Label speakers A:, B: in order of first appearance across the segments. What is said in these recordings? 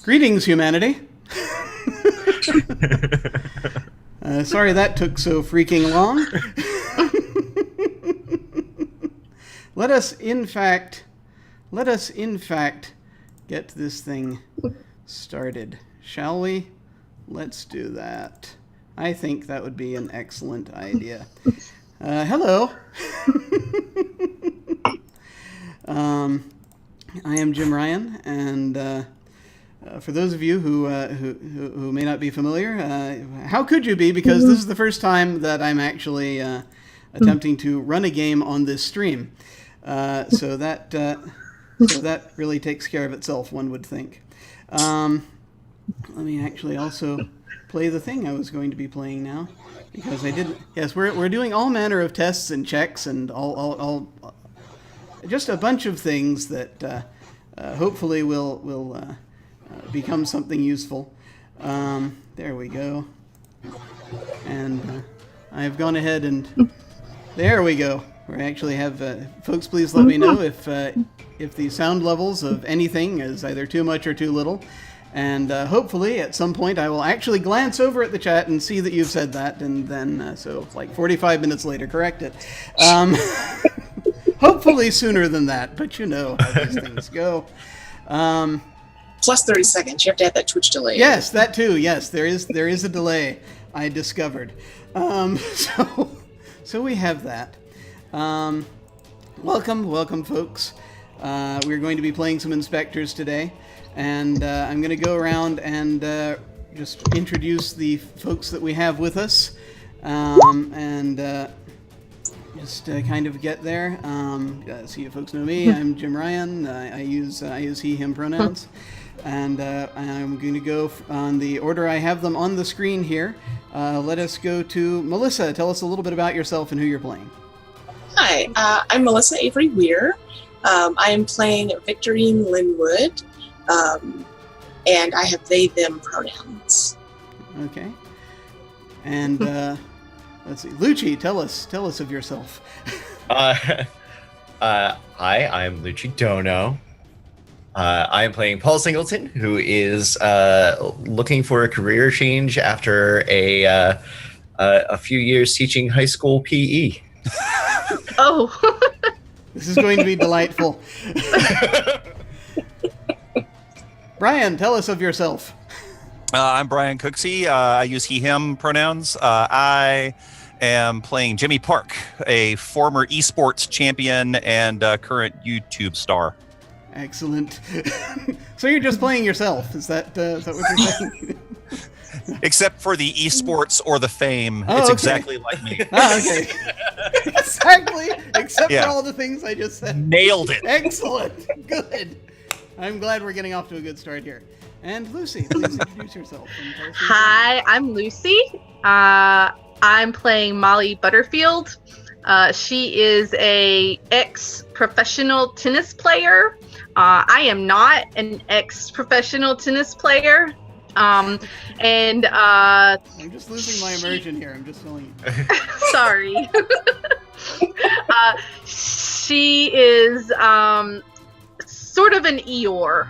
A: Greetings, humanity. Sorry that took so freaking long. Let us, in fact, get this thing started, shall we? Let's do that. I think that would be an excellent idea. Hello. I am Jim Ryan, and for those of you who may not be familiar, how could you be? Because this is the first time that I'm actually attempting to run a game on this stream. So that really takes care of itself, one would think. Let me actually also play the thing I was going to be playing now, because I didn't. Yes, we're doing all manner of tests and checks and all just a bunch of things that hopefully will become something useful. There we go. And I've gone ahead and there we go. We actually have folks. Please let me know if the sound levels of anything is either too much or too little. And hopefully at some point I will actually glance over at the chat and see that you've said that, and then so like 45 minutes later correct it. Hopefully sooner than that, but you know how these things go.
B: Plus 30 seconds. You have to have that Twitch delay.
A: Yes, that too. Yes, there is a delay, I discovered. So we have that. Welcome, folks. We're going to be playing some InSpectres today, and I'm going to go around and just introduce the folks that we have with us, and just kind of get there. See if folks know me. I'm Jim Ryan. I use he/him pronouns, and I'm going to go on the order I have them on the screen here. Let us go to Melissa. Tell us a little bit about yourself and who you're playing.
B: Hi, I'm Melissa Avery Weir. I am playing Victorine Linwood, and I have they/them pronouns.
A: Okay. And let's see, Lucci. Tell us of yourself.
C: Hi, I'm Lucci Dono. I am playing Paul Singleton, who is looking for a career change after a few years teaching high school PE.
D: Oh.
A: This is going to be delightful. Brian, tell us of yourself.
E: I'm Brian Cooksey. I use he/him pronouns. I am playing Jimmy Park, a former esports champion and current YouTube star.
A: Excellent. So you're just playing yourself? Is that what you're saying?
E: Except for the esports or the fame,
A: oh,
E: it's
A: okay.
E: exactly like me.
A: Oh, okay. Exactly. Except for all the things I just said.
E: Nailed it.
A: Excellent. Good. I'm glad we're getting off to a good start here. And Lucy, please introduce yourself.
D: Hi, I'm Lucy. I'm playing Molly Butterfield. She is a ex-professional tennis player. I am not an ex-professional tennis player. I'm
A: just losing my immersion here. I'm just telling you.
D: Sorry. She is sort of an Eeyore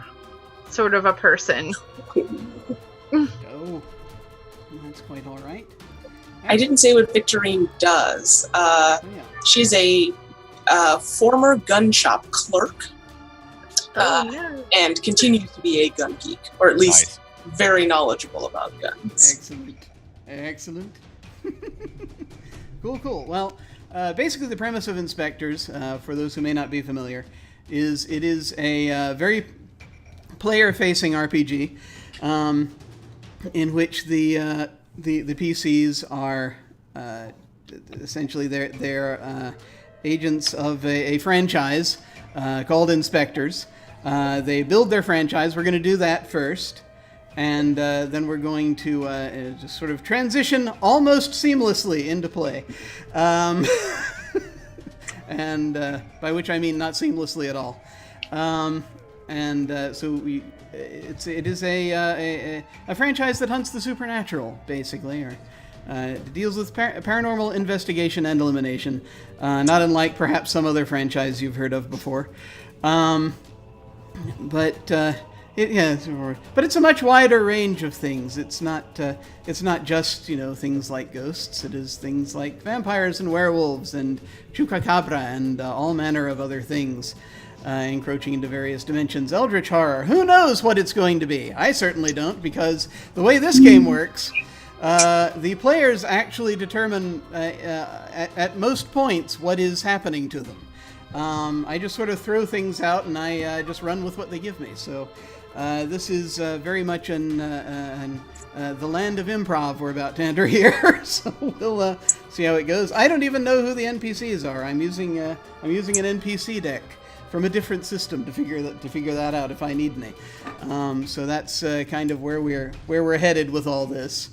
D: sort of a person.
A: Oh, that's quite all right.
B: I didn't say what Victorine does. She's a former gun shop clerk, and continues to be a gun geek, or at least very knowledgeable about guns.
A: Excellent. Cool. Well, basically the premise of InSpectres, for those who may not be familiar, is it is a very player-facing RPG, in which the PCs are essentially they're agents of a franchise called InSpectres. They build their franchise. We're going to do that first, and then we're going to just sort of transition almost seamlessly into play, and by which I mean not seamlessly at all. So it is a franchise that hunts the supernatural, basically, or deals with paranormal investigation and elimination, not unlike perhaps some other franchise you've heard of before. But But it's a much wider range of things. It's not just things like ghosts. It is things like vampires and werewolves and chupacabra and all manner of other things, encroaching into various dimensions. Eldritch horror. Who knows what it's going to be? I certainly don't, because the way this game works, the players actually determine at most points what is happening to them. I just sort of throw things out and I just run with what they give me. So this is very much the land of improv we're about to enter here. So we'll see how it goes. I don't even know who the NPCs are. I'm using an NPC deck from a different system to figure that out if I need any. So that's kind of where we're headed with all this.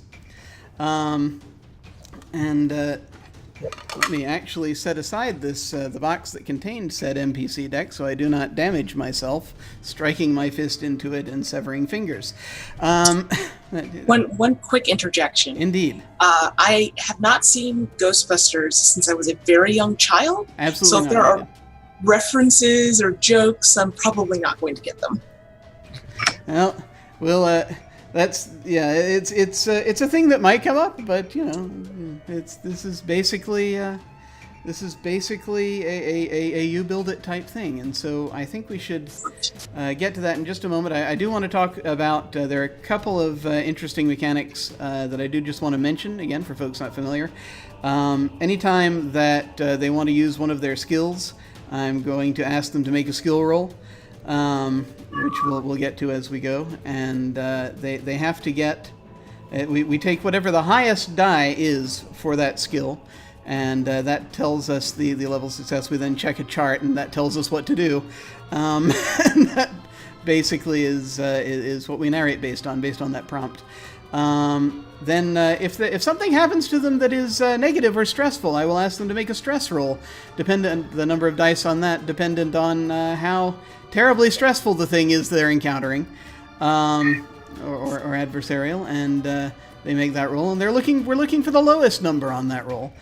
A: Let me actually set aside the box that contained said NPC deck so I do not damage myself, striking my fist into it and severing fingers.
B: One quick interjection.
A: Indeed.
B: I have not seen Ghostbusters since I was a very young child.
A: Absolutely.
B: So if there are references or jokes, I'm probably not going to get them.
A: Well, it's a thing that might come up, but this is basically a you build it type thing, and so I think we should get to that in just a moment. I do want to talk about there are a couple of interesting mechanics that I do just want to mention again for folks not familiar. Anytime that they want to use one of their skills, I'm going to ask them to make a skill roll. Which we'll get to as we go, and they have to get. We take whatever the highest die is for that skill, and that tells us the level of success. We then check a chart, and that tells us what to do. And that basically is what we narrate based on that prompt. Then if something happens to them that is negative or stressful, I will ask them to make a stress roll, dependent the number of dice on that, dependent on how terribly stressful the thing is they're encountering, or adversarial, and they make that roll, and we're looking for the lowest number on that roll,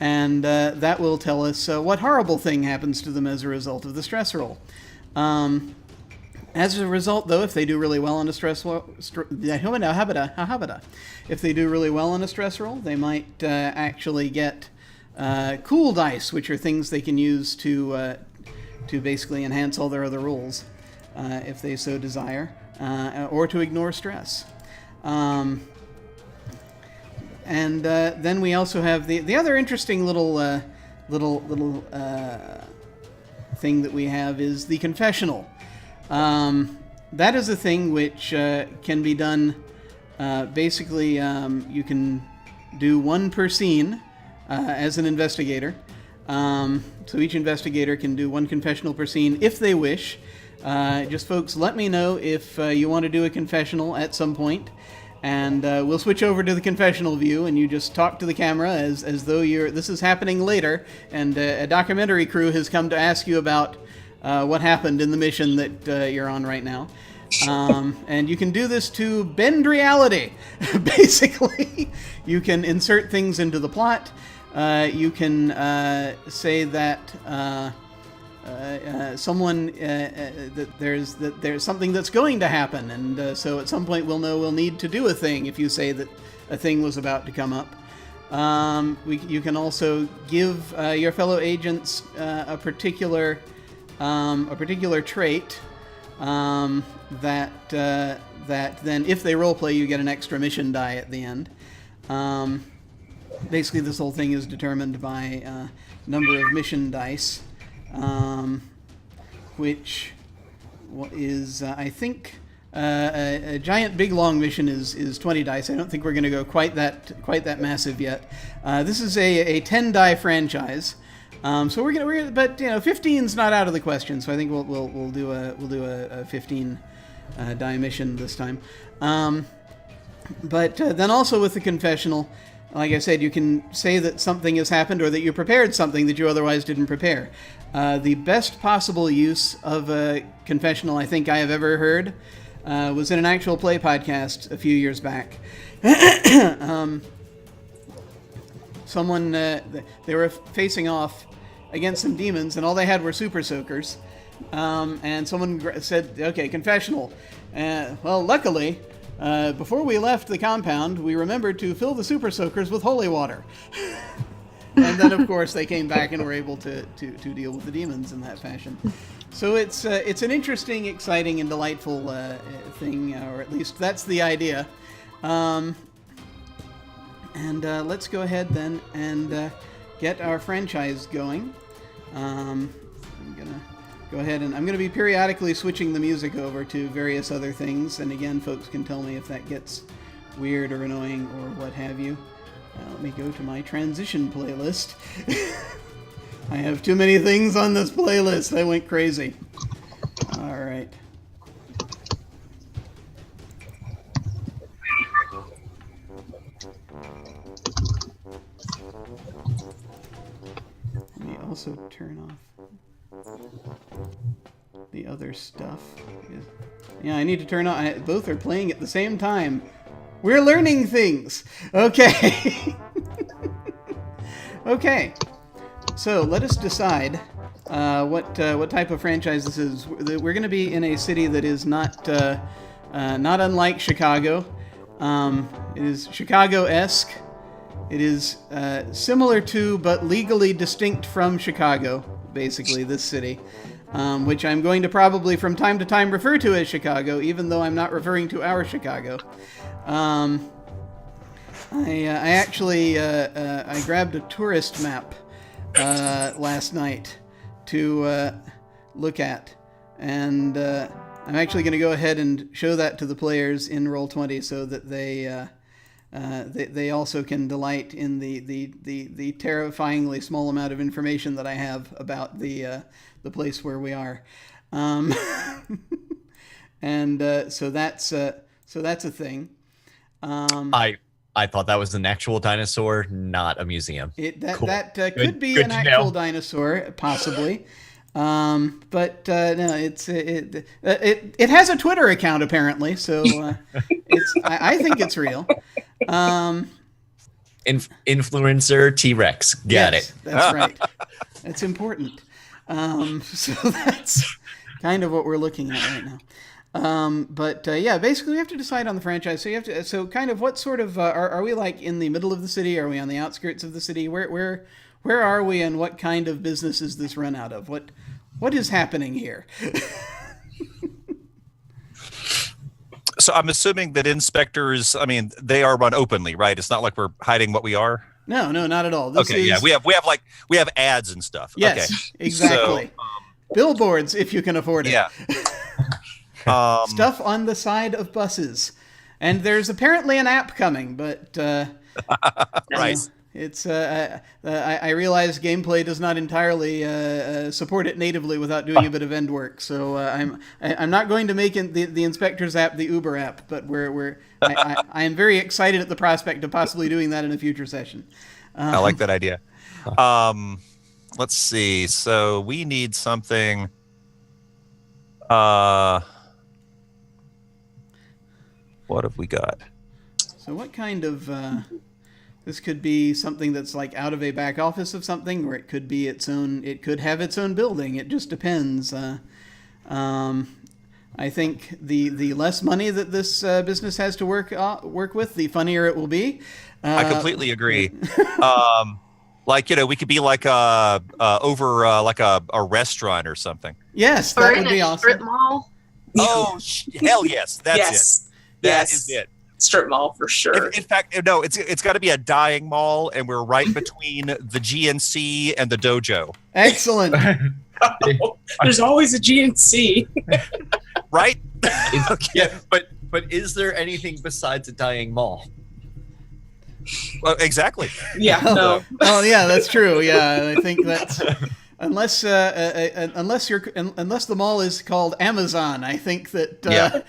A: and that will tell us what horrible thing happens to them as a result of the stress roll. As a result, though, if they do really well on a stress roll, if they do really well on a stress roll, they might actually get cool dice, which are things they can use to basically enhance all their other rolls, if they so desire, or to ignore stress. And then we also have the other interesting little thing that we have is the confessional. That is a thing which can be done. Basically, you can do one per scene as an investigator. So each investigator can do one confessional per scene if they wish. Just folks, let me know if you want to do a confessional at some point, and we'll switch over to the confessional view, and you just talk to the camera as though this is happening later, and a documentary crew has come to ask you about what happened in the mission that you're on right now. And you can do this to bend reality. Basically, you can insert things into the plot. You can say that that there's something that's going to happen, and so at some point we'll know we'll need to do a thing. If you say that a thing was about to come up, you can also give your fellow agents a particular trait that then, if they roleplay, you get an extra mission die at the end. Basically, this whole thing is determined by number of mission dice, which is, I think, a giant big long mission is 20 dice. I don't think we're going to go quite that massive yet. This is a 10 die franchise, so we're gonna, but 15's not out of the question. So I think we'll do a 15 die mission this time. But then also with the confessional, like I said, you can say that something has happened or that you prepared something that you otherwise didn't prepare. The best possible use of a confessional I think I have ever heard was in an actual play podcast a few years back. Someone, they were facing off against some demons, and all they had were super soakers. And someone said, okay, confessional. Well, luckily, before we left the compound, we remembered to fill the super soakers with holy water. And then, of course, they came back and were able to deal with the demons in that fashion. So it's an interesting, exciting, and delightful thing, or at least that's the idea. And let's go ahead then and get our franchise going. I'm gonna go ahead and I'm gonna be periodically switching the music over to various other things. And again, folks can tell me if that gets weird or annoying or what have you. Let me go to my transition playlist. I have too many things on this playlist. I went crazy. All right. Let me also turn off the other stuff. Yeah, I need to turn on. Both are playing at the same time. We're learning things. Okay. Okay. So let us decide what type of franchise this is. We're going to be in a city that is not unlike Chicago. It is Chicago-esque. It is similar to, but legally distinct from Chicago. Basically, this city, which I'm going to probably from time to time refer to as Chicago, even though I'm not referring to our Chicago. I actually I grabbed a tourist map last night to look at, and I'm actually going to go ahead and show that to the players in Roll20 so that they also can delight in the terrifyingly small amount of information that I have about the place where we are, and so that's a thing.
C: I thought that was an actual dinosaur, not a museum.
A: Cool. That could
C: Good-
A: be
C: good
A: an
C: to
A: actual
C: know.
A: dinosaur, possibly. But no, it has a Twitter account apparently, so I think it's real.
C: Influencer T-Rex. Got
A: Yes,
C: it.
A: That's right. That's important. So that's kind of what we're looking at right now. But yeah, basically we have to decide on the franchise. So you have to. So kind of what sort of are we like in the middle of the city? Are we on the outskirts of the city? Where are we, and what kind of business is this run out of? What is happening here?
E: So I'm assuming that InSpectres, I mean, they are run openly, right? It's not like we're hiding what we are.
A: No, not at all. This
E: Okay,
A: is,
E: yeah, we have ads and stuff.
A: Yes,
E: Okay.
A: exactly. Billboards, if you can afford it.
E: Yeah.
A: Stuff on the side of buses, and there's apparently an app coming, but
E: Right.
A: it's I realize gameplay does not entirely support it natively without doing a bit of end work. So I'm not going to make the InSpectres app the Uber app, but I am very excited at the prospect of possibly doing that in a future session.
E: I like that idea. Let's see. So we need something. What have we got?
A: So what kind of this could be something that's like out of a back office of something, or it could be its own. It could have its own building. It just depends. I think the less money that this business has to work with, the funnier it will be.
E: I completely agree. Like, we could be like over like a restaurant or something.
A: Yes,
D: Or
A: that
D: in
A: would be
D: a strip
A: awesome.
D: mall.
E: Oh, hell yes. That's
B: yes.
E: it. That
B: Yes.
E: is it.
B: Strip mall for sure.
E: In fact, no, it's got to be a dying mall, and we're right between the GNC and the dojo.
A: Excellent.
B: There's always a GNC.
E: Right?
C: Yeah, but is there anything besides a dying mall?
E: Well, exactly.
B: Yeah, no.
A: Oh yeah, that's true. Yeah, I think that's unless the mall is called Amazon, I think that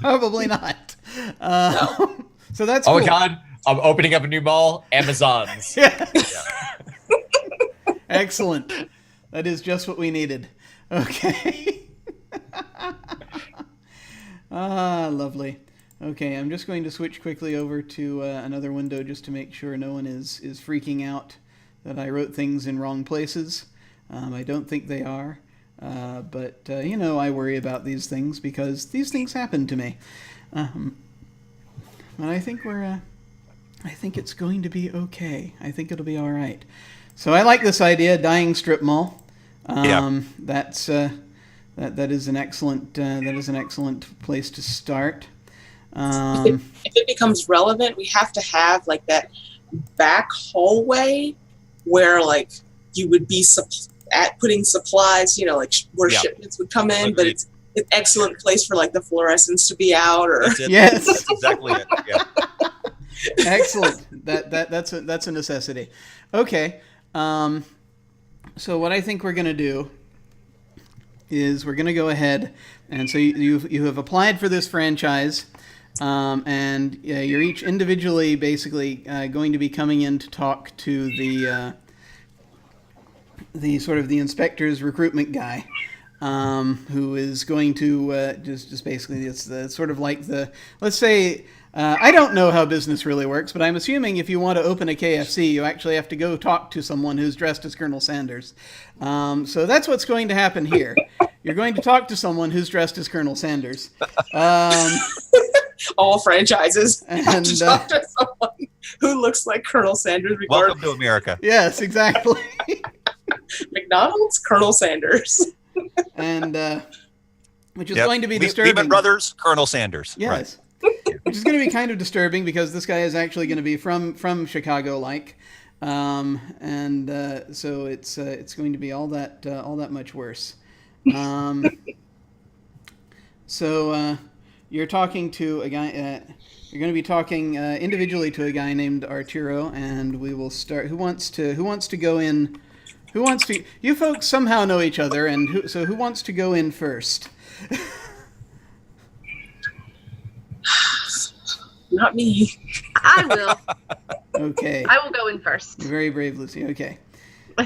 A: probably not.
B: No.
A: So that's
C: Oh
A: cool.
C: God, I'm opening up a new mall. Amazon's.
A: Yes. Excellent. That is just what we needed. Okay. Lovely. Okay, I'm just going to switch quickly over to another window just to make sure no one is freaking out that I wrote things in wrong places. I don't think they are. But I worry about these things because these things happen to me. But I think I think it's going to be okay. I think it'll be all right. So I like this idea, dying strip mall. That's that is an excellent place to start.
B: If it becomes relevant, we have to have like that back hallway where like you would be putting supplies, like where shipments would come in. Agreed. But it's an excellent place for like the fluorescents to be out. Or
A: yes,
E: that's exactly it. Yeah.
A: Excellent. That's a necessity. Okay. So what I think we're going to do is we're going to go ahead, and so you have applied for this franchise, and you're each individually basically going to be coming in to talk to the sort of the InSpectres recruitment guy, who is going to just basically it's sort of like let's say. I don't know how business really works, but I'm assuming if you want to open a KFC, you actually have to go talk to someone who's dressed as Colonel Sanders. So that's what's going to happen here. You're going to talk to someone who's dressed as Colonel Sanders.
B: All franchises
A: and
B: have to talk to someone who looks like Colonel Sanders.
E: Welcome to America.
A: Yes, exactly.
B: McDonald's, Colonel Sanders.
A: And which is going to be disturbing.
E: Lehman Brothers, Colonel Sanders.
A: Yes. Right. Which is going to be kind of disturbing because this guy is actually going to be from Chicago, and so it's going to be all that much worse. So you're talking to a guy. You're going to be talking individually to a guy named Arturo, and we will start. Who wants to go in? You folks somehow know each other, and who wants to go in first?
B: Not me.
D: I will.
A: Okay.
D: I will go in first.
A: You're very brave, Lucy. Okay.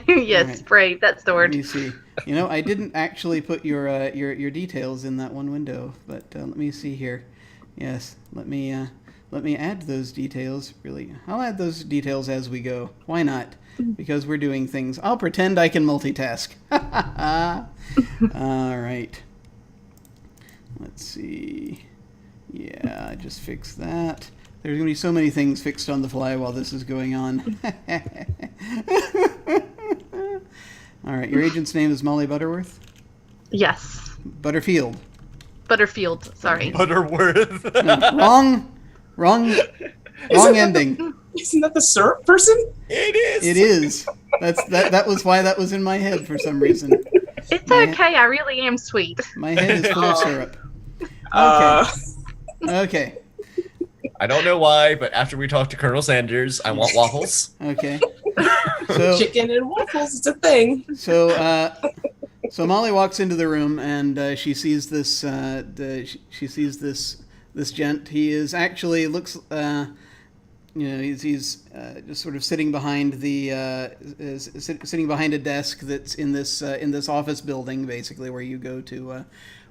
D: Yes,
A: right.
D: Brave. That's the word.
A: Let me see. I didn't actually put your details in that one window, but let me see here. Yes. Let me add those details. Really, I'll add those details as we go. Why not? Because we're doing things. I'll pretend I can multitask. All right. Let's see. Yeah, I just fixed that. There's going to be so many things fixed on the fly while this is going on. All right, your agent's name is Molly Butterworth?
D: Yes.
A: Butterfield.
D: Butterfield, sorry.
E: Butterworth.
A: No, wrong ending.
B: Isn't that the syrup person?
E: It is.
A: It is. That was why that was in my head for some reason.
D: It's okay, I really am sweet.
A: My head is full of syrup. Okay.
C: I don't know why, but after we talk to Colonel Sanders, I want waffles.
A: Okay. So
B: chicken and waffles, it's a thing.
A: So Molly walks into the room and she sees this this gent. He is actually looks he's just sort of sitting behind sitting behind a desk that's in this office building, basically where you go to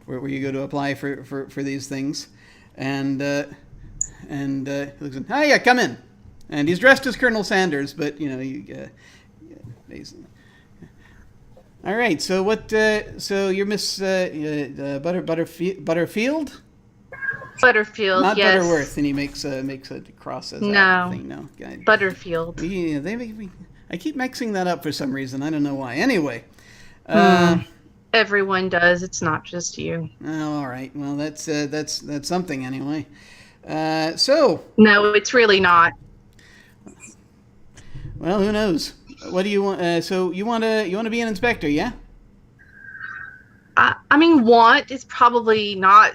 A: where you go to apply for these things, and he looks in, "Hi, yeah, come in." And he's dressed as Colonel Sanders, but basically. All right. So what? So you're Miss Butterfield?
D: Butterfield,
A: Not
D: yes.
A: Butterworth, and he makes a cross as
D: no.
A: thing. No,
D: Butterfield.
A: Yeah, I keep mixing that up for some reason. I don't know why. Anyway.
D: Everyone does. It's not just you.
A: Oh, all right. Well, that's something anyway. So.
D: No, it's really not.
A: Well, who knows? What do you want? So you want to be an inspector, yeah?
D: I mean, want is probably not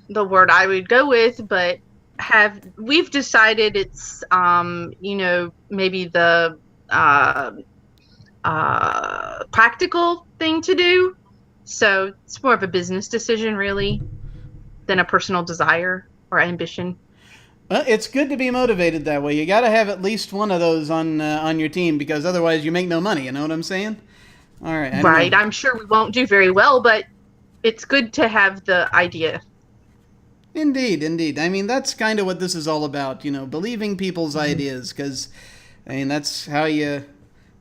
D: the word I would go with, but we've decided it's maybe the practical thing to do. So it's more of a business decision, really, than a personal desire or ambition.
A: Well, it's good to be motivated that way. You got to have at least one of those on your team, because otherwise you make no money. You know what I'm saying? All right.
D: Right. I'm sure we won't do very well, but it's good to have the idea.
A: Indeed. I mean, that's kind of what this is all about. Believing people's ideas, because that's how you.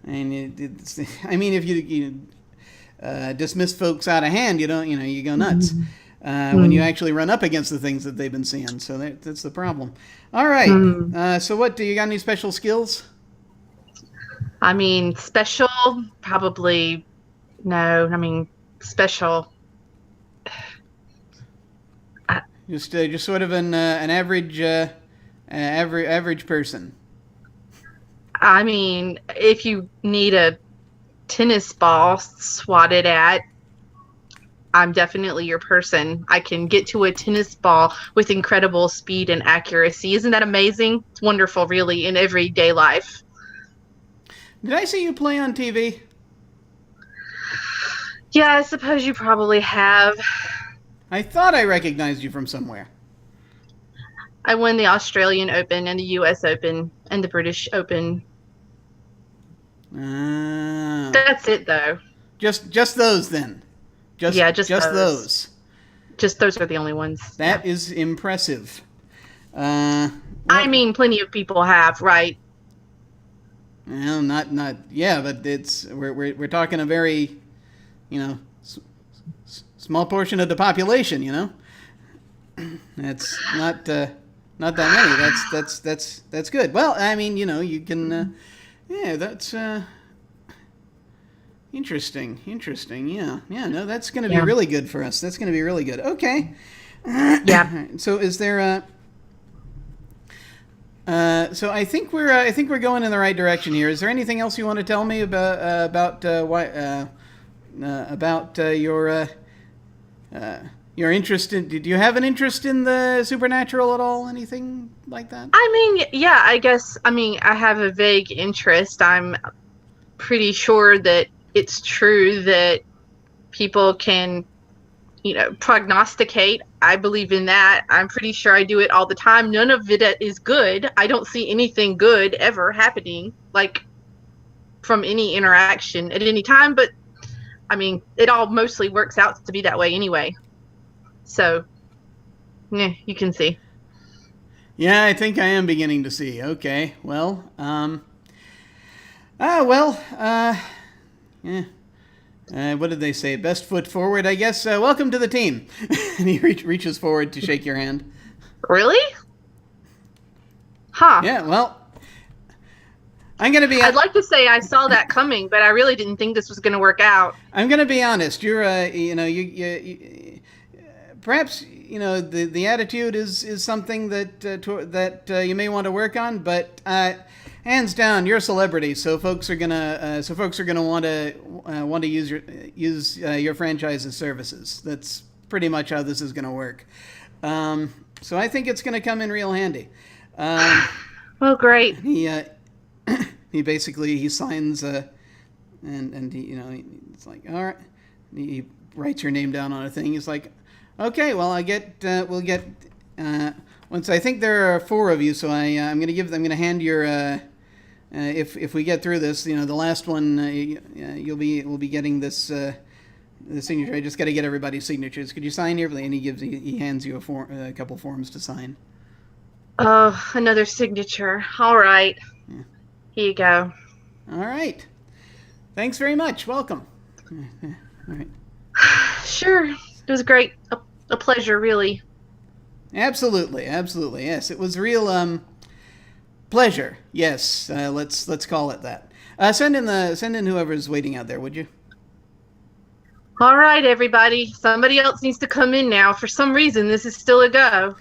A: If dismiss folks out of hand, you go nuts. When you actually run up against the things that they've been seeing. So that's the problem. All right. So what, do you got any special skills?
D: I mean, special, probably no. I mean, special.
A: Just sort of an average person.
D: I mean, if you need a tennis ball swatted at, I'm definitely your person. I can get to a tennis ball with incredible speed and accuracy. Isn't that amazing? It's wonderful, really, in everyday life.
A: Did I see you play on TV?
D: Yeah, I suppose you probably have.
A: I thought I recognized you from somewhere.
D: I won the Australian Open and the US Open and the British Open. That's it, though.
A: Just those, then. Just those.
D: Just those are the only ones.
A: That is impressive.
D: I mean, plenty of people have, right?
A: Well, not yeah, but we're talking a very, small portion of the population. That's not that many. That's good. Well, I mean, you can. Yeah, that's. Interesting. Yeah. No, that's going to be really good for us. That's going to be really good. Okay.
D: Yeah.
A: So, is there so I think we're going in the right direction here. Is there anything else you want to tell me about your interest in? Did you have an interest in the supernatural at all? Anything like that?
D: I mean, yeah. I guess. I mean, I have a vague interest. I'm pretty sure that it's true that people can, prognosticate. I believe in that. I'm pretty sure I do it all the time. None of it is good. I don't see anything good ever happening, like, from any interaction at any time. But, I mean, it all mostly works out to be that way anyway. So, yeah, you can see.
A: Yeah, I think I am beginning to see. Okay, well, yeah. What did they say? Best foot forward, I guess. Welcome to the team. And he reaches forward to shake your hand.
D: Really? Huh.
A: Yeah, well, I'm going to be...
D: I'd like to say I saw that coming, but I really didn't think this was going to work out.
A: I'm going to be honest. You're, you perhaps, the attitude is something that you may want to work on, but... hands down, you're a celebrity, so folks are gonna want to use your franchise's services. That's pretty much how this is gonna work. So I think it's gonna come in real handy.
D: Well, great.
A: He basically signs and he it's like, all right. He writes your name down on a thing. He's like, okay, well we'll get once. I think there are 4 of you, so I'm gonna hand your. If we get through this, the last one, we'll be getting this the signature. I just got to get everybody's signatures. Could you sign here? And he hands you a couple forms to sign.
D: Oh, another signature. All right.
A: Yeah.
D: Here you go.
A: All right. Thanks very much. Welcome. All right.
D: Sure. It was great. A pleasure, really.
A: Absolutely. Yes, it was real. Pleasure. Yes, let's call it that. Send in whoever's waiting out there, would you?
D: All right, everybody. Somebody else needs to come in now. For some reason, this is still a go.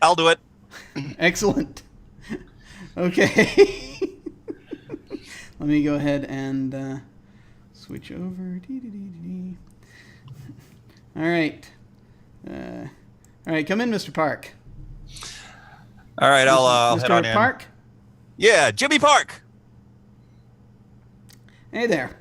E: I'll do it.
A: Excellent. Okay. Let me go ahead and switch over. All right. All right, come in, Mr. Park.
E: All right, I'll head on
A: Mr.
E: in.
A: Park?
E: Yeah, Jimmy Park.
A: Hey there.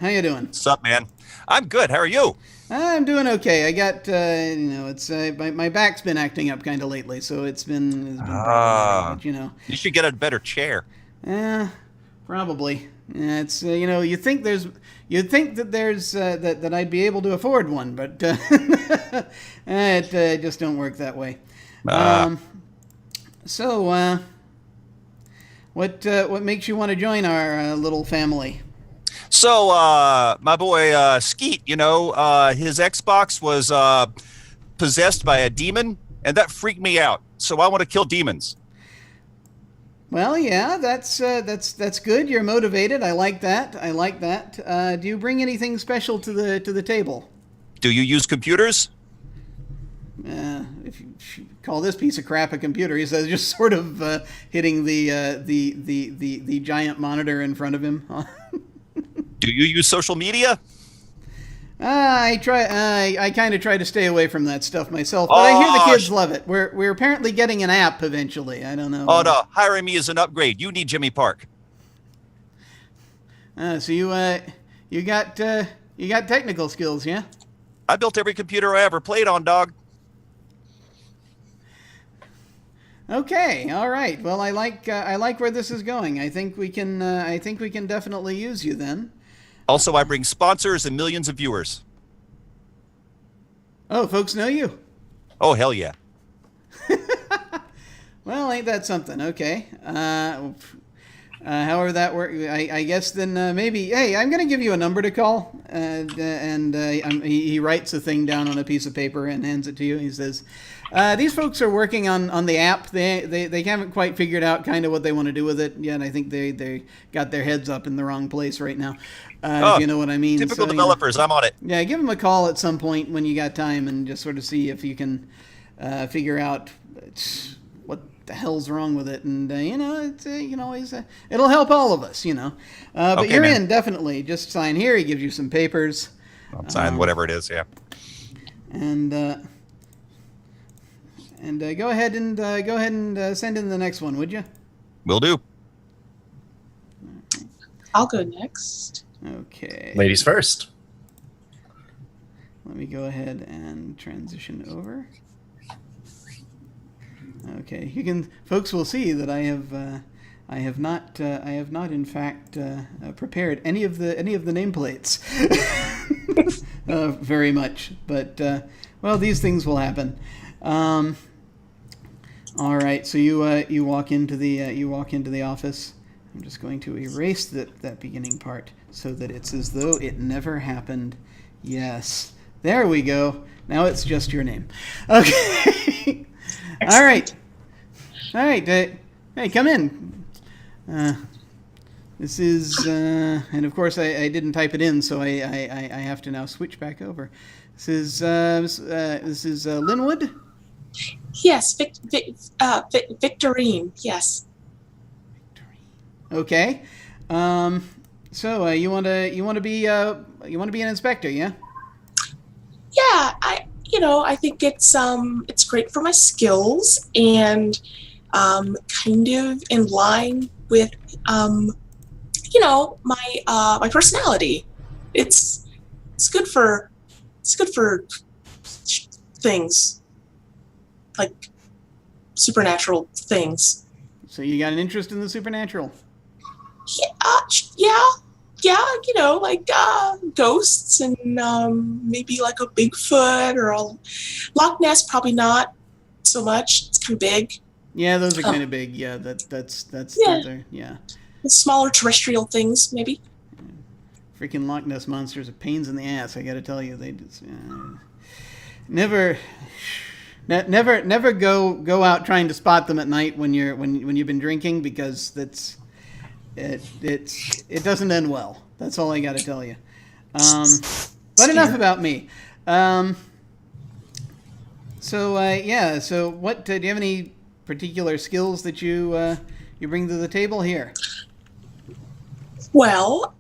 A: How you doing?
E: What's up, man? I'm good. How are you?
A: I'm doing okay. I got, it's my back's been acting up kind of lately, so it's been problematic,
E: You should get a better chair.
A: Probably. It's you'd think that there's that I'd be able to afford one, but it just don't work that way. So what makes you want to join our little family?
E: So, my boy Skeet, his Xbox was possessed by a demon, and that freaked me out. So I want to kill demons.
A: Well, yeah, that's good. You're motivated. I like that. Do you bring anything special to the table?
E: Do you use computers?
A: If you call this piece of crap a computer, he says, just sort of hitting the giant monitor in front of him.
E: Do you use social media?
A: I kind of try to stay away from that stuff myself, but I hear the kids love it. We're apparently getting an app eventually. I don't know.
E: Oh no, hiring me is an upgrade. You need Jimmy Park.
A: So you got technical skills, yeah?
E: I built every computer I ever played on, dog.
A: Okay, all right. Well, I like where this is going. I think we can definitely use you then.
E: Also, I bring sponsors and millions of viewers.
A: Oh, folks know you.
E: Oh, hell yeah.
A: Well, ain't that something? Okay. However that works, I guess then maybe. Hey, I'm gonna give you a number to call, he writes a thing down on a piece of paper and hands it to you. He says, "These folks are working on the app. They haven't quite figured out kind of what they want to do with it yet. I think they got their heads up in the wrong place right now. If you know what I mean.
E: Typical developers. I'm on it.
A: Yeah, give them a call at some point when you got time and just sort of see if you can figure out what the hell's wrong with it. And it'll help all of us. But
E: Okay,
A: you're
E: man.
A: in definitely. Just sign here. He gives you some papers.
E: I'll sign whatever it is. Yeah.
A: And go ahead and send in the next one, would you?
E: Will do.
B: I'll go next.
A: Okay.
C: Ladies first.
A: Let me go ahead and transition over. Okay, folks will see that I have not in fact prepared any of the nameplates very much, but well, these things will happen. All right, so you walk into the office. I'm just going to erase that beginning part so that it's as though it never happened. Yes, there we go. Now it's just your name. Okay. All right. Hey, come in. This is, and of course I didn't type it in, so I have to now switch back over. This is Linwood.
B: Yes, Victorine. Yes.
A: Okay. So you want to be an inspector, yeah?
B: Yeah, I think it's great for my skills and kind of in line with my personality. It's good for things like supernatural things.
A: So you got an interest in the supernatural?
B: Yeah, like ghosts and maybe like a Bigfoot or a Loch Ness. Probably not so much. It's kind of big.
A: Yeah, those are kind of big. Yeah, that's
B: Yeah.
A: yeah.
B: Smaller terrestrial things, maybe.
A: Freaking Loch Ness monsters are pains in the ass. I got to tell you, they just never go out trying to spot them at night when you've been drinking, because it doesn't end well. That's all I got to tell you. But enough about me. So what do you have any particular skills that you bring to the table here?
B: Well,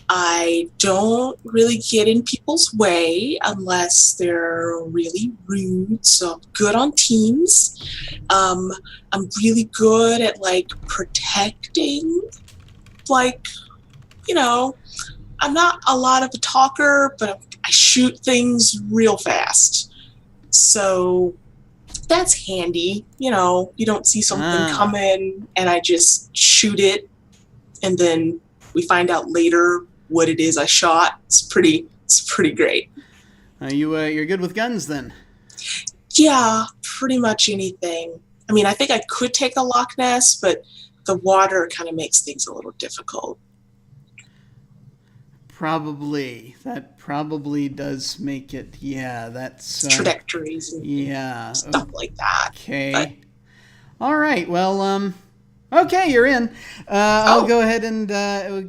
B: I don't really get in people's way unless they're really rude. So I'm good on teams. I'm really good at like protecting. Like, I'm not a lot of a talker, but I shoot things real fast. So that's handy. You don't see something coming and I just shoot it, and then we find out later what it is I shot. It's pretty great.
A: You're good with guns then?
B: Yeah, pretty much anything. I mean, I think I could take a Loch Ness, but the water kind of makes things a little difficult.
A: Probably. That probably does make it. Yeah, that's
B: Trajectories and stuff like that.
A: Okay.
B: But,
A: all right. Well, okay, you're in. I'll go ahead and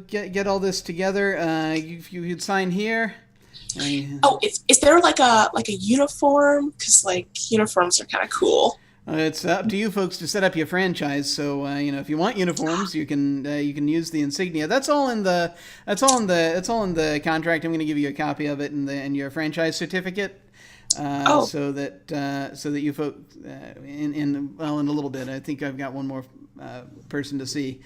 A: get all this together. You'd sign here.
B: Is there like a uniform? Because like uniforms are kind of cool.
A: It's up to you folks to set up your franchise. So if you want uniforms, you can use the insignia. That's all in the contract. I'm going to give you a copy of it and your franchise certificate. So that you folks in a little bit. I think I've got one more person to see.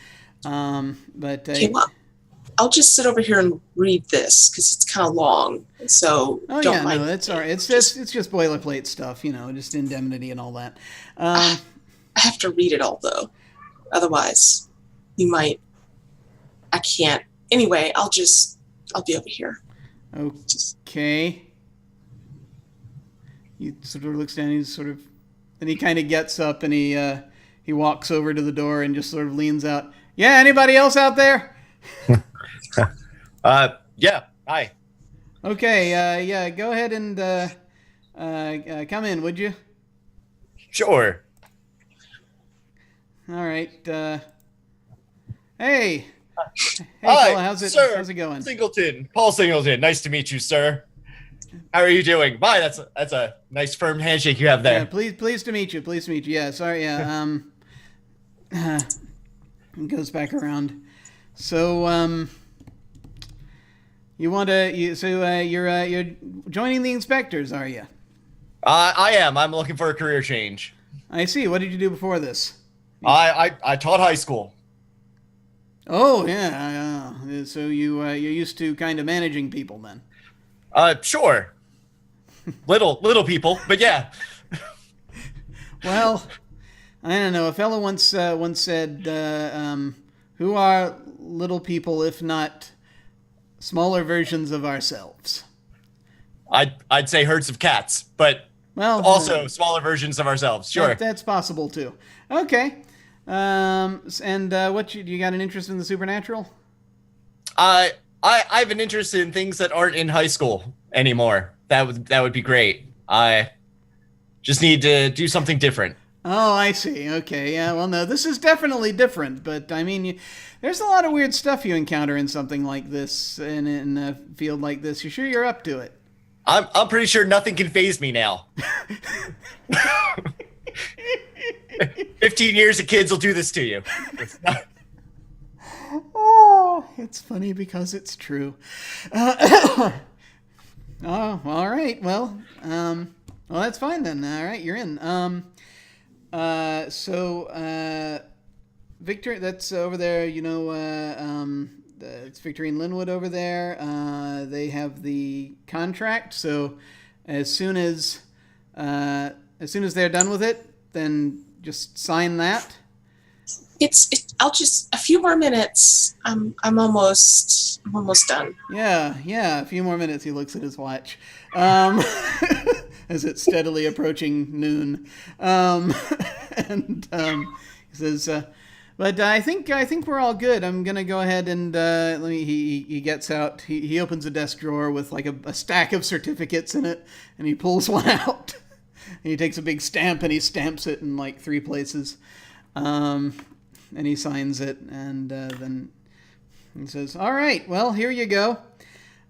B: I'll just sit over here and read this because it's kind of long. So don't mind.
A: No, that's all right. It's just boilerplate stuff, just indemnity and all that.
B: I have to read it all though, otherwise I can't. Anyway, I'll be over here.
A: Okay. He sort of looks down. Then he kind of gets up and he walks over to the door and just sort of leans out. Yeah, anybody else out there?
C: Yeah. Hi.
A: Okay. Yeah. Go ahead and come in, would you?
C: Sure.
A: All right. Hey.
C: Hi,
A: fella, how's it going?
C: Singleton, Paul Singleton. Nice to meet you, sir. How are you doing? Bye. That's a nice firm handshake you have there.
A: Yeah, pleased to meet you. Yeah. Sorry. Yeah. Goes back around. So you're joining the InSpectres, are you?
C: I am. I'm looking for a career change.
A: I see. What did you do before this?
C: I taught high school.
A: Oh yeah. So you're used to kind of managing people then?
C: Sure. Little people, but yeah.
A: Well, I don't know. A fellow once said, "Who are little people if not smaller versions of ourselves?"
C: I'd say herds of cats, but also smaller versions of ourselves. Sure,
A: that's possible too. Okay. And what you got an interest in the supernatural?
C: I have an interest in things that aren't in high school anymore. That would be great. I just need to do something different.
A: Oh, I see. Okay. Yeah. Well, no, this is definitely different. But I mean, there's a lot of weird stuff you encounter in something like this, in a field like this. You sure you're up to it?
C: I'm pretty sure nothing can faze me now. 15 years of kids will do this to you.
A: Oh, it's funny because it's true. Oh, all right. Well, that's fine then. All right, you're in. Victor, that's over there. It's Victory and Linwood over there. They have the contract. So as soon as they're done with it, then just sign that.
B: I'll just a few more minutes. I'm almost done.
A: Yeah. A few more minutes. He looks at his watch. As it's steadily approaching noon. He says, but I think we're all good. I'm gonna go ahead and he gets out. He opens a desk drawer with like a stack of certificates in it, and he pulls one out. And he takes a big stamp and he stamps it in like 3 places, and he signs it, and then he says, "All right, well, here you go.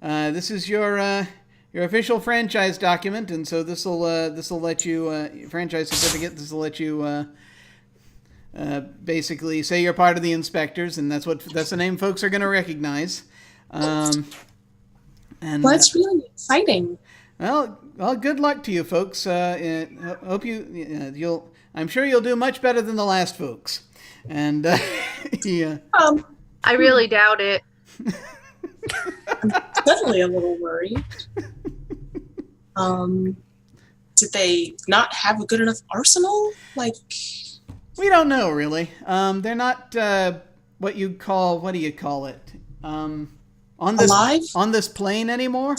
A: This is your official franchise document, and so this will let you franchise certificate. This will let you basically say you're part of the InSpectres, and that's the name folks are going to recognize." And
B: that's really exciting.
A: Well, good luck to you folks. Hope you'll. I'm sure you'll do much better than the last folks. And yeah.
D: I really doubt it.
B: I'm definitely a little worried. Did they not have a good enough arsenal?
A: We don't know really. They're not what do you call it? On this
B: alive?
A: On this plane anymore?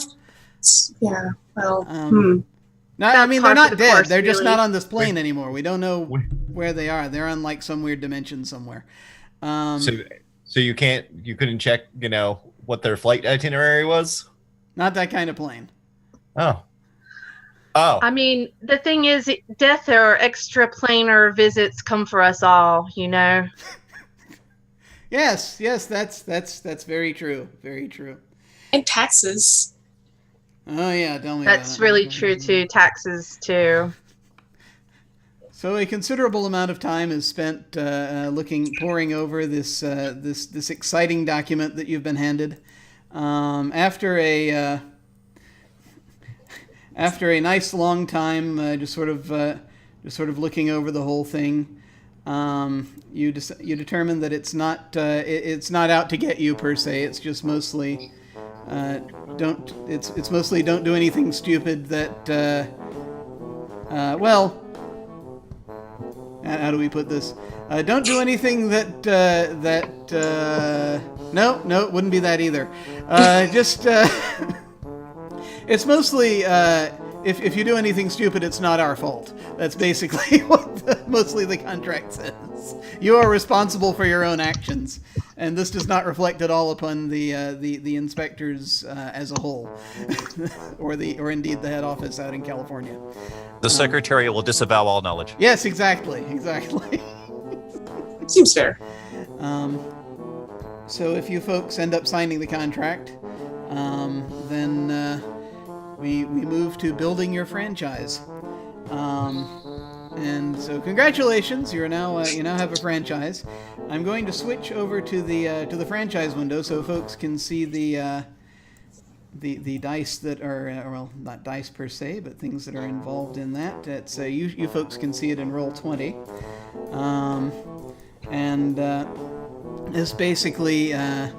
B: Yeah. Well.
A: No, I
D: That's
A: mean,
D: par
A: they're
D: for
A: not
D: the
A: dead.
D: course,
A: They're just
D: really.
A: not on this plane anymore. We don't know
C: Wait.
A: where they are. They're on like some weird dimension somewhere.
C: So you couldn't check, what their flight itinerary was?
A: Not that kind of plane.
C: Oh. Oh.
D: I mean, the thing is, death or extraplanar visits come for us all, you know.
A: Yes, that's very true. Very true.
B: And taxes.
A: Oh yeah, tell me about
D: That's
A: it.
D: really true too. Taxes too.
A: So a considerable amount of time is spent poring over this exciting document that you've been handed. After a nice long time, just sort of looking over the whole thing, you determine that it's not out to get you per se. It's just mostly don't do anything stupid that how do we put this? Don't do anything no, it wouldn't be that either. It's mostly if you do anything stupid, it's not our fault. That's basically what mostly the contract says. You are responsible for your own actions, and this does not reflect at all upon the InSpectres as a whole, or indeed the head office out in California.
E: The Secretariat will disavow all knowledge.
A: Yes, exactly.
B: Seems fair.
A: So if you folks end up signing the contract, then we move to building your franchise. And so congratulations, you now have a franchise. I'm going to switch over to the franchise window so folks can see the dice that are well, not dice per se, but things that are involved in that. It's you folks can see it in Roll20, and it's basically the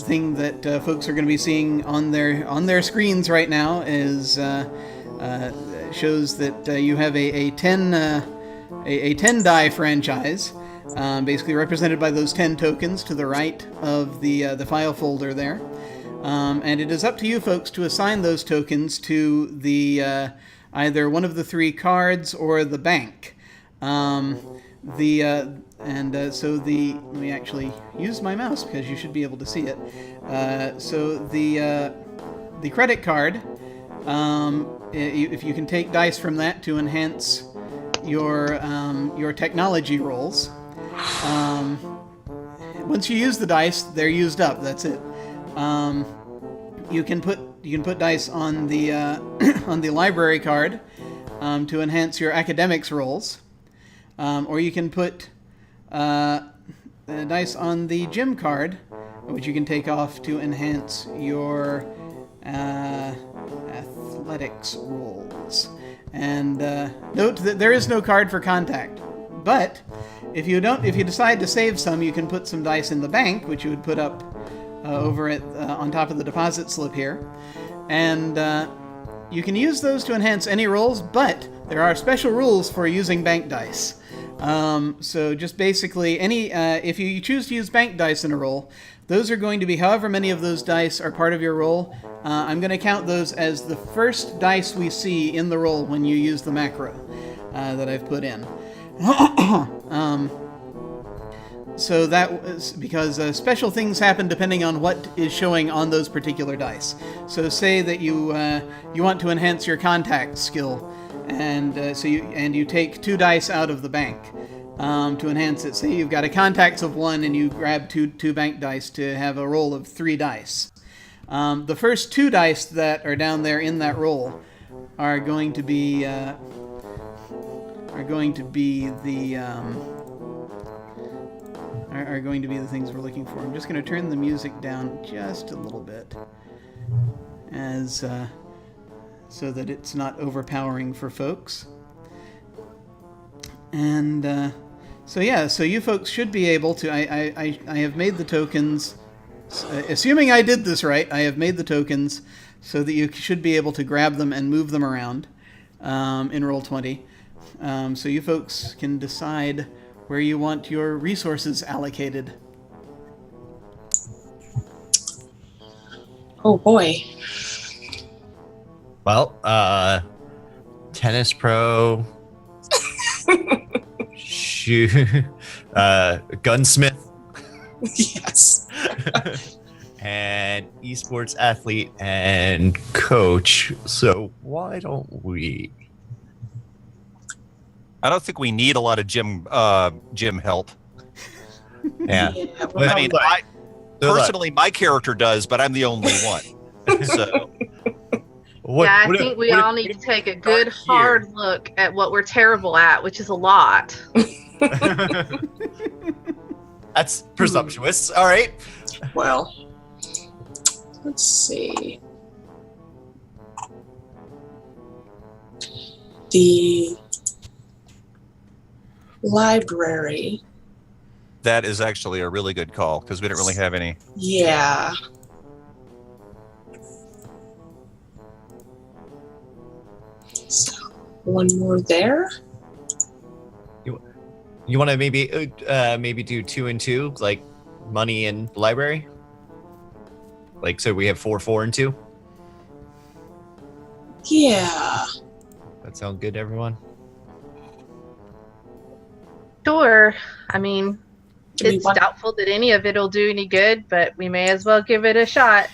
A: thing that folks are going to be seeing on their screens right now is shows that you have a 10 die franchise, basically represented by those 10 tokens to the right of the file folder there. And it is up to you folks to assign those tokens to the either one of the 3 cards or the bank. Let me actually use my mouse because you should be able to see it. So the credit card, if you can take dice from that to enhance your technology rolls. Once you use the dice, they're used up. That's it. You can put dice on the on the library card to enhance your academics rolls, or you can put dice on the gym card, which you can take off to enhance your athletics rolls. And note that there is no card for contact. But if you decide to save some, you can put some dice in the bank, which you would put up over on top of the deposit slip here, and you can use those to enhance any rolls. But there are special rules for using bank dice. So just basically if you choose to use bank dice in a roll, those are going to be however many of those dice are part of your roll. I'm going to count those as the first dice we see in the roll when you use the macro that I've put in. So that was because special things happen depending on what is showing on those particular dice. So say that you want to enhance your contact skill, and you take 2 dice out of the bank to enhance it. Say you've got a contacts of 1 and you grab two bank dice to have a roll of 3 dice. The first 2 dice that are down there in that roll are going to be the things we're looking for. I'm just going to turn the music down just a little bit, as so that it's not overpowering for folks. And so you folks should be able to. I have made the tokens. Assuming I did this right, I have made the tokens so that you should be able to grab them and move them around in Roll20. So you folks can decide where you want your resources allocated.
B: Oh boy.
C: Well, tennis pro, gunsmith,
B: Yes.
C: and esports athlete and coach. So why don't we?
E: I don't think we need a lot of gym help.
C: Yeah.
B: We're
E: I mean,
B: not-
E: I personally, my character does, but I'm the only one. So
D: I think we all need to take a good hard look at what we're terrible at, which is a lot.
C: That's presumptuous. All right.
B: well, let's see. The library.
E: that is actually a really good call because we didn't really have any.
B: Yeah. So, one more there.
C: You want to maybe do 2 and 2, like money and library? Like, so we have 4, 4, and 2?
B: Yeah.
C: That sound good to everyone?
D: Sure. I mean,
B: Do we
D: it's
B: want-
D: doubtful that any of it'll do any good, but we may as well give it a shot.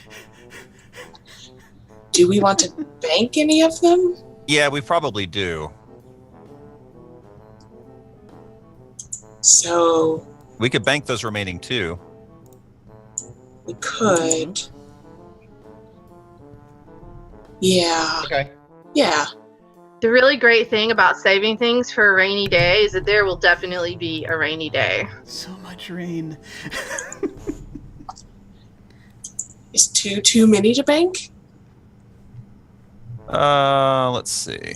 B: Do we want to bank any of them?
E: Yeah, we probably do.
B: So
E: We could bank those remaining 2.
B: we could. Yeah.
C: Okay.
B: Yeah.
D: The really great thing about saving things for a rainy day is that there will definitely be a rainy day.
A: So much rain.
B: Is 2 too many to bank?
E: Let's see.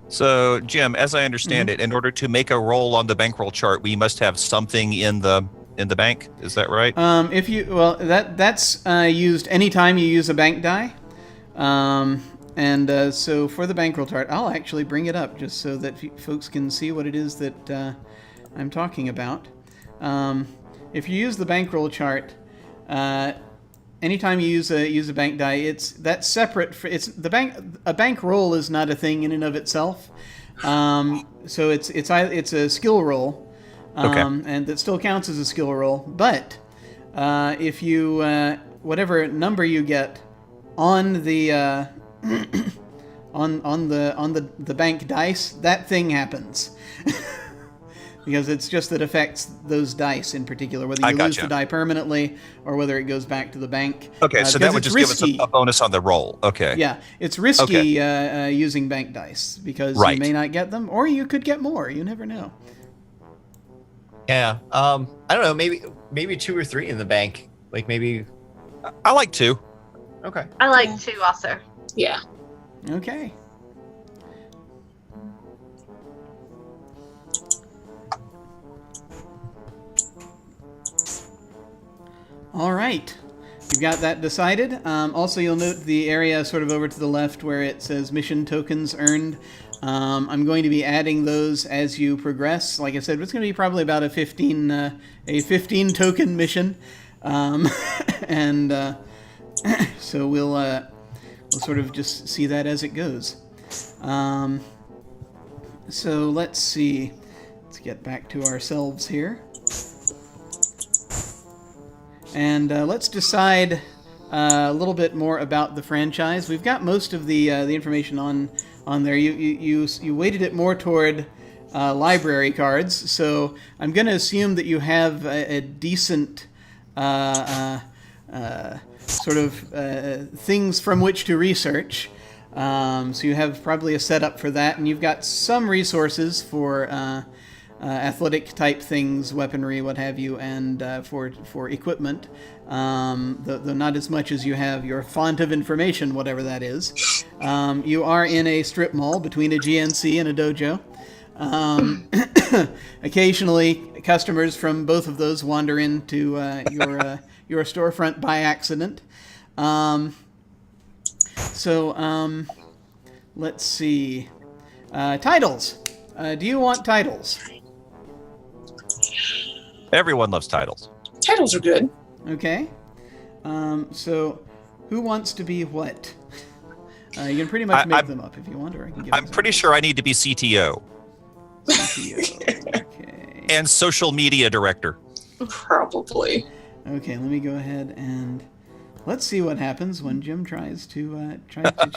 E: So, Jim, as I understand it, in order to make a roll on the bankroll chart, we must have something in the bank. Is that right?
A: If you that's used anytime you use a bank die, so for the bankroll chart, I'll actually bring it up just so that folks can see what it is that I'm talking about. If you use the bankroll chart, anytime you use a bank die, that's separate. A bankroll is not a thing in and of itself. So it's a skill roll. And that still counts as a skill roll. But if you whatever number you get on the on the bank dice, that thing happens. Because it's just that affects those dice in particular, whether you lose the die permanently or whether it goes back to the bank.
E: Okay, so that would just give us a bonus on the roll. Okay.
A: Yeah, it's risky using bank dice because you may not get them, or you could get more. You never know.
C: Yeah. I don't know. Maybe 2 or 3 in the bank. Like maybe.
E: I like 2.
C: Okay.
D: I like 2 also.
B: Yeah.
A: Okay. All right. You've got that decided. Also, you'll note the area sort of over to the left where it says mission tokens earned. I'm going to be adding those as you progress. Like I said, it's going to be probably about a 15 token mission, and so we'll sort of just see that as it goes. So let's see. Let's get back to ourselves here, and let's decide a little bit more about the franchise. We've got most of the information on there. You weighted it more toward library cards, so I'm going to assume that you have a decent sort of things from which to research. So you have probably a setup for that, and you've got some resources for athletic type things, weaponry, what have you, and for equipment. Though not as much as you have your font of information, whatever that is. You are in a strip mall between a GNC and a dojo. Occasionally, customers from both of those wander into your storefront by accident. Let's see. Titles. Do you want titles?
E: Everyone loves titles.
B: Titles are good.
A: Okay. So, who wants to be what? You can pretty much make them up if you want, or I can give.
E: I'm pretty sure I need to be CTO.
A: CTO. Okay.
E: And social media director.
B: Probably.
A: Okay, let me go ahead and let's see what happens when Jim tries to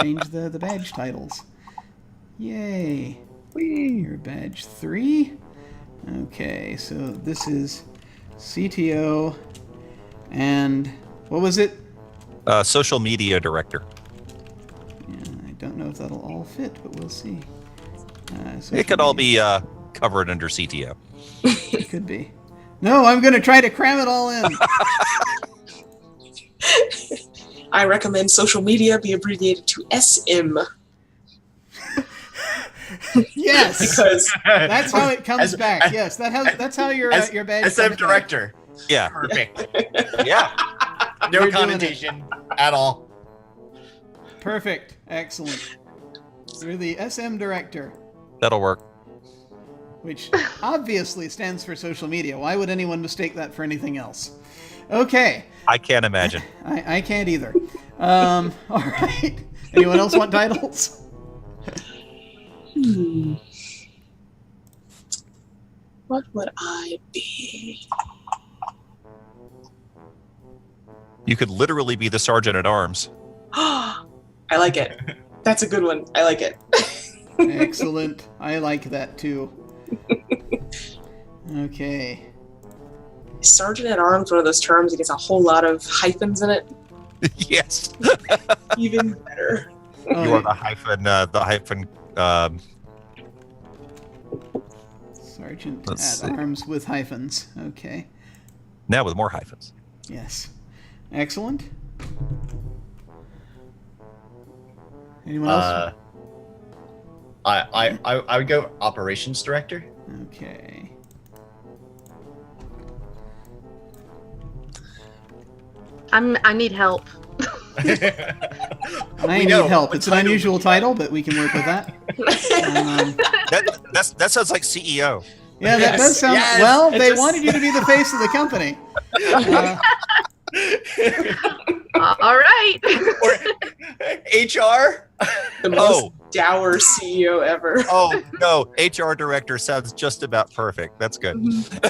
A: change the badge titles. Yay! You're badge 3. Okay, so this is CTO, and what was it?
E: Social media director.
A: Yeah, I don't know if that'll all fit, but we'll see.
E: It could all be covered under CTO.
A: It could be. No, I'm going to try to cram it all in.
B: I recommend social media be abbreviated to SM.
A: Yes,
B: Because
A: that's how it comes back. Yes, that's how your badge
C: SM
A: comes back.
C: director.
E: Yeah.
C: Perfect.
E: Yeah.
C: No
A: You're doing
C: connotation at all.
A: Perfect. Excellent. You're the SM director,
E: That'll work.
A: which obviously stands for social media. Why would anyone mistake that for anything else? Okay.
E: I can't imagine.
A: I can't either. All right. Anyone else want titles?
B: What would I be?
E: You could literally be the sergeant at arms.
B: I like it. That's a good one. I like it.
A: Excellent. I like that too. Okay.
B: Sergeant at arms, one of those terms that gets a whole lot of hyphens in it.
E: Yes.
B: Even better.
E: You are the hyphen.
A: Sergeant
E: Let's
A: at
E: see.
A: arms with hyphens. Okay.
E: Now with more hyphens.
A: Yes. Excellent. Anyone else?
C: I would go operations director.
A: Okay.
D: I need help.
A: I need help. It's an unusual title, but we can work with that.
E: That sounds like CEO.
A: Yeah, that
B: Yes,
A: does sound.
C: yes,
A: Well,
C: it
A: they
C: just-
A: wanted you to be the face of the company.
D: All right.
C: Or HR.
B: The most dour CEO ever.
E: Oh no, HR director sounds just about perfect. That's good.
A: So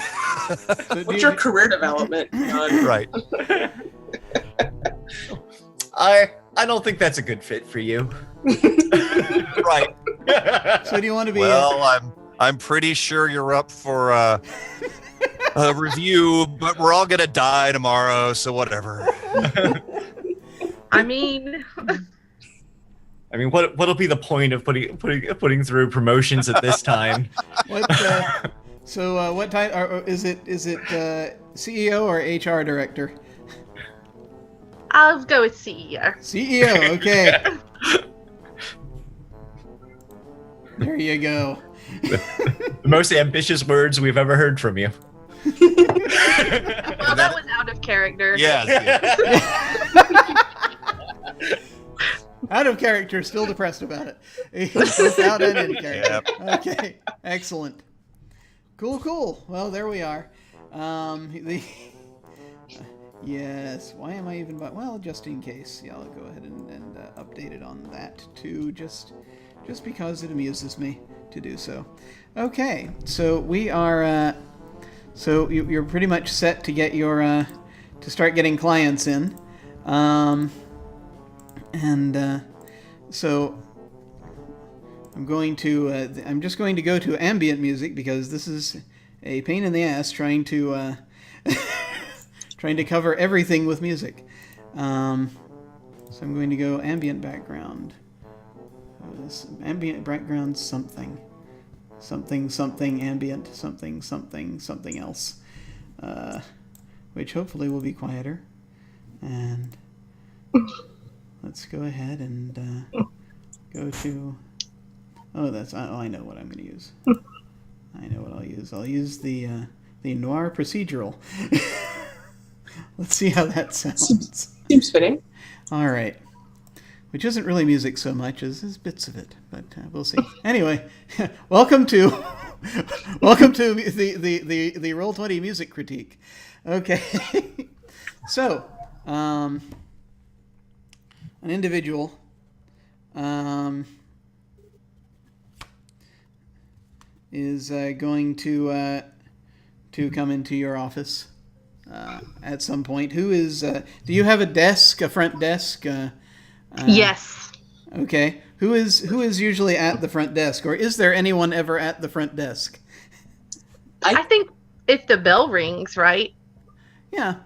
A: do
B: What's
A: you-
B: your career development?
E: Right.
C: I don't think that's a good fit for you.
E: Right.
A: So do you want to be?
E: Well, I'm pretty sure you're up for a review, but we're all gonna die tomorrow, so whatever.
D: I mean,
C: I mean, what'll be the point of putting through promotions at this time?
A: What? What title? Is it CEO or HR director?
D: I'll go with CEO.
A: CEO. Okay. There you go.
C: The most ambitious words we've ever heard from you.
D: Well, that was out of character.
E: Yes.
A: Out of character, still depressed about it. Both out and in character. Okay, excellent. Cool. Well, there we are. Yes. Why am I even? Well, just in case. Yeah, I'll go ahead and update it on that too. Just because it amuses me to do so. Okay. So we are. So you're pretty much set to get your to start getting clients in. So I'm just going to go to ambient music because this is a pain in the ass trying to cover everything with music. So I'm going to go ambient background. Ambient background something ambient something else, which hopefully will be quieter. And let's go ahead and go to. I know what I'm going to use. I know what I'll use. I'll use the noir procedural. Let's see how that sounds.
B: Seems fitting.
A: All right. Which isn't really music so much as bits of it, but we'll see. Anyway, welcome to the Roll20 music critique. Okay. So, an individual is going to come into your office at some point. Who is? Do you have a desk, a front desk?
D: Yes.
A: Okay. Who is usually at the front desk, or is there anyone ever at the front desk?
D: I think if the bell rings, right?
A: Yeah.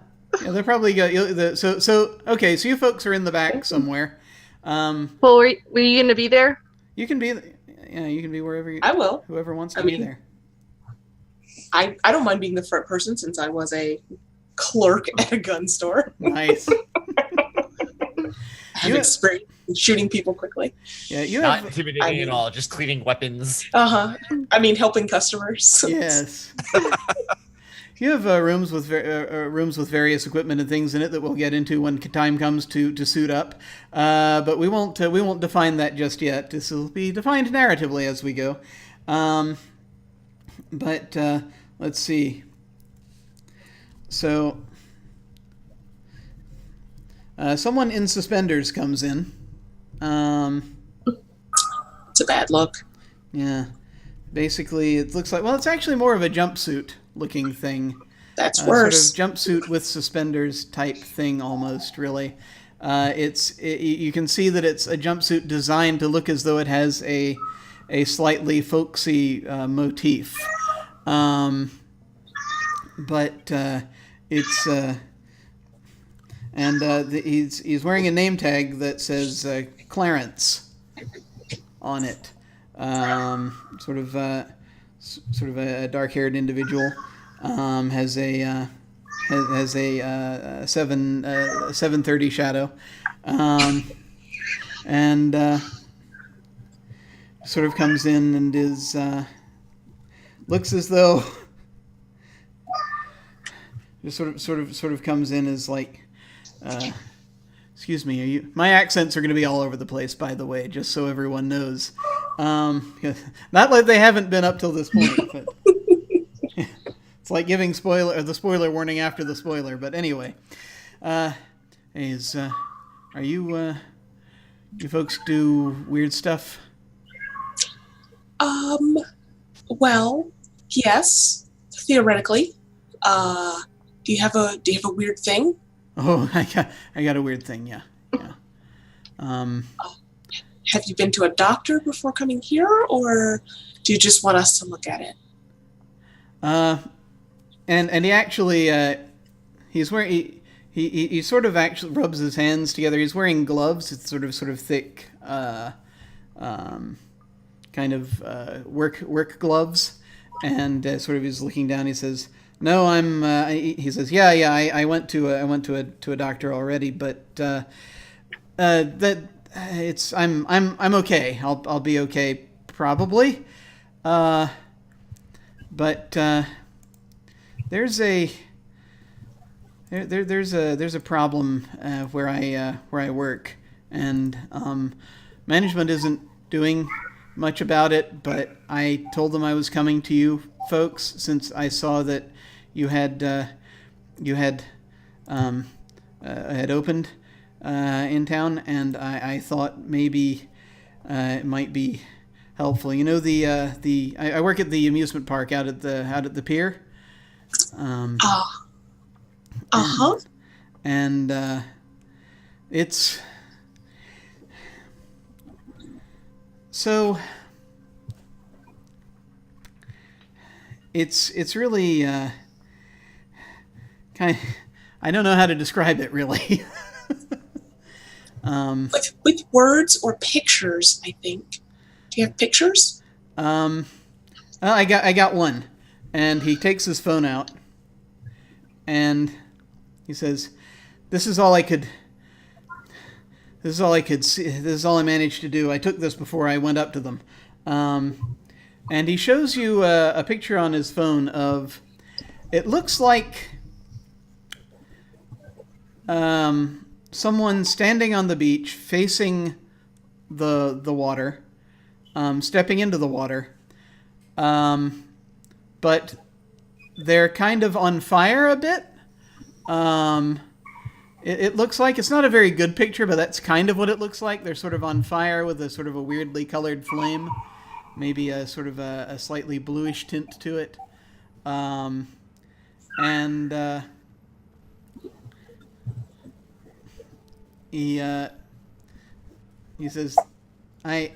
A: Yeah, they're probably go. So okay. So you folks are in the back somewhere.
D: Well, were you going to be there?
A: You can be. Yeah, you can be wherever you.
B: I will.
A: Whoever wants to
B: I
A: be
B: mean,
A: there.
B: I don't mind being the front person since I was a clerk at a gun store.
A: Nice.
B: I have experience in shooting people quickly.
A: Yeah, you
C: Not
A: have.
C: intimidating at all, just cleaning weapons.
B: I mean, helping customers.
A: Yes. You have rooms with various equipment and things in it that we'll get into when time comes to suit up. But we won't define that just yet. This will be defined narratively as we go. But let's see. So someone in suspenders comes in.
B: It's a bad look.
A: Yeah. Basically, it looks like, well, it's actually more of a jumpsuit looking thing.
B: That's worse.
A: Sort of jumpsuit with suspenders type thing almost, really. You can see that it's a jumpsuit designed to look as though it has a slightly folksy motif. But it's... he's wearing a name tag that says Clarence on it. Sort of a dark-haired individual. Has a 730 shadow, and sort of comes in and is looks as though just sort of comes in as like. Excuse me, my accents are going to be all over the place, by the way, just so everyone knows. Not like they haven't been up till this point, but it's like giving the spoiler warning after the spoiler. But anyway, are you folks do weird stuff?
B: Well, yes, theoretically. Do you have a weird thing?
A: Oh, I got a weird thing. Yeah.
B: Have you been to a doctor before coming here, or do you just want us to look at it?
A: And he actually he's wearing he sort of actually rubs his hands together. He's wearing gloves. It's sort of thick kind of work gloves, and sort of he's looking down. He says, "No, he says, "Yeah, I went to a doctor already, but that it's I'm okay. I'll be okay probably. But there's a problem where I work, and management isn't doing much about it. But I told them I was coming to you folks since I saw that you had opened in town, and I thought maybe it might be helpful. You know, I work at the amusement park out at the pier. And it's so it's really kind of, I don't know how to describe it really.
B: With words or pictures, I think. Do you have pictures?
A: I got one, and he takes his phone out, and he says, "This is all I could see. This is all I managed to do. I took this before I went up to them." And he shows you a picture on his phone of, it looks like someone standing on the beach facing the water, stepping into the water, but they're kind of on fire a bit, it looks like it's not a very good picture, but that's kind of what it looks like. They're sort of on fire with a sort of a weirdly colored flame, maybe a sort of a slightly bluish tint to it, and he says, I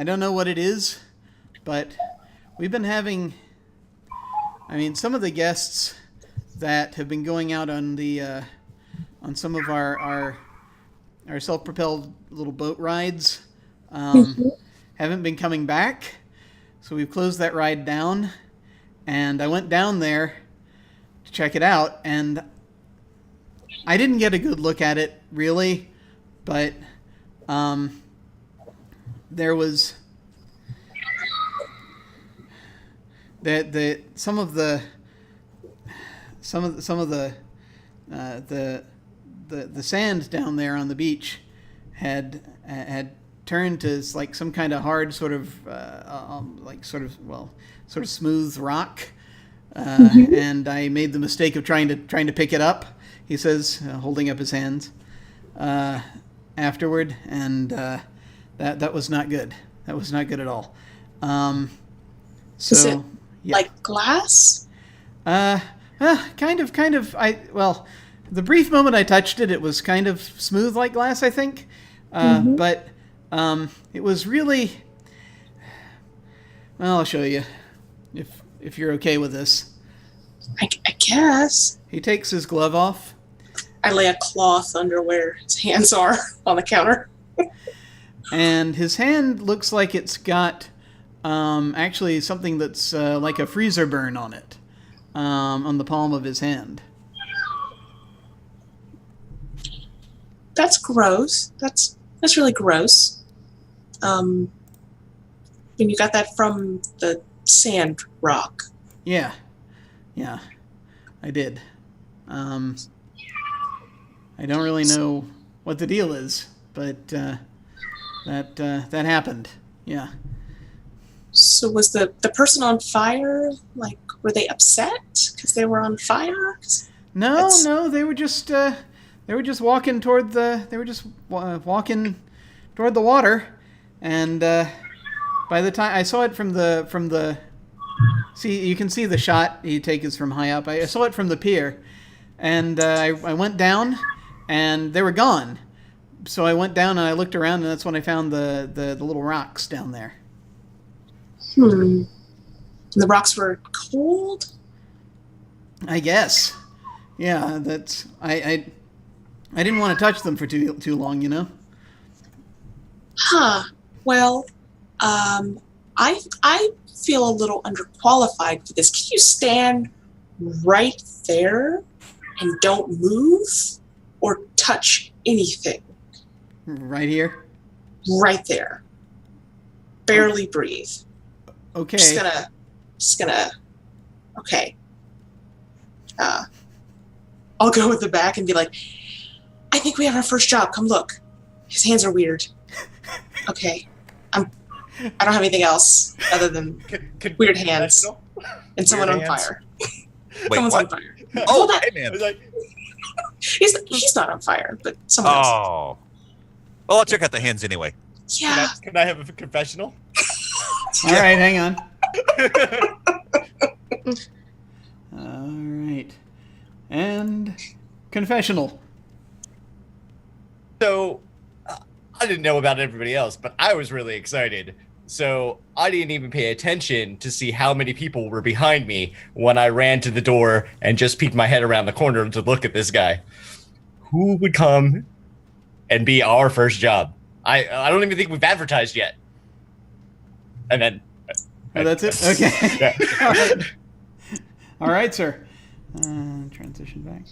A: don't know what it is, but we've been having. I mean, some of the guests that have been going out on the on some of our self-propelled little boat rides haven't been coming back, so we've closed that ride down. And I went down there to check it out, and I didn't get a good look at it really, but there was some of the sand down there on the beach had turned to like some kind of hard sort of sort of smooth rock, and I made the mistake of trying to pick it up. He says, holding up his hands afterward, and that was not good. That was not good at all.
B: Is it like glass?
A: Kind of. The brief moment I touched it, it was kind of smooth like glass, I think. But it was really. Well, I'll show you, if you're okay with this.
B: I guess.
A: He takes his glove off.
B: I lay a cloth under where his hands are on the counter.
A: And his hand looks like it's got actually something that's like a freezer burn on it, on the palm of his hand.
B: That's gross. That's really gross. And you got that from the sand rock.
A: Yeah, I did. I don't really know what the deal is, but that happened. Yeah.
B: So was the person on fire, like, were they upset because they were on fire?
A: No, they were just walking toward walking toward the water, and by the time I saw it from the see, you can see the shot you take is from high up. I saw it from the pier, and I went down, and they were gone. So I went down and I looked around, and that's when I found the little rocks down there.
B: The rocks were cold?
A: I guess. Yeah, that's I didn't want to touch them for too long, you know.
B: Huh. Well, I feel a little underqualified for this. Can you stand right there and don't move or touch anything?
A: Right here?
B: Right there. Barely breathe.
A: Okay.
B: Just gonna. Okay. I'll go with the back and be like, I think we have our first job. Come look. His hands are weird. Okay. I don't have anything else other than weird hands and someone on fire.
E: Wait,
B: Someone's
E: what?
B: on fire.
E: Oh,
B: Well,
E: hey, man.
B: he's not on fire, but someone else.
E: Oh. Well, I'll check out the hands anyway.
B: Yeah.
C: Can I have a confessional?
A: All right, hang on. All right. And confessional.
C: So, I didn't know about everybody else, but I was really excited. So, I didn't even pay attention to see how many people were behind me when I ran to the door and just peeked my head around the corner to look at this guy. Who would come and be our first job? I don't even think we've advertised yet. And then...
A: Oh, that's it? Okay.
C: Yeah.
A: All right. All right, sir. Transition back.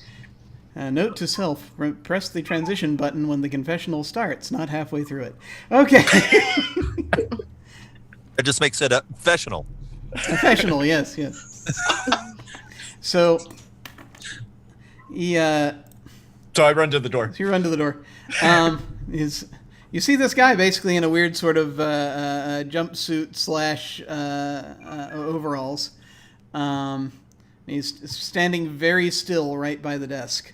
A: Note to self, press the transition button when the confessional starts, not halfway through it. Okay.
E: It just makes it a professional.
A: Professional, yes. So,
C: So I run to the door.
A: so you run to the door. You see this guy basically in a weird sort of jumpsuit / overalls. He's standing very still right by the desk.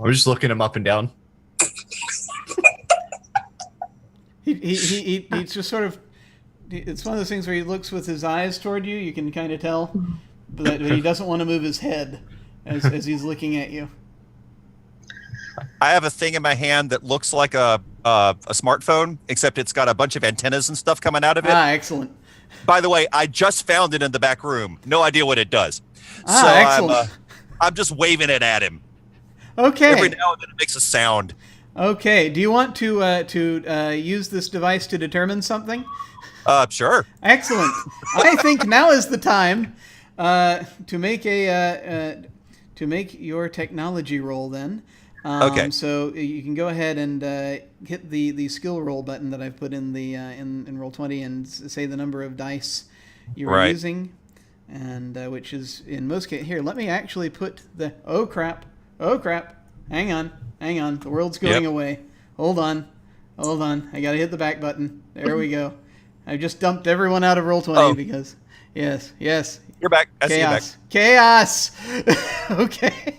C: I'm just looking him up and down.
A: He's just sort of. It's one of those things where he looks with his eyes toward you. You can kind of tell, but he doesn't want to move his head as he's looking at you.
E: I have a thing in my hand that looks like a smartphone, except it's got a bunch of antennas and stuff coming out of it.
A: Ah, excellent.
E: By the way, I just found it in the back room. No idea what it does.
A: Ah, excellent.
E: I'm just waving it at him.
A: Okay.
E: Every now and then it makes a sound.
A: Okay. Do you want to use this device to determine something?
E: Sure.
A: Excellent. I think now is the time to make your technology roll. Then.
E: Okay.
A: So you can go ahead and hit the skill roll button that I've put in the in Roll20 and say the number of dice you are using, and which is in most cases here. Let me actually put the oh crap. Hang on. The world's going away. Hold on. I gotta hit the back button. There we go. I just dumped everyone out of Roll20 because yes.
E: You're back. I see you back.
A: Chaos. Okay.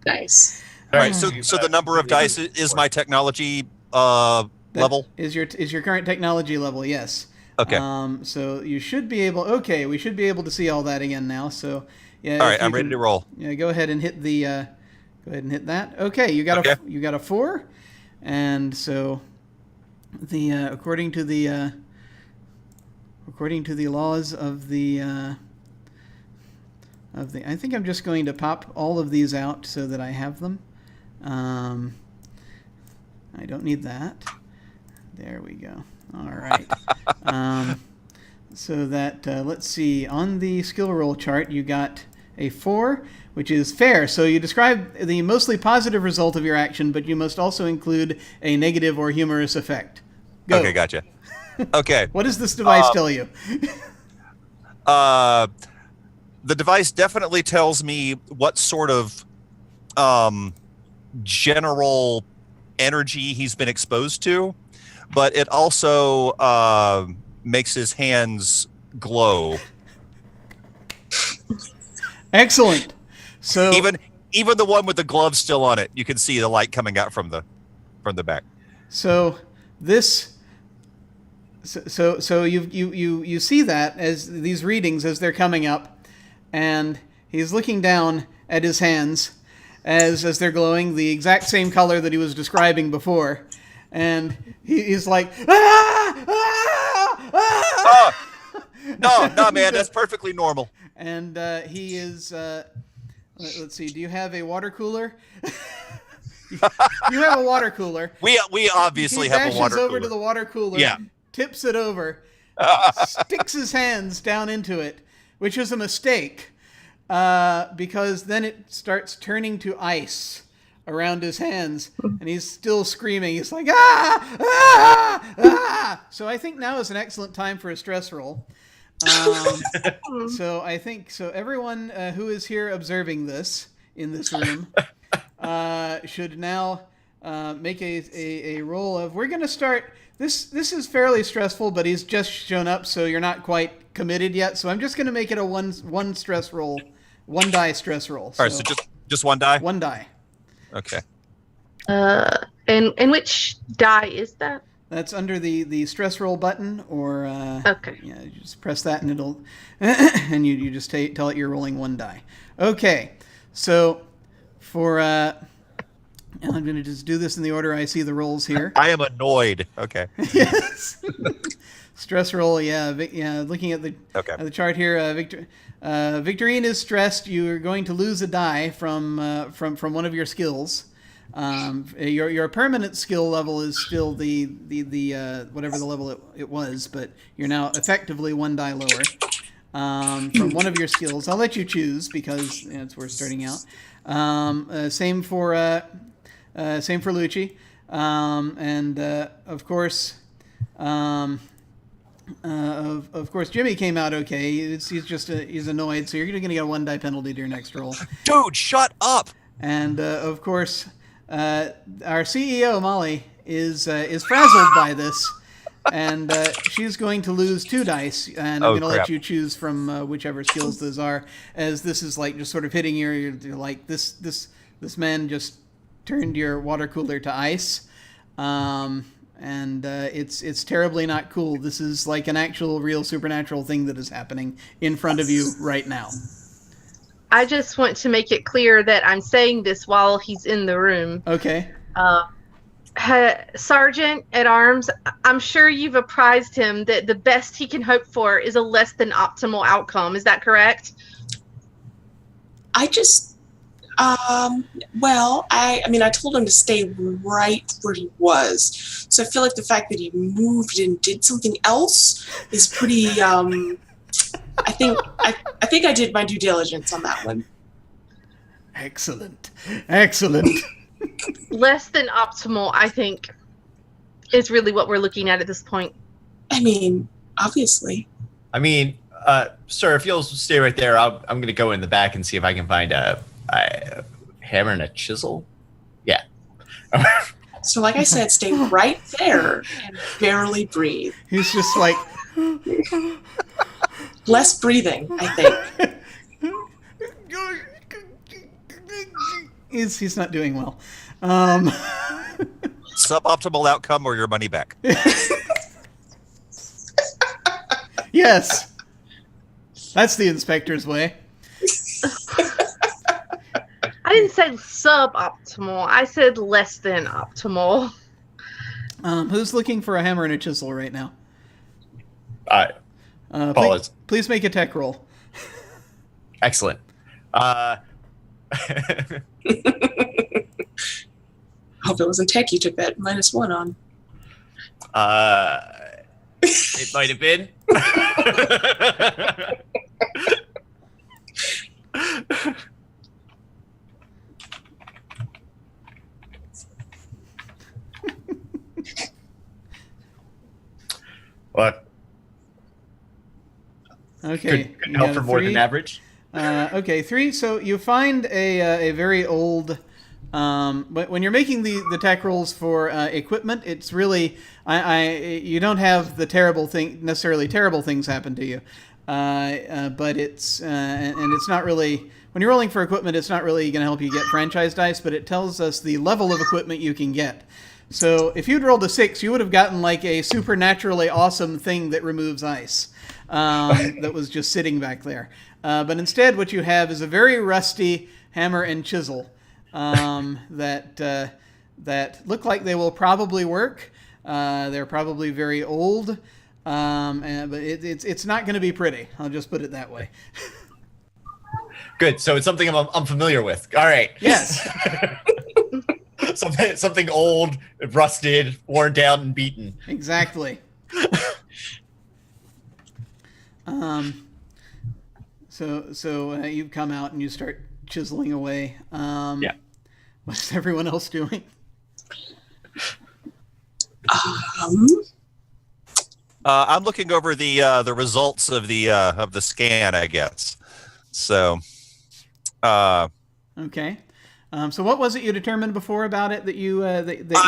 B: Nice.
E: All right. So the number of dice is my technology level.
A: Is your current technology level? Yes.
E: Okay.
A: So you should be able. Okay, we should be able to see all that again now. So yeah.
E: All right. I'm ready to roll.
A: Yeah. Go ahead and hit the. Go ahead and hit that. Okay. You got a 4, and so the according to the laws of the. I think I'm just going to pop all of these out so that I have them. I don't need that. There we go. All right. So that, let's see, on the skill roll chart, you got a 4, which is fair. So you describe the mostly positive result of your action, but you must also include a negative or humorous effect. Go.
E: Okay, gotcha. Okay.
A: What does this device tell you?
E: The device definitely tells me what sort of general energy he's been exposed to, but it also makes his hands glow.
A: Excellent. So
E: even the one with the glove still on it, you can see the light coming out from the back.
A: So this. So you see that as these readings as they're coming up. And he's looking down at his hands as they're glowing, the exact same color that he was describing before. And he's like,
E: No, man, that's perfectly normal.
A: And he is, let's see, do you have a water cooler? You have a water cooler.
E: We obviously have a water cooler.
A: He dashes over to the water cooler,
E: yeah.
A: Tips it over, sticks his hands down into it, which is a mistake, because then it starts turning to ice around his hands, and he's still screaming. He's like, ah! So I think now is an excellent time for a stress roll. So I think, everyone who is here observing this in this room should now make a roll of, we're going to start, this is fairly stressful, but he's just shown up, so you're not quite committed yet. So I'm just going to make it a one stress roll, 1 die stress roll.
E: All right, so just 1 die?
A: 1 die.
E: Okay.
D: And which die is that?
A: That's under the stress roll button, or
D: okay.
A: Yeah, you just press that and it'll and you just tell it you're rolling 1 die. Okay, so for and I'm going to just do this in the order I see the rolls here.
E: I am annoyed. Okay.
A: Yes. Stress roll, yeah. Looking at the chart here, Victorine is stressed. You are going to lose a die from one of your skills. Your permanent skill level is still the whatever the level it was, but you're now effectively 1 die lower from one of your skills. I'll let you choose because it's worth starting out. Same for Lucci, and of course. Of course, Jimmy came out okay. He's annoyed, so you're going to get a 1 die penalty to your next roll.
E: Dude, shut up!
A: And of course, our CEO Molly is frazzled by this, and she's going to lose 2 dice, and I'm going to let you choose from whichever skills those are. As this is like just sort of hitting you, you're like this man just turned your water cooler to ice, and it's terribly not cool. This is like an actual, real supernatural thing that is happening in front of you right now.
D: I just want to make it clear that I'm saying this while he's in the room.
A: Okay.
D: Sergeant at Arms, I'm sure you've apprised him that the best he can hope for is a less than optimal outcome. Is that correct?
B: I just, well, I mean, I told him to stay right where he was. So I feel like the fact that he moved and did something else is pretty, I think I did my due diligence on that one.
A: Excellent.
D: Less than optimal, I think, is really what we're looking at this point.
B: I mean, obviously.
C: I mean, sir, if you'll stay right there, I'm going to go in the back and see if I can find a hammer and a chisel. Yeah.
B: So like I said, stay right there and barely breathe.
A: He's just like...
B: Less breathing, I think.
A: He's not doing well.
E: Suboptimal outcome or your money back.
A: Yes. That's the inspector's way.
D: I didn't say suboptimal. I said less than optimal.
A: Who's looking for a hammer and a chisel right now? Please make a tech roll.
C: Excellent.
B: Hope it wasn't tech you took that -1 on.
C: It might have been. What?
A: Okay.
C: Could help for more than average.
A: Okay, 3. So you find a very old. But when you're making the tech rolls for equipment, it's really you don't have the necessarily terrible things happen to you, but it's and it's not really, when you're rolling for equipment, it's not really going to help you get franchise dice, but it tells us the level of equipment you can get. So if you'd rolled a 6, you would have gotten like a supernaturally awesome thing that removes ice that was just sitting back there. But instead, what you have is a very rusty hammer and chisel that look like they will probably work. They're probably very old, but it's not going to be pretty. I'll just put it that way.
C: Good. So it's something I'm familiar with. All right.
A: Yes.
C: something old, rusted, worn down, and beaten.
A: Exactly. So you come out and you start chiseling away.
C: Yeah.
A: What's everyone else doing?
E: I'm looking over the results of the scan, I guess. So,
A: okay. So what was it you determined before about it that you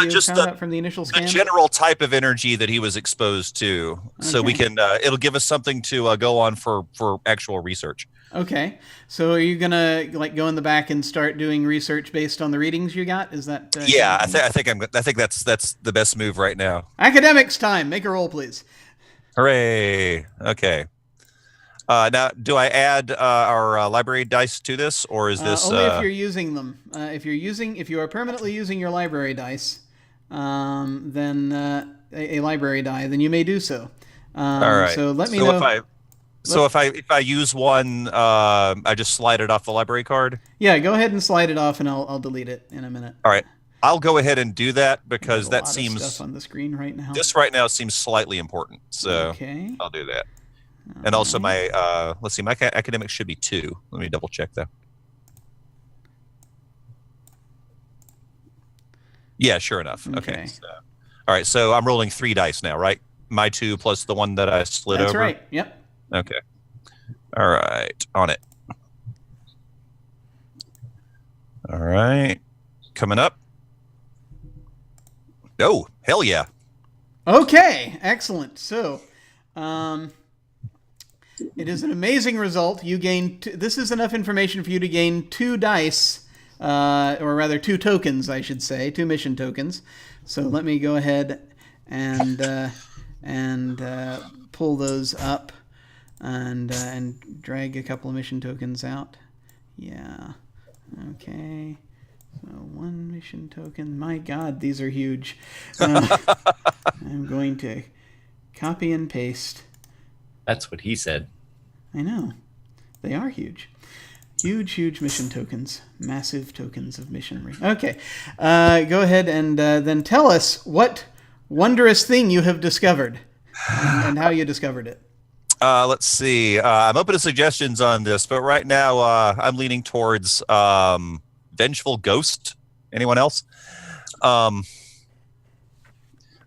E: just
A: found out from the initial scan?
E: the general type of energy that he was exposed to, so we can it'll give us something to go on for actual research.
A: Okay. So are you gonna like go in the back and start doing research based on the readings you got? Is that?
E: Yeah, I think that's the best move right now.
A: Academics time. Make a roll, please.
E: Hooray! Okay. Now, do I add our library dice to this, or is this
A: only if you're using them? If you are permanently using your library dice, then a library die, then you may do so.
E: all right?
A: So let me know.
E: If I use one, I just slide it off the library card.
A: Yeah, go ahead and slide it off, and I'll delete it in a minute.
E: All right, I'll go ahead and do that because
A: There's a
E: that
A: lot
E: seems
A: of stuff on the screen right now.
E: this right now seems slightly important. So
A: Okay.
E: I'll do that. And also my let's see, my academics should be 2. Let me double check though. Yeah, sure enough. Okay. So, all right, so I'm rolling 3 dice now, right? My 2 plus the one that I slid
A: That's
E: over.
A: right. Yep.
E: Okay. All right, on it. All right, coming up. Oh, hell yeah.
A: Okay, excellent. So, it is an amazing result. You gain. This is enough information for you to gain 2 dice, or rather 2 tokens, I should say, 2 mission tokens. So let me go ahead and pull those up and drag a couple of mission tokens out. Yeah. Okay. So 1 mission token. My God, these are huge. I'm going to copy and paste.
C: That's what he said.
A: I know. They are huge. Huge mission tokens. Massive tokens of missionary. Okay. Go ahead and then tell us what wondrous thing you have discovered and how you discovered it.
E: Let's see. I'm open to suggestions on this, but right now I'm leaning towards Vengeful Ghost. Anyone else?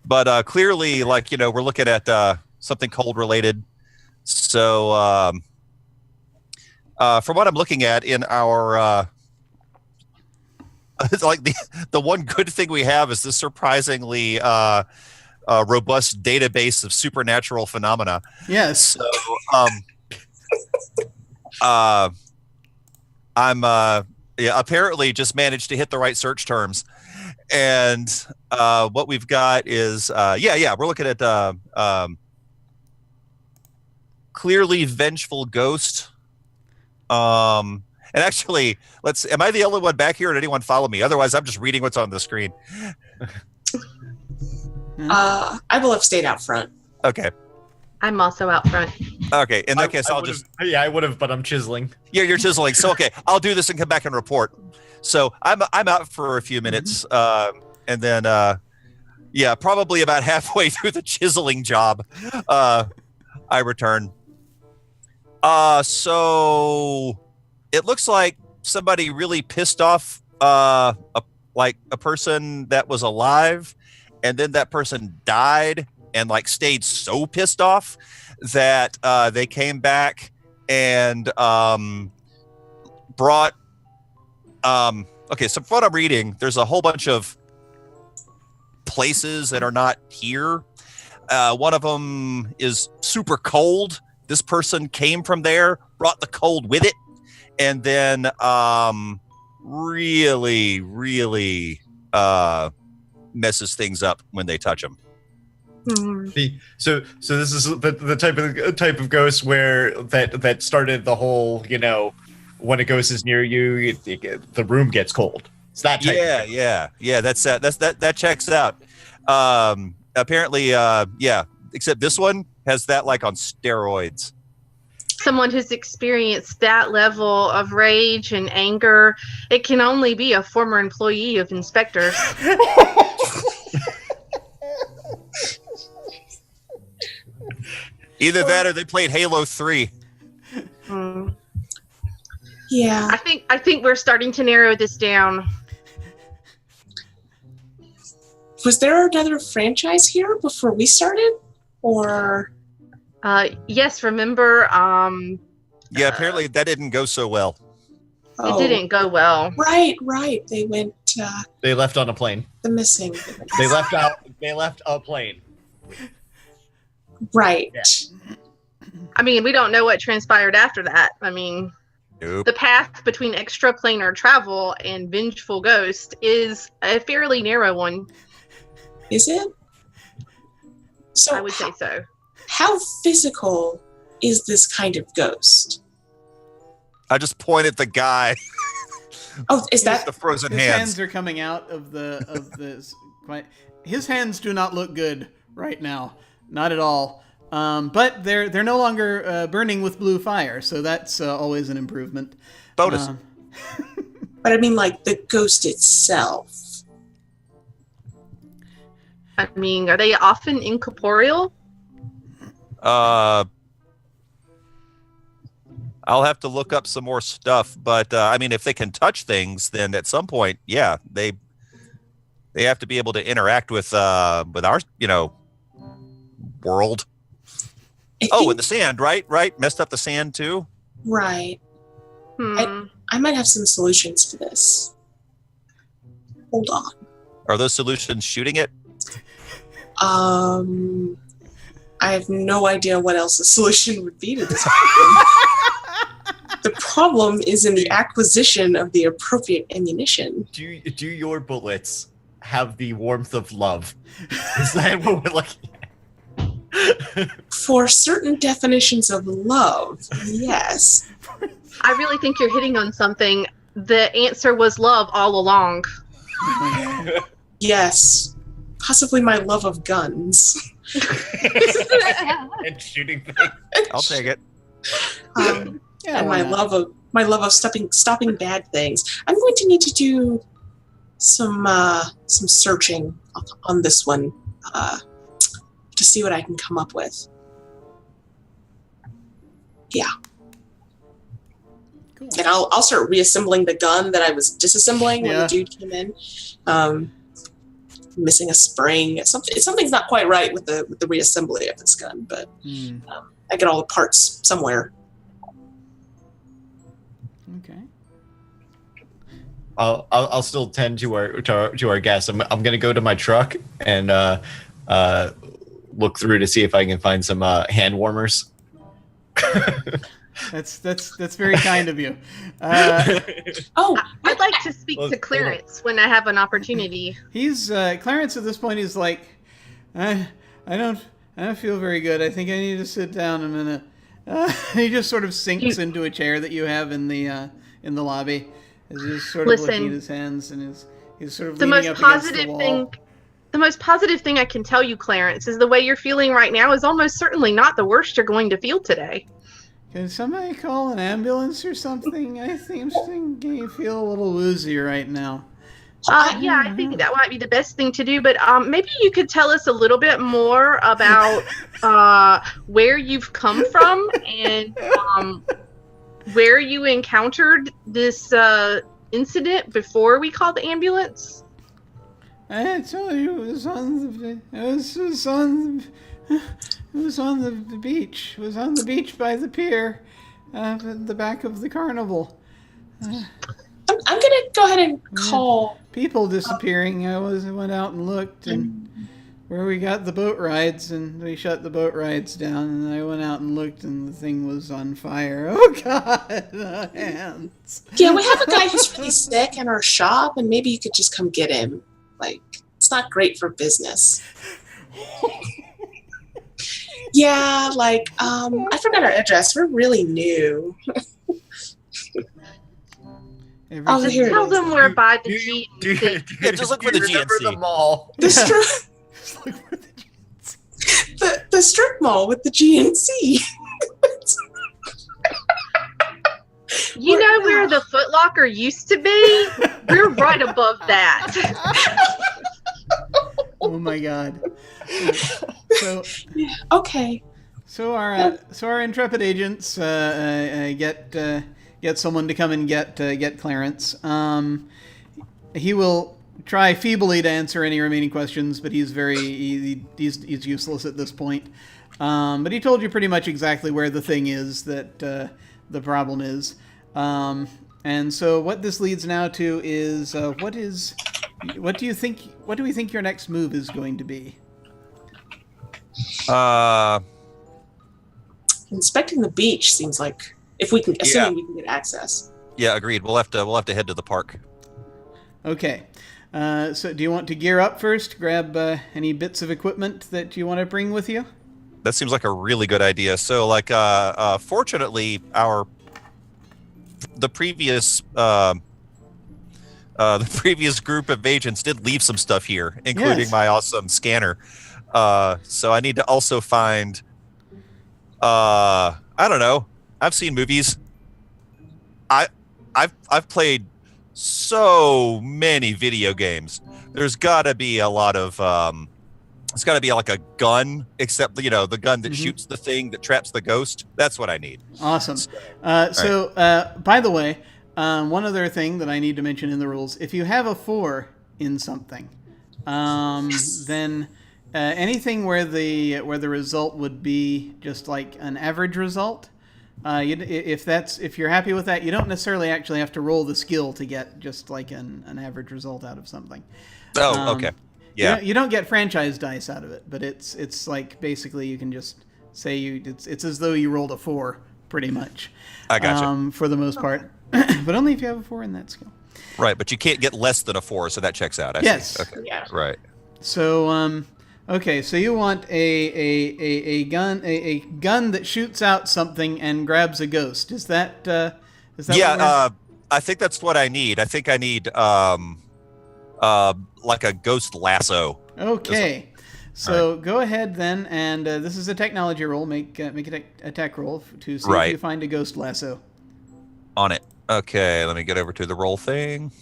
E: But clearly, like, we're looking at something cold related. So from what I'm looking at in our it's like the one good thing we have is this surprisingly robust database of supernatural phenomena.
A: Yes.
E: So I'm apparently just managed to hit the right search terms, and what we've got is we're looking at clearly Vengeful Ghost. And actually, am I the only one back here, or did anyone follow me? Otherwise, I'm just reading what's on the screen.
B: I will have stayed out front.
E: Okay.
D: I'm also out front.
E: Okay. In that case, I'll just.
C: Yeah, I would have, but I'm chiseling.
E: Yeah, you're chiseling. So okay, I'll do this and come back and report. So I'm out for a few minutes, and then probably about halfway through the chiseling job, I return. So it looks like somebody really pissed off a person that was alive, and then that person died and stayed so pissed off that they came back and brought so from what I'm reading, there's a whole bunch of places that are not here. One of them is super cold. This person came from there, brought the cold with it, and then really messes things up when they touch them.
C: So this is the type of ghost where that started the whole, when a ghost is near you, the room gets cold. It's that type.
E: Yeah. That checks out. Apparently, except this one has that on steroids.
D: Someone who's experienced that level of rage and anger, it can only be a former employee of InSpectres.
E: Either that or they played Halo 3.
B: Yeah.
D: I think we're starting to narrow this down.
B: Was there another franchise here before we started? Or
D: yes, remember
E: apparently that didn't go so well.
D: It didn't go well.
B: Right. They went
C: They left on a plane.
B: the missing.
C: They left a plane.
B: Right.
C: Yeah.
D: I mean, we don't know what transpired after that. I mean,
E: Nope.
D: the path between extraplanar travel and Vengeful Ghost is a fairly narrow one.
B: Is it? So
D: I would say so.
B: How physical is this kind of ghost?
E: I just point at the guy.
B: Oh, is that
E: The frozen
A: His
E: hands.
A: hands are coming out of his hands do not look good right now. Not at all. But they're no longer burning with blue fire, so that's always an improvement.
E: Bonus.
B: But I mean, the ghost itself.
D: I mean, are they often incorporeal?
E: I'll have to look up some more stuff, but I mean, if they can touch things, then at some point, yeah, they have to be able to interact with our, world. And the sand, right? Messed up the sand too.
B: Right.
D: Hmm.
B: I might have some solutions for this. Hold on.
E: Are those solutions shooting it?
B: I have no idea what else the solution would be to this problem. The problem is in the acquisition of the appropriate ammunition.
C: Do your bullets have the warmth of love? Is that what we're looking at?
B: For certain definitions of love, yes.
D: I really think you're hitting on something. The answer was love all along.
B: Yes. Possibly my love of guns.
C: And shooting things.
E: I'll take it.
A: Yeah,
B: And
A: why
B: my
A: not?
B: love of stopping bad things. I'm going to need to do some searching on this one to see what I can come up with. Yeah.
A: Cool.
B: And I'll start reassembling the gun that I was disassembling when
A: Yeah.
B: the dude came in. Missing a spring. Something's not quite right with the reassembly of this gun, but I get all the parts somewhere.
A: Okay.
C: I'll still tend to our guests. I'm gonna go to my truck and look through to see if I can find some hand warmers.
A: That's very kind of you.
B: Oh,
D: I'd like to speak
C: Well,
D: to Clarence when I have an opportunity.
A: He's Clarence at this point is like, I don't feel very good. I think I need to sit down a minute. He just sort of sinks into a chair that you have in the lobby. As he's sort of
D: Listen.
A: looking at his hands and he's sort of
D: The
A: leaning
D: most
A: up against the
D: positive
A: wall.
D: thing, the most positive thing I can tell you, Clarence, is the way you're feeling right now is almost certainly not the worst you're going to feel today.
A: Can somebody call an ambulance or something? I think I feel a little woozy right now.
D: Yeah, I think that might be the best thing to do. But maybe you could tell us a little bit more about where you've come from and where you encountered this incident before we called the ambulance.
A: I told you it was on the beach. It was on the beach by the pier, at the back of the carnival.
B: I'm gonna go ahead and call.
A: People disappearing. I went out and looked, and where we got the boat rides, and we shut the boat rides down, and I went out and looked, and the thing was on fire. Oh God, hands.
B: Yeah, we have a guy who's really sick in our shop, and maybe you could just come get him. Like, it's not great for business. Yeah, like, I forgot our address. We're really new. Oh,
A: Everything-
B: here it
D: Tell
B: is.
D: them we're by the
E: Yeah, just look for the
C: remember
E: GNC.
C: the mall.
B: The strip,
A: Just look for the jeans.
B: the strip mall with the GNC.
D: You know where the Foot Locker used to be? We're right above that.
A: Oh my God. So.
B: Okay.
A: So our intrepid agents get someone to come and get Clarence. He will try feebly to answer any remaining questions, but he's he's useless at this point. But he told you pretty much exactly where the thing is that the problem is. And so what this leads now to is what do we think your next move is going to be?
B: Inspecting the beach seems like if we can, assuming we can get access.
E: Yeah, agreed. We'll have to head to the park.
A: Okay. So do you want to gear up first? Grab any bits of equipment that you want to bring with you?
E: That seems like a really good idea. So, like, fortunately, the previous group of agents did leave some stuff here, including
A: Yes.
E: my awesome scanner. So I need to also find. I don't know. I've seen movies. I've played so many video games. There's got to be a lot of. It's got to be like a gun, except the gun that shoots the thing that traps the ghost. That's what I need.
A: Awesome. So by the way, one other thing that I need to mention in the rules: if you have a 4 in something, then anything where the result would be just like an average result. If you're happy with that, you don't necessarily actually have to roll the skill to get just like an average result out of something.
E: Oh, okay. Yeah.
A: You don't get franchise dice out of it, but it's like basically you can just say it's as though you rolled a 4, pretty much.
E: I gotcha.
A: For the most part, but only if you have a 4 in that skill.
E: Right, but you can't get less than a 4, so that checks out. I
A: Yes.
E: see. Okay.
B: Yeah.
E: Right.
A: So okay, so you want a gun that shoots out something and grabs a ghost. Is that
E: Yeah,
A: what
E: I think that's what I need. I think I need like a ghost lasso.
A: Okay. So go ahead then, and this is a technology roll. Make a tech roll to see if you find a ghost lasso.
E: On it. Okay, let me get over to the roll thing.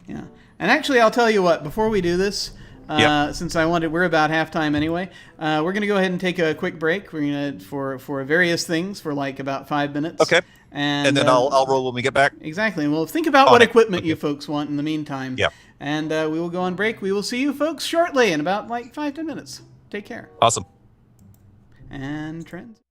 A: Yeah. And actually, I'll tell you what. Before we do this, since we're about halftime anyway. We're gonna go ahead and take a quick break. We're gonna for various things for like about 5 minutes.
E: Okay. And then I'll roll when we get back.
A: Exactly. And we'll think about what equipment you folks want in the meantime.
E: Yeah.
A: And we will go on break. We will see you folks shortly in about like 5-10 minutes. Take care.
E: Awesome.
A: And trends.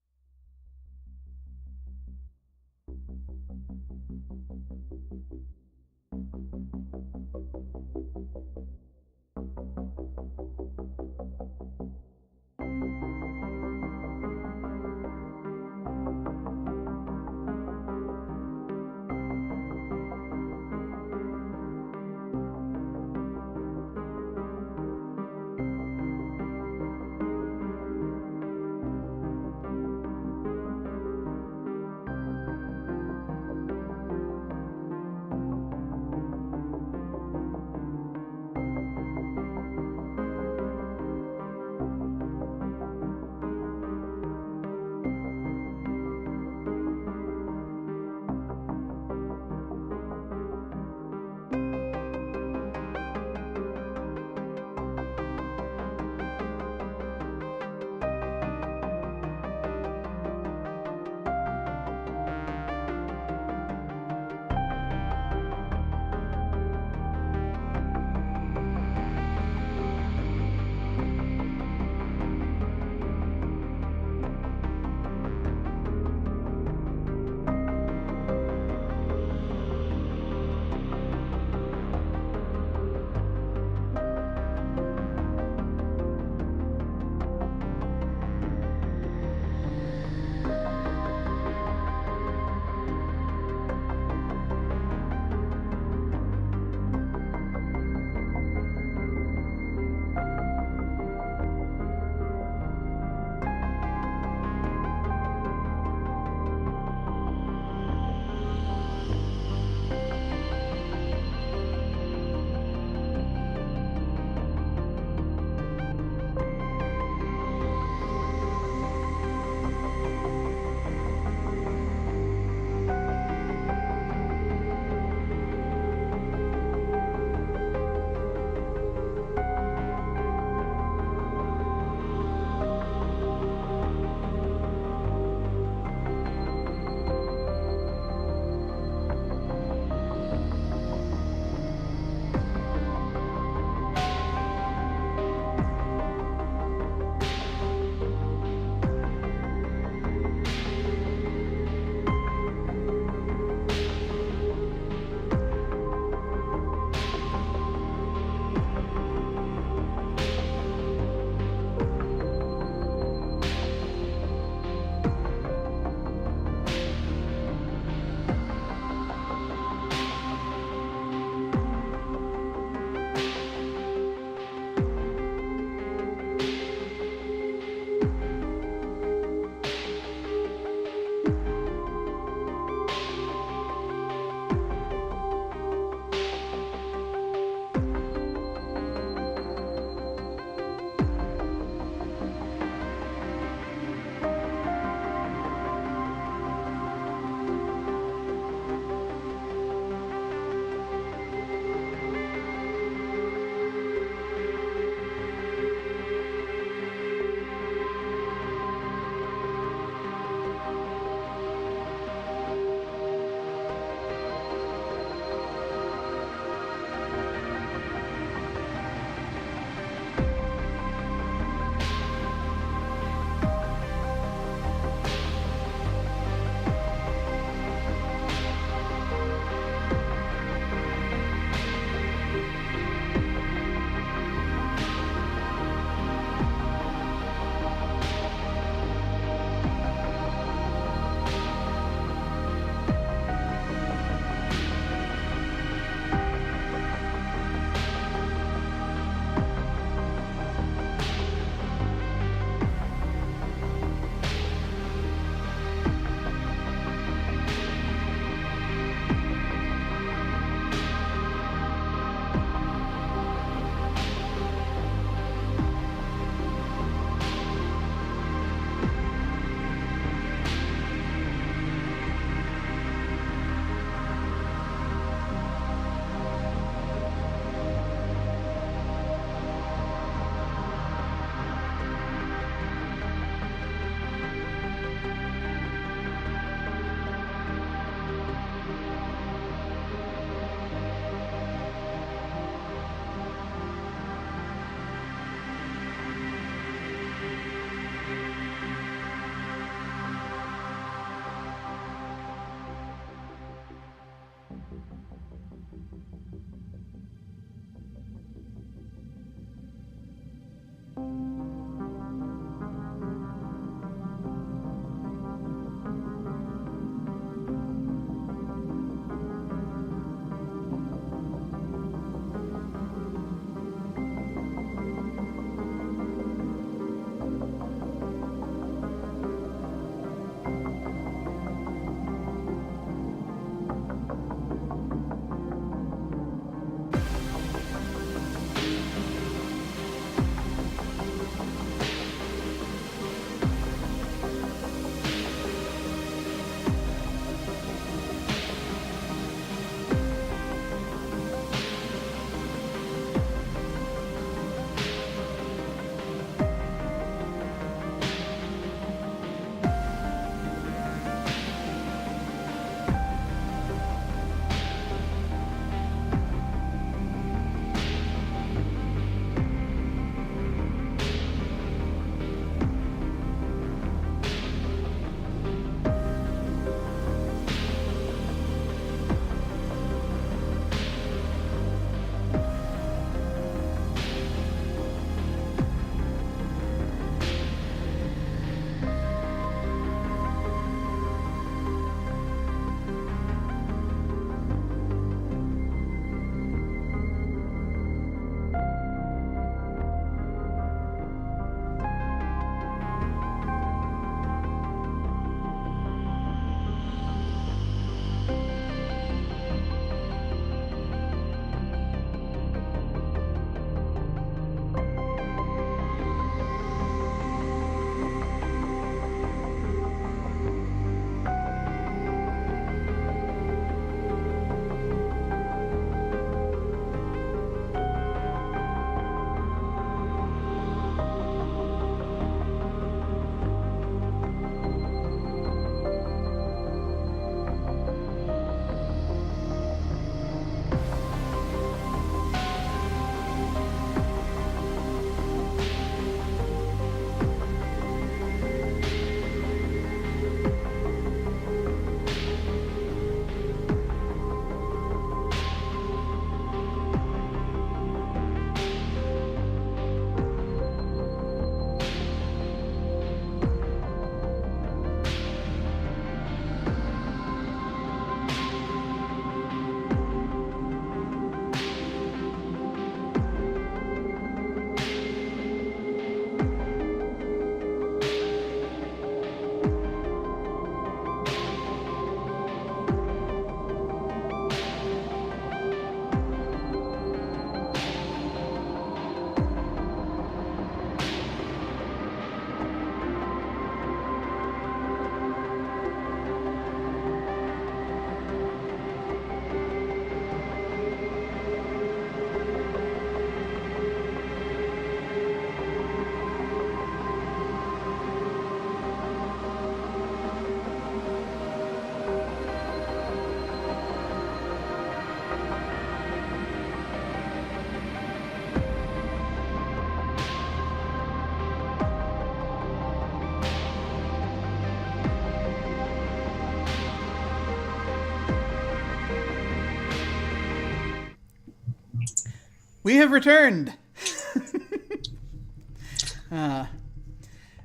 A: We have returned.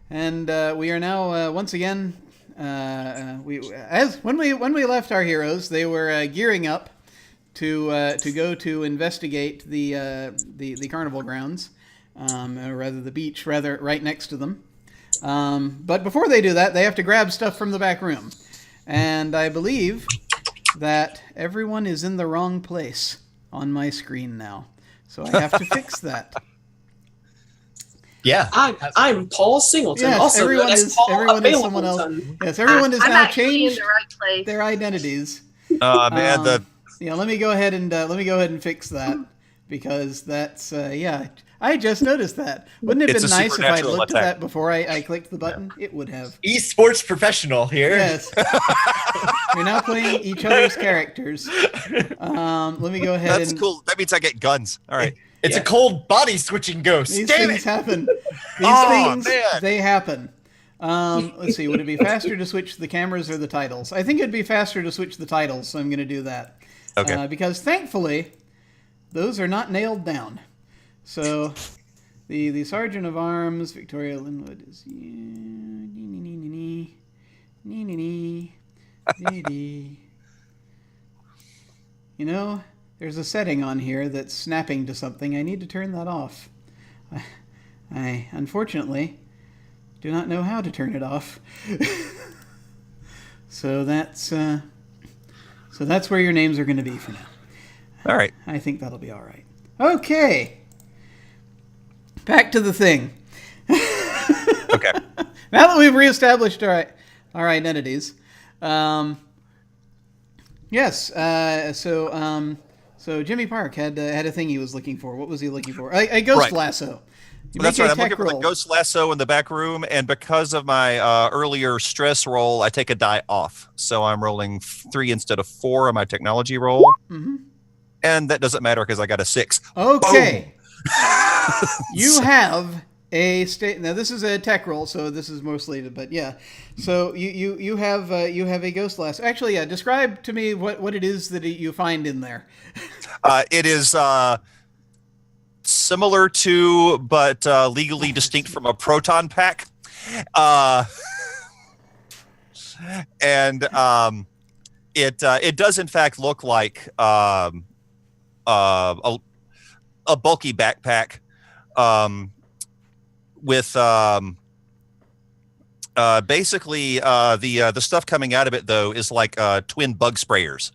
A: And we are now once again. When we left our heroes, they were gearing up to go to investigate the carnival grounds, or rather the beach, rather right next to them. But before they do that, they have to grab stuff from the back room, and I believe that everyone is in the wrong place on my screen now, so I have to fix that.
C: Yeah.
B: I'm Paul Singleton.
A: Yes,
B: also
A: everyone
B: known as
A: is
B: Paul
A: everyone is someone else.
B: Ableton.
A: Yes, everyone has
D: I'm
A: now
D: actually
A: changed
D: in the right place.
A: their identities.
E: Man,
A: Yeah, let me go ahead and fix that, because that's I just noticed that. Wouldn't it have
E: It's
A: been
E: a
A: nice if I'd
E: supernatural
A: looked at
E: attack.
A: that before I clicked the button? It would have.
C: Esports professional here.
A: Yes. We're now playing each other's characters. Let me go ahead
E: that's
A: and
E: cool. That means I get guns. All right.
C: It's a cold body switching ghost.
A: these
C: Damn
A: things
C: it.
A: happen. These
E: Oh,
A: things
E: man.
A: they happen. Let's see. Would it be faster to switch the cameras or the titles? I think it'd be faster to switch the titles, so I'm going to do that.
E: Okay.
A: Because thankfully, those are not nailed down. So, the Sergeant of Arms, Victoria Linwood, is... You know, there's a setting on here that's snapping to something. I need to turn that off. I unfortunately do not know how to turn it off. So that's where your names are going to be for now.
E: All right.
A: I think that'll be all right. Okay. Back to the thing.
E: Okay.
A: Now that we've reestablished our identities, yes. So Jimmy Park had a thing he was looking for. What was he looking for? A ghost
E: Right.
A: lasso. You
E: That's
A: make a
E: right. I'm looking
A: tech
E: for the
A: roll.
E: ghost lasso in the back room, and because of my earlier stress roll, I take a die off. So I'm rolling 3 instead of 4 on my technology roll,
A: Mm-hmm.
E: and that doesn't matter because I got a 6.
A: Okay. You have a state. Now this is a tech roll, so this is mostly. But yeah, so you have a ghost lasso. Actually, yeah. Describe to me what it is that you find in there.
E: It is similar to, but legally distinct from a proton pack. And it does in fact look like a bulky backpack with basically the stuff coming out of it though is like twin bug sprayers.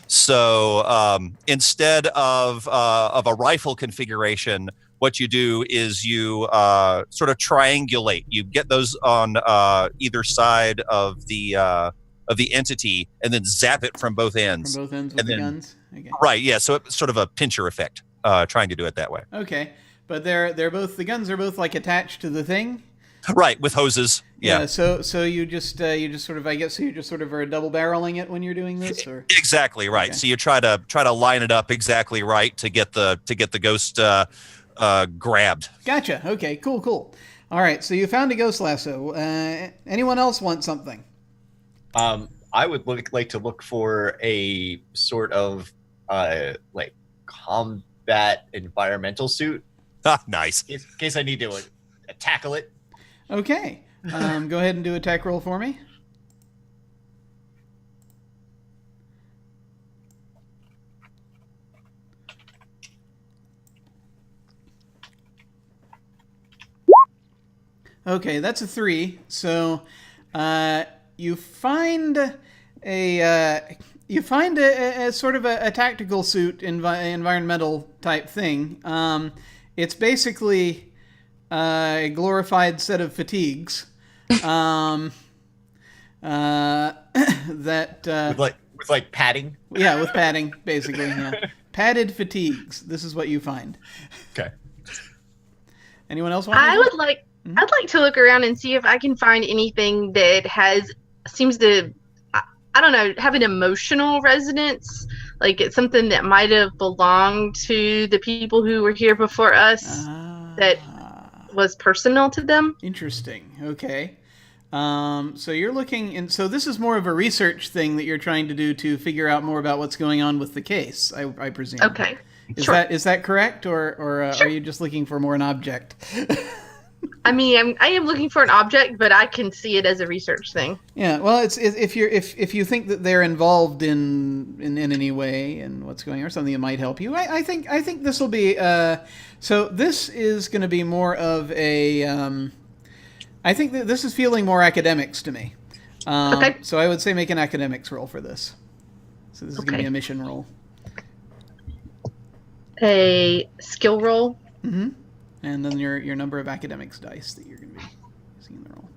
E: So instead of a rifle configuration, what you do is you sort of triangulate. You get those on either side of the entity, and then zap it from both ends.
A: From both ends with
E: And
A: the
E: then-
A: guns. Okay.
E: Right? Yeah. So it's sort of a pincher effect. Trying to do it that way.
A: Okay, but they're both, the guns are both like attached to the thing.
E: Right, with hoses. Yeah.
A: So you just sort of, I guess you just sort of are double barreling it when you're doing this, or
E: Exactly right.
A: Okay.
E: So you try to line it up exactly right to get the ghost grabbed.
A: Gotcha. Okay. Cool. All right. So you found a ghost lasso. Anyone else want something?
C: I would like to look for a sort of like combat environmental suit
E: Ah, nice.
C: in case I need to tackle it.
A: Okay. Go ahead and do a tech roll for me. Okay, that's a 3. So you find a sort of a tactical suit, environmental type thing. It's basically a glorified set of fatigues. That
C: With like padding.
A: yeah, with padding, basically. Yeah, padded fatigues. This is what you find.
C: Okay.
A: Anyone else want?
D: I
A: anything?
D: would like I'd like to look around and see if I can find anything that seems to I don't know, have an emotional resonance. Like it's something that might have belonged to the people who were here before us that was personal to them.
A: Interesting. Okay. So you're looking, and so this is more of a research thing that you're trying to do to figure out more about what's going on with the case, I presume.
D: Okay.
A: Is that correct, or
D: Sure.
A: are you just looking for more an object?
D: I mean, I am looking for an object, but I can see it as a research thing.
A: Yeah, well, if you think that they're involved in any way in what's going on, or something that might help you, I think this will be. So this is going to be more of a. I think that this is feeling more academics to me.
D: Okay.
A: So I would say make an academics roll for this. So this is going to
D: Okay.
A: be a mission roll.
D: A skill roll.
A: Mm-hmm. And then your number of academics dice that you're going to be using in the roll.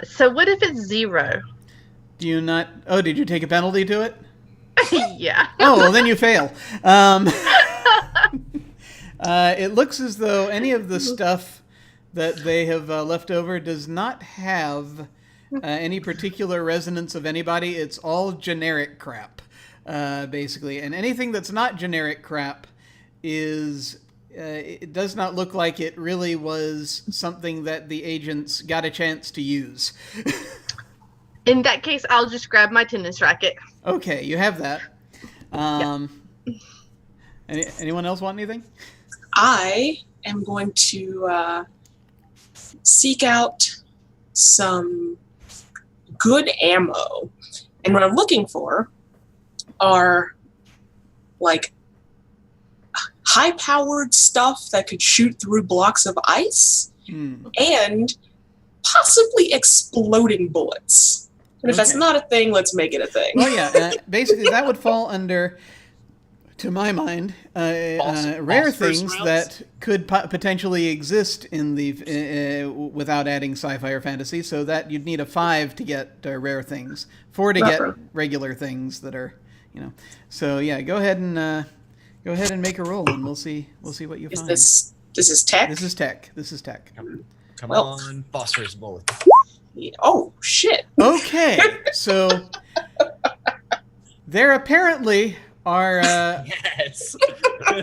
D: So what if it's 0?
A: Do you not? Oh, did you take a penalty to it?
D: Yeah.
A: Oh, well, then you fail. It looks as though any of the stuff that they have left over does not have any particular resonance of anybody. It's all generic crap, basically. And anything that's not generic crap is... it does not look like it really was something that the agents got a chance to use.
D: In that case, I'll just grab my tennis racket.
A: Okay, you have that. Anyone else want anything?
B: I am going to seek out some good ammo. And what I'm looking for are like high-powered stuff that could shoot through blocks of ice and possibly exploding bullets. And if that's not a thing, let's make it a thing.
A: Well, yeah, basically that would fall under, to my mind, rare things
E: rounds?
A: that could potentially exist in the without adding sci-fi or fantasy. So that you'd need a 5 to get rare things, 4 to get regular things that are, So yeah, go ahead and make a roll, and we'll see what you find.
B: This is tech?
A: This is tech. This is tech.
C: Come on, phosphorus bullet.
B: Oh shit!
A: Okay, so there apparently are
C: Yes.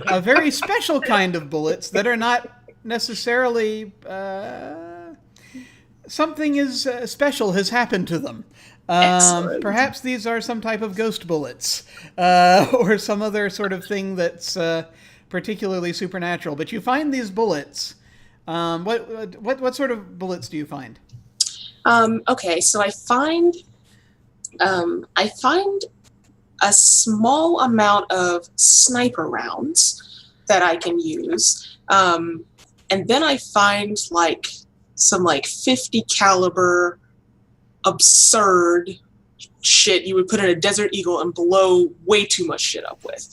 A: a very special kind of bullets that are not necessarily something is special has happened to them.
B: Excellent.
A: Perhaps these are some type of ghost bullets or some other sort of thing that's particularly supernatural. But you find these bullets. What sort of bullets do you find?
B: Okay, so I find a small amount of sniper rounds that I can use, and then I find some 50 caliber absurd shit you would put in a Desert Eagle and blow way too much shit up with.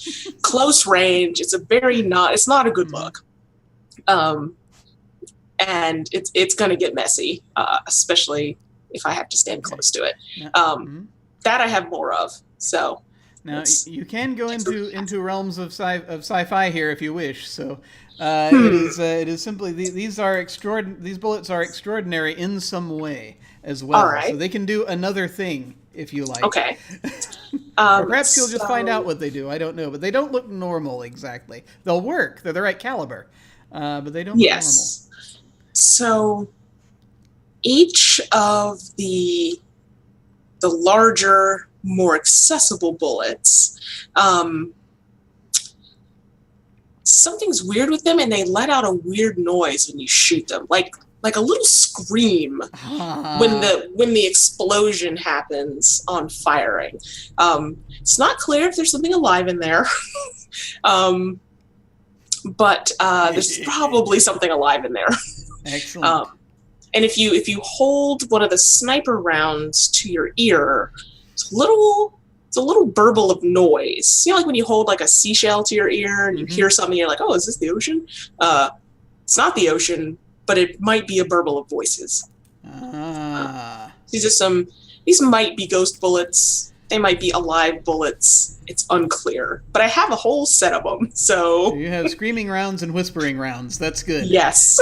B: Close range. It's it's not a good look. And it's going to get messy, especially if I have to stand close to it. That I have more of. So
A: now you can go into realms of sci-fi here if you wish. So it is simply these bullets are extraordinary in some way as well.
B: All right.
A: So they can do another thing if you like.
B: Okay.
A: Or perhaps you'll just find out what they do. I don't know, but they don't look normal exactly. They'll work. They're the right caliber, but they don't look normal.
B: So each of the larger, more accessible bullets, something's weird with them, and they let out a weird noise when you shoot them, like a little scream when the explosion happens on firing. It's not clear if there's something alive in there. But there's probably something alive in there.
A: Excellent.
B: And if you hold one of the sniper rounds to your ear, it's a little burble of noise. You know, like when you hold a seashell to your ear and you hear something, you're like, oh, is this the ocean? It's not the ocean, but it might be a burble of voices. These might be ghost bullets. They might be alive bullets. It's unclear. But I have a whole set of them, so
A: you have screaming rounds and whispering rounds. That's good.
B: Yes.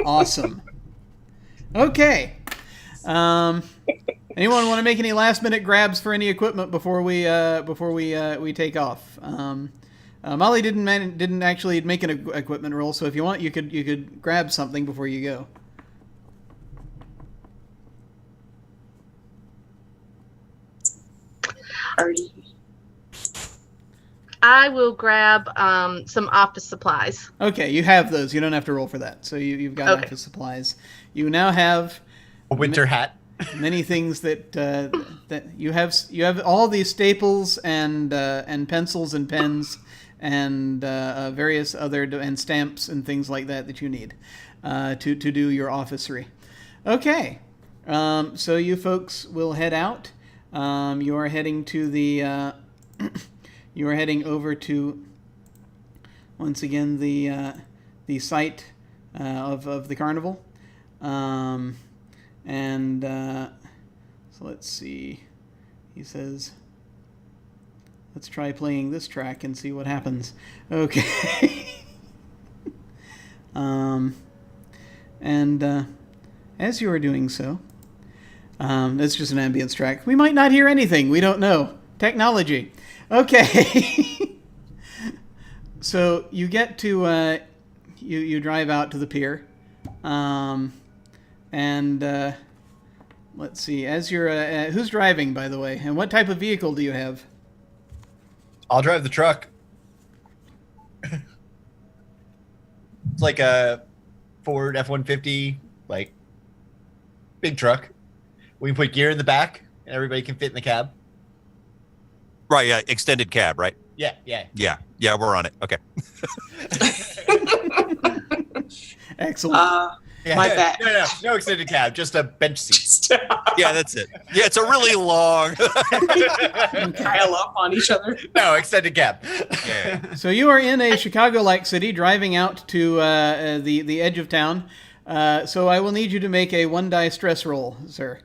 A: Awesome. Okay. Anyone want to make any last-minute grabs for any equipment before we take off? Molly didn't actually make an equipment roll, so if you want, you could grab something before you go.
B: party.
D: I will grab some office supplies.
A: Okay, you have those. You don't have to roll for that. So you've got
D: Okay.
A: office supplies. You now have
C: A winter hat.
A: many things that that you have. You have all these staples and pencils and pens and various other and stamps and things like that you need to do your officery. Okay, so you folks will head out. You are heading to the. You are heading over to once again the site of the carnival. And so let's see. He says, let's try playing this track and see what happens. Okay. And as you are doing so, that's just an ambience track. We might not hear anything. We don't know. Technology. Okay. So you get to, you drive out to the pier. And let's see. As you're, who's driving, by the way, and what type of vehicle do you have?
C: I'll drive the truck. It's like a Ford F-150, like big truck. We can put gear in the back, and everybody can fit in the cab.
E: Right, yeah, extended cab, right?
C: Yeah.
E: Yeah, we're on it. Okay.
A: Excellent.
C: Yeah.
B: My bad.
C: No extended cab, just a bench seat.
E: Yeah, that's it. Yeah, it's a really long.
B: Pile up on each other.
C: No, extended cab.
E: Yeah.
A: So you are in a Chicago-like city, driving out to the edge of town. So I will need you to make a 1-die stress roll, sir.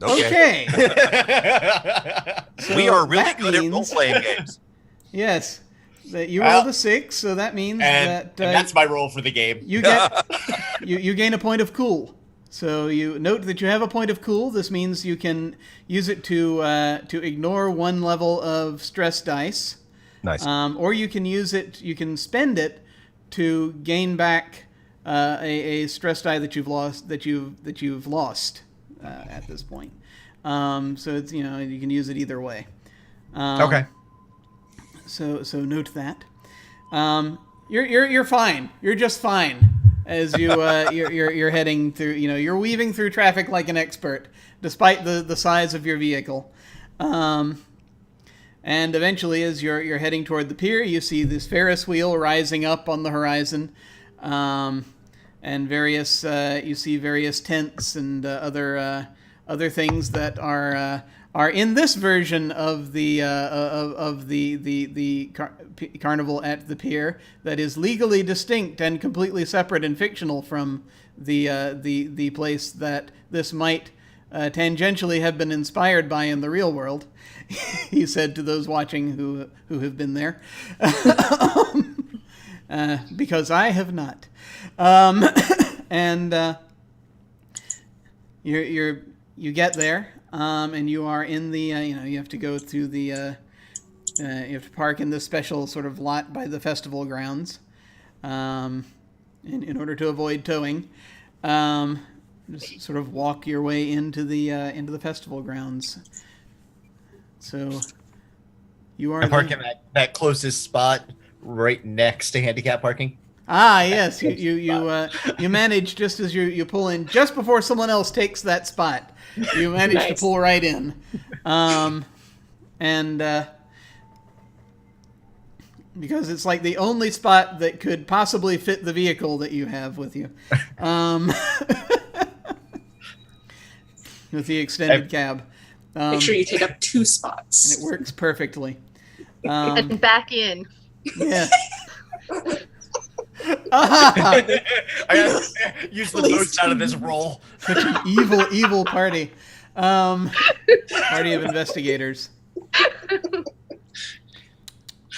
A: Okay.
E: We are really
A: that
E: good at
A: means-
E: role-playing games.
A: Yes. That you
C: Well,
A: rolled a 6, so that means
C: and
A: that
C: that's my role for the game.
A: you get you gain a point of cool. So you note that you have a point of cool. This means you can use it to ignore 1 level of stress dice,
E: Nice.
A: or you can use it. You can spend it to gain back a stress die that you've lost at this point. So it's you can use it either way.
C: Okay.
A: So note that. You're fine. You're just fine as you you're heading through. You're weaving through traffic like an expert, despite the size of your vehicle. And eventually, as you're heading toward the pier, you see this Ferris wheel rising up on the horizon, and you see various tents and other things that are in this version of the carnival at the pier that is legally distinct and completely separate and fictional from the place that this might tangentially have been inspired by in the real world. He said to those watching who have been there, because I have not. And you get there. And you are in the, you have to go through the, you have to park in this special sort of lot by the festival grounds, in order to avoid towing. Just sort of walk your way into the festival grounds. So you are.
C: I park in that closest spot right next to handicap parking.
A: Ah, yes, you manage just as you pull in, just before someone else takes that spot. You manage to
B: Nice.
A: pull right in, and because it's like the only spot that could possibly fit the vehicle that you have with you, with the extended cab.
B: Make sure you take up 2
A: And
B: spots.
A: it works perfectly.
D: And back in.
A: Yeah. Ah,
C: I gotta use the most out of this roll.
A: such an evil party. Party of investigators.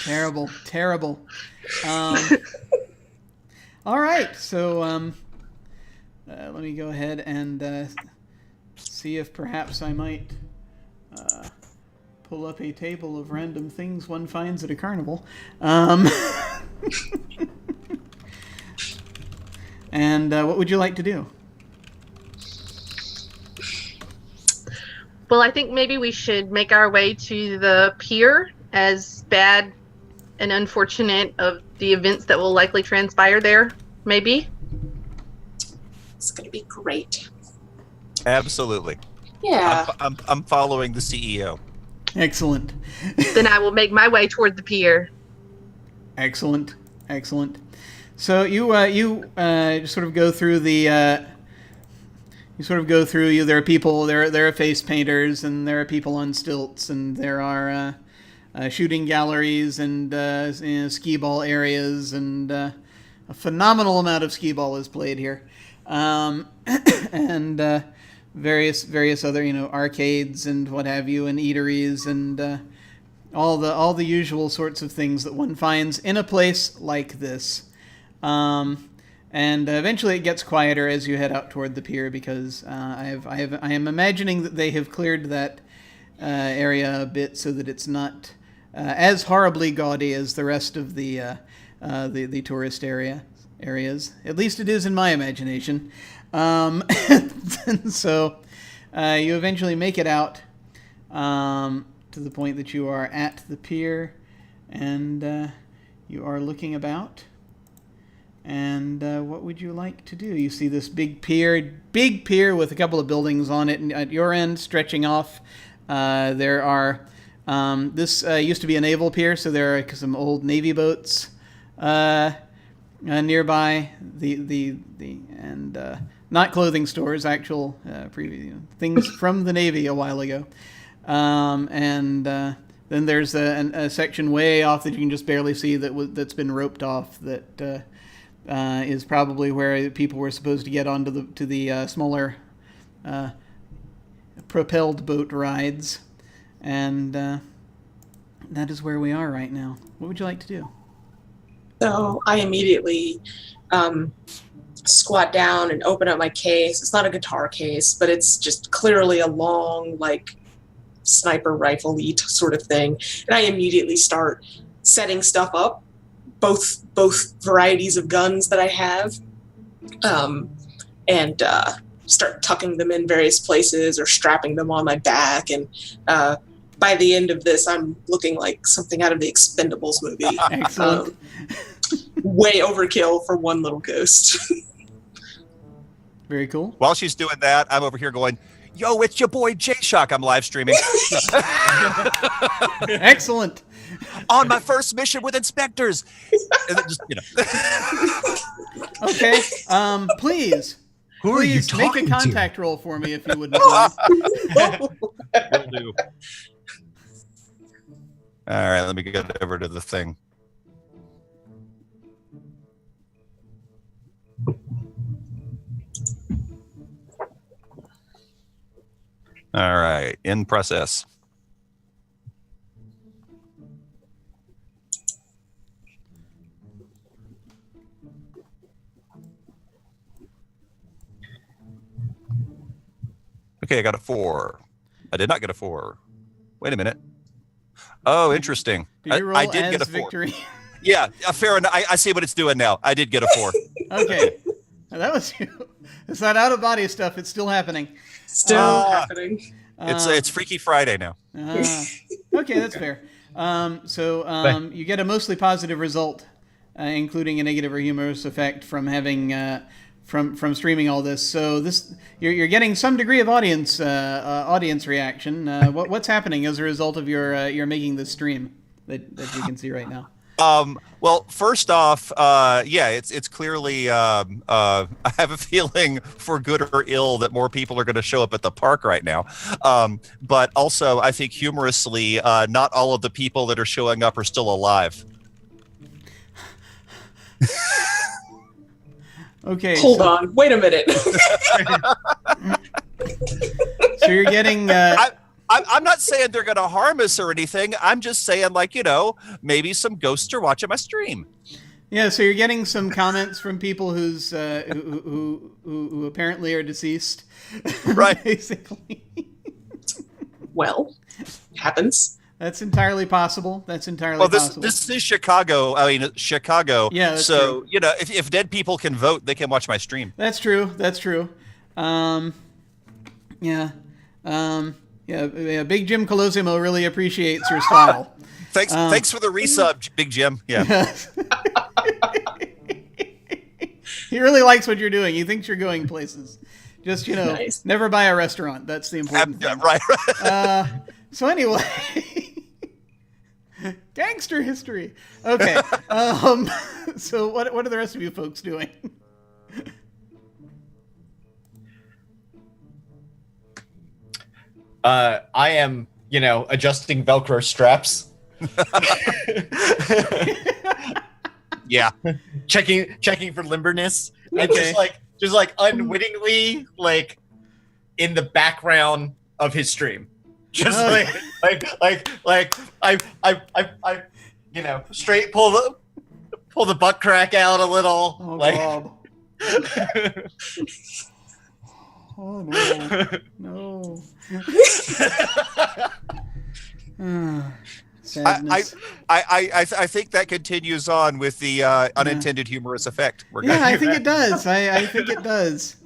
A: Terrible. All right, so let me go ahead and see if perhaps I might pull up a table of random things one finds at a carnival. And what would you like to do?
D: Well, I think maybe we should make our way to the pier, as bad and unfortunate of the events that will likely transpire there, maybe.
B: It's going to be great.
E: Absolutely.
B: Yeah.
E: I'm following the CEO.
A: Excellent.
D: Then I will make my way toward the pier.
A: Excellent. So you sort of go through the. There are people. There are face painters, and there are people on stilts, and there are shooting galleries and skee ball areas, and a phenomenal amount of skee ball is played here, and various other arcades and what have you, and eateries, and all the usual sorts of things that one finds in a place like this. And eventually it gets quieter as you head out toward the pier, because I am imagining that they have cleared that area a bit so that it's not as horribly gaudy as the rest of the tourist areas. At least it is in my imagination. And so you eventually make it out to the point that you are at the pier, and you are looking about. And what would you like to do? You see this big pier with a couple of buildings on it, and at your end, stretching off, there are. This used to be a naval pier, so there are some old Navy boats nearby. And not clothing stores, actual things from the Navy a while ago. And then there's a section way off that you can just barely see that's been roped off. That is probably where people were supposed to get onto the smaller propelled boat rides, and that is where we are right now. What would you like to do?
B: So I immediately squat down and open up my case. It's not a guitar case, but it's just clearly a long, like, sniper rifle-y sort of thing. And I immediately start setting stuff up, both varieties of guns that I have, and start tucking them in various places or strapping them on my back. And by the end of this, I'm looking like something out of the Expendables movie.
A: Excellent.
B: Way overkill for one little ghost.
A: Very cool.
E: While she's doing that, I'm over here going, yo, it's your boy J-Shock. I'm live streaming.
A: Excellent.
E: On my first mission with InSpectres. And then just,
A: Okay. Please.
E: Who are you
A: Please make a
E: talking
A: contact roll for me if you wouldn't mind.
E: Will do. All right, let me get over to the thing. All right, in process. Okay, I got a 4. I did not get a 4. Wait a minute. Oh, interesting.
A: Did you roll
E: I did
A: as
E: get a 4.
A: victory?
E: Yeah, fair enough. I see what it's doing now. I did get a 4.
A: Okay. That was you. It's not out of body stuff. It's still happening.
B: Still happening.
E: It's Freaky Friday now.
A: Okay, that's fair. So you get a mostly positive result, including a negative or humorous effect from having from streaming all this. So this you're getting some degree of audience reaction. What's happening as a result of your making this stream that you can see right now?
E: Well, first off, yeah, it's clearly, I have a feeling for good or ill that more people are going to show up at the park right now. But also, I think humorously, not all of the people that are showing up are still alive.
A: Okay.
B: Hold on. Wait a minute.
A: So you're getting...
E: I'm not saying they're going to harm us or anything. I'm just saying, like, maybe some ghosts are watching my stream.
A: Yeah, so you're getting some comments from people who apparently are deceased.
E: Right.
A: Basically.
B: Well, happens.
A: That's entirely possible. That's entirely
E: Well,
A: possible.
E: this is Chicago. I mean, Chicago.
A: Yeah, that's
E: so
A: true.
E: you know, if dead people can vote, they can watch my stream.
A: That's true. That's true. Yeah. Big Jim Colosimo really appreciates your style.
E: Thanks for the resub, Big Jim. Yeah.
A: He really likes what you're doing. He thinks you're going places. Just,
B: Nice.
A: never buy a restaurant. That's the important thing.
E: Right.
A: So anyway, gangster history. Okay. So what are the rest of you folks doing?
C: I am, adjusting Velcro straps.
E: Yeah.
C: checking for limberness. And
A: Okay.
C: just like unwittingly, like in the background of his stream. Just
A: Oh.
C: I straight pull the butt crack out a little.
A: Oh,
C: like
A: God. Oh, no. No. Sadness.
E: I think that continues on with the unintended humorous effect.
A: Yeah, I think it does. I think it does.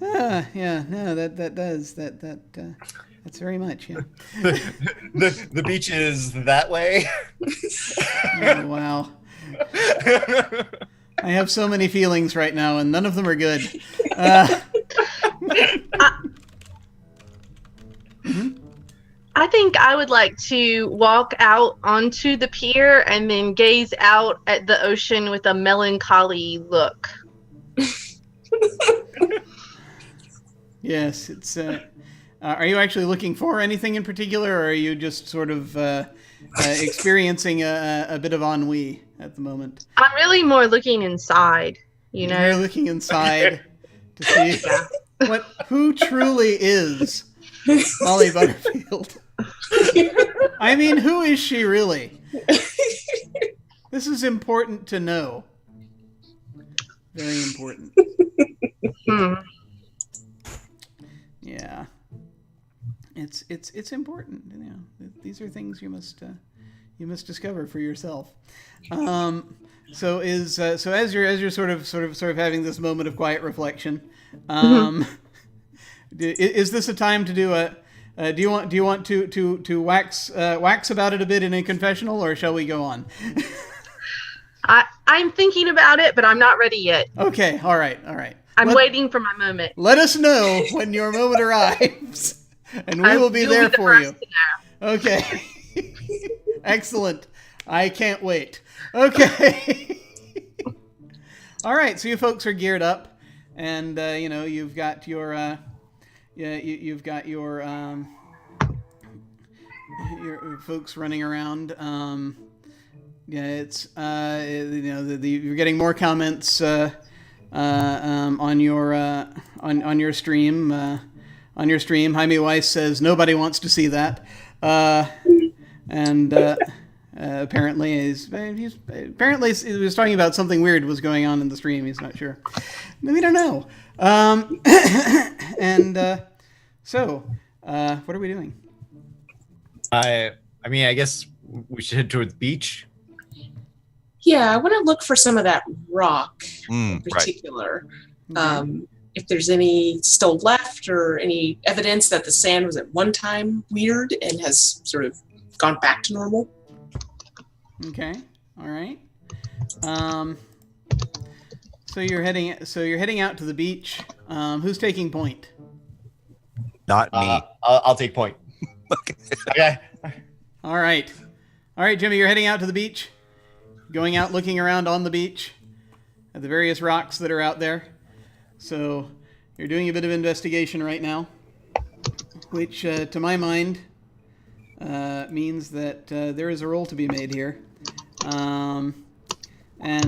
A: Yeah, no, that does. That's very much, yeah.
C: the beach is that way.
A: Oh, wow. I have so many feelings right now, and none of them are good.
D: I think I would like to walk out onto the pier and then gaze out at the ocean with a melancholy look.
A: Yes, it's. Are you actually looking for anything in particular, or are you just sort of experiencing a bit of ennui at the moment?
D: I'm really more looking inside, you know?
A: You're looking inside to see who truly is Molly Butterfield. I mean, who is she really? This is important to know. Very important. Yeah. It's important, These are things you must discover for yourself. So as you're sort of having this moment of quiet reflection, is this a time to do a do you want to wax about it a bit in a confessional, or shall we go on?
D: I'm thinking about it, but I'm not ready yet.
A: Okay, all right.
D: I'm waiting for my moment.
A: Let us know when your moment arrives, and we will be there for you. Okay. Excellent. I can't wait. Okay. All right. So you folks are geared up, and you've got your you've got your folks running around. It's you're getting more comments on your stream. On your stream, Jaime Weiss says nobody wants to see that, and apparently he was talking about something weird was going on in the stream. He's not sure. We don't know. So what are we doing?
C: I mean, I guess we should head toward the beach.
B: Yeah, I want to look for some of that rock in
E: Right.
B: particular.
A: Okay.
B: If there's any still left, or any evidence that the sand was at one time weird and has sort of gone back to normal.
A: Okay. All right. So you're heading out to the beach. Who's taking point?
E: Not me.
C: I'll take point. Okay.
A: All right, Jimmy. You're heading out to the beach. Going out, looking around on the beach at the various rocks that are out there. So you're doing a bit of investigation right now, which, to my mind, means that there is a roll to be made here. And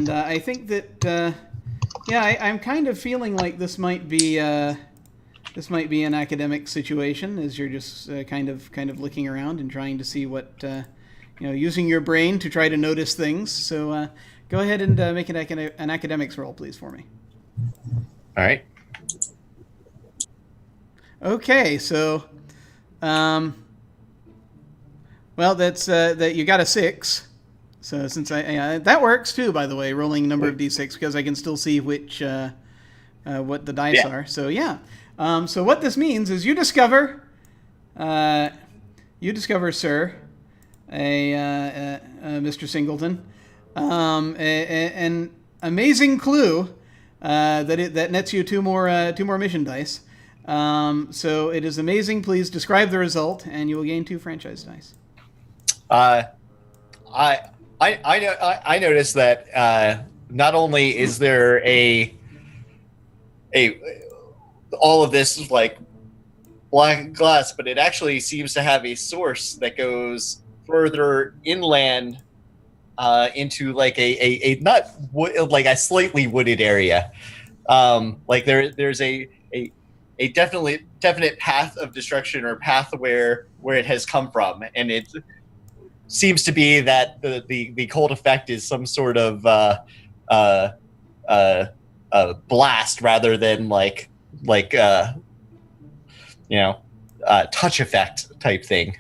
A: I think that, I'm kind of feeling like this might be an academic situation, as you're just kind of looking around and trying to see what, using your brain to try to notice things. So go ahead and make an academics roll, please, for me.
C: All right.
A: Okay, so Well, that's that you got a 6. So since that works too, by the way, rolling number of d6 because I can still see which what the dice are. So yeah. So what this means is you discover, sir, Mr. Singleton, an amazing clue that nets you two more mission dice. So it is amazing. Please describe the result, and you will gain 2 franchise dice.
C: I noticed that not only is there a all of this is like black glass, but it actually seems to have a source that goes further inland into like a not like a slightly wooded area. Like there's a definite path of destruction or path where it has come from, and it seems to be that the cold effect is some sort of blast rather than like touch effect type thing.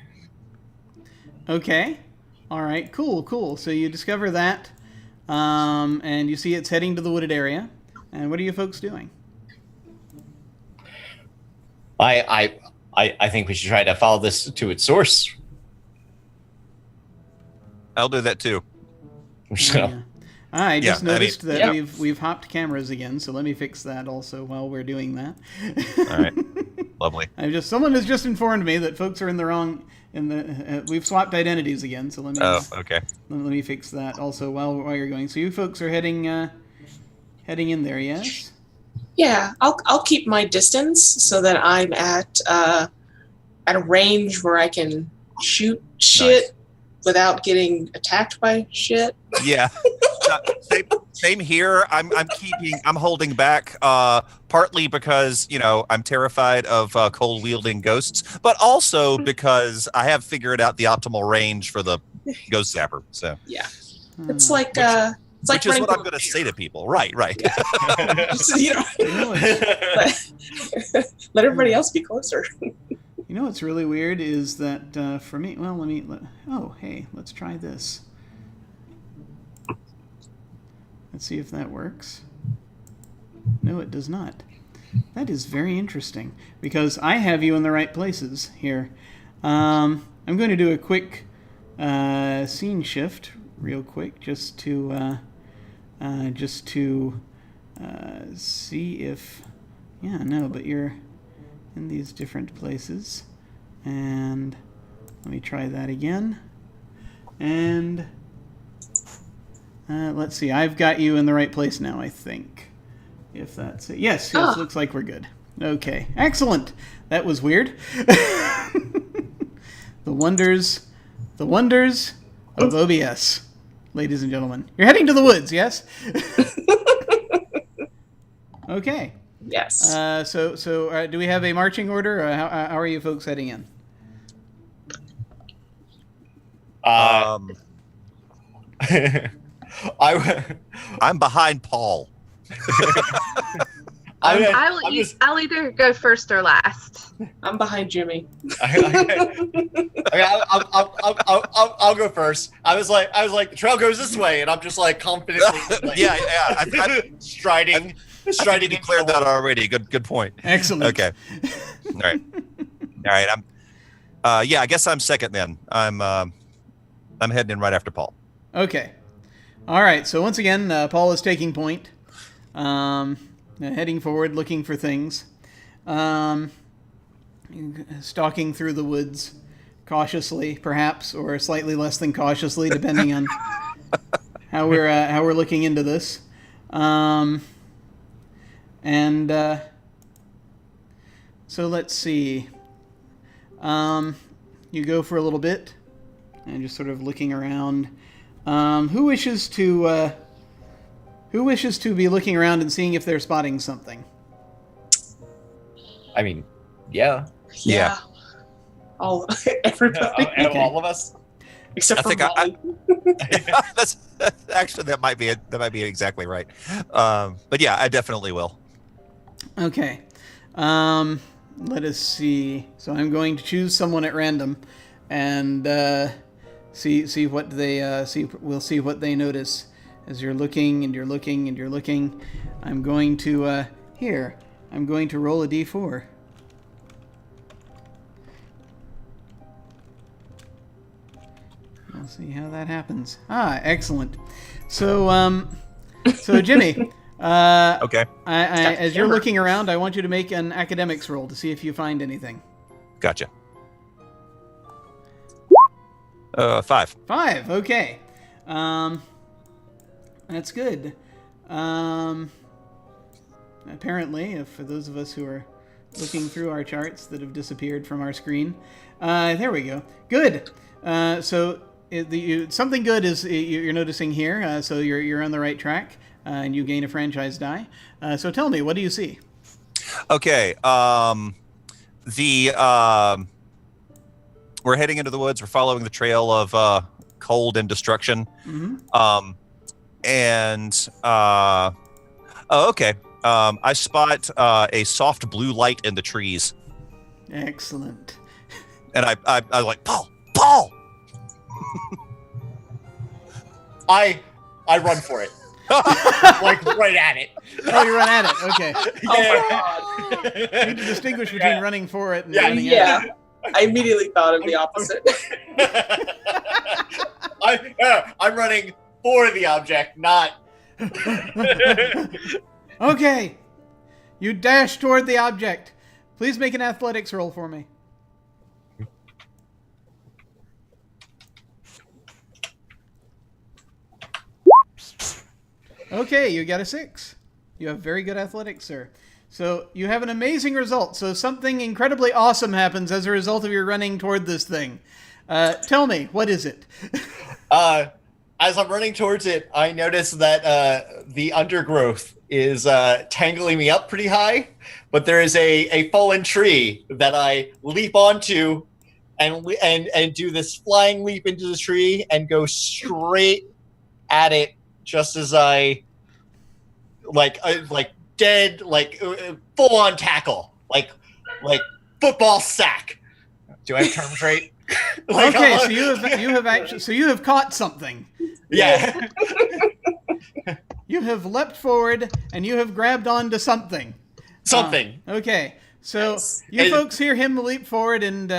A: Okay. All right. Cool. So you discover that, and you see it's heading to the wooded area. And what are you folks doing?
C: I think we should try to follow this to its source.
E: I'll do that too.
A: Yeah. I just noticed that
B: yeah.
A: we've hopped cameras again, so let me fix that also while we're doing that.
E: All right. Lovely.
A: Someone has just informed me that folks are in the wrong. We've swapped identities again, so let me.
E: Oh, okay.
A: Let me fix that also while you're going. So you folks are heading in there, yes?
B: Yeah, I'll keep my distance so that I'm at a range where I can shoot shit without getting attacked by shit.
E: Yeah. Same here. I'm holding back partly because I'm terrified of cold wielding ghosts, but also because I have figured out the optimal range for the ghost zapper. So
B: yeah, it's like
E: which is what I'm going to say to people. Right.
B: Yeah. Let everybody else be closer.
A: You know what's really weird is that for me, well, let's try this. Let's see if that works. No, it does not. That is very interesting because I have you in the right places here. I'm going to do a quick scene shift real quick just to see if, but you're in these different places, and let me try that again, and let's see, I've got you in the right place now, I think, if that's it. Yes, looks like we're good. Okay, excellent. That was weird. The wonders of OBS, ladies and gentlemen. You're heading to the woods, yes? Okay.
B: Yes.
A: So do we have a marching order, or how are you folks heading in?
E: I'm behind Paul.
D: I'll either go first or last.
B: I'm behind Jimmy.
C: I'll go first. I was like, the trail goes this way, and I'm just like confidently,
E: I'm
C: striding.
E: I declared that already. Good point.
A: Excellent.
E: Okay. All right. I guess I'm second then. I'm heading in right after Paul.
A: Okay. All right. So once again, Paul is taking point, heading forward, looking for things, stalking through the woods, cautiously, perhaps, or slightly less than cautiously, depending on how we're looking into this. So let's see. You go for a little bit, and just sort of looking around. Who wishes to be looking around and seeing if they're spotting something?
C: I mean, yeah.
B: Everybody.
C: All of us.
B: Except for Molly.
E: That might be exactly right. But yeah, I definitely will.
A: Okay. Let us see. So I'm going to choose someone at random, and see what they see. We'll see what they notice as you're looking and you're looking and you're looking. I'm going to here. I'm going to roll a d4. We'll see how that happens. Ah, excellent. So so Jimmy.
E: Okay.
A: As you're looking around, I want you to make an academics roll to see if you find anything.
E: Gotcha. 5.
A: 5. Okay. That's good. Apparently, for those of us who are looking through our charts that have disappeared from our screen, there we go. Good. So something good is you're noticing here. So you're on the right track, and you gain a franchise die. So tell me, what do you see?
E: Okay. We're heading into the woods. We're following the trail of cold and destruction.
A: Mm-hmm.
E: Okay. I spot a soft blue light in the trees,
A: Excellent.
E: and I like Paul.
C: I run for it. Like right at it.
A: Oh, you run at it. Okay.
B: Oh my god.
A: You need to distinguish between running for it and
C: Yeah.
A: running at
B: Yeah. I immediately thought of the opposite.
C: I'm running for the object, not.
A: it. Okay. You dash toward the object. Please make an athletics roll for me. Okay, you got a 6. You have very good athletics, sir. So you have an amazing result. So something incredibly awesome happens as a result of your running toward this thing. Tell me, what is it?
C: As I'm running towards it, I notice that the undergrowth is tangling me up pretty high, but there is a fallen tree that I leap onto and do this flying leap into the tree and go straight at it just as I like dead full on tackle like football sack. Do I have terms right?
A: Okay, so you have caught something.
C: Yeah.
A: You have leapt forward and you have grabbed onto something.
C: Something.
A: Okay, so
B: Nice.
A: you folks hear him leap forward, and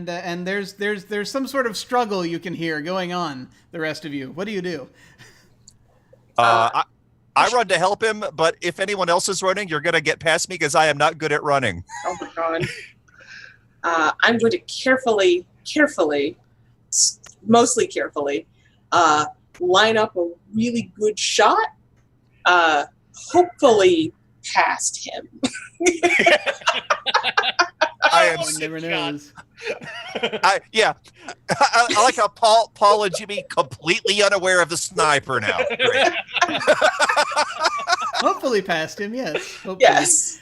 A: there's some sort of struggle you can hear going on. The rest of you, what do you do?
E: I run to help him, but if anyone else is running, you're gonna get past me because I am not good at running.
B: Oh my god. I'm going to carefully, mostly carefully, line up a really good shot, hopefully past him.
E: I am.
A: One never knows.
E: I like how Paul and Jimmy completely unaware of the sniper now. Great.
A: Hopefully past him, yes. Hopefully.
B: Yes.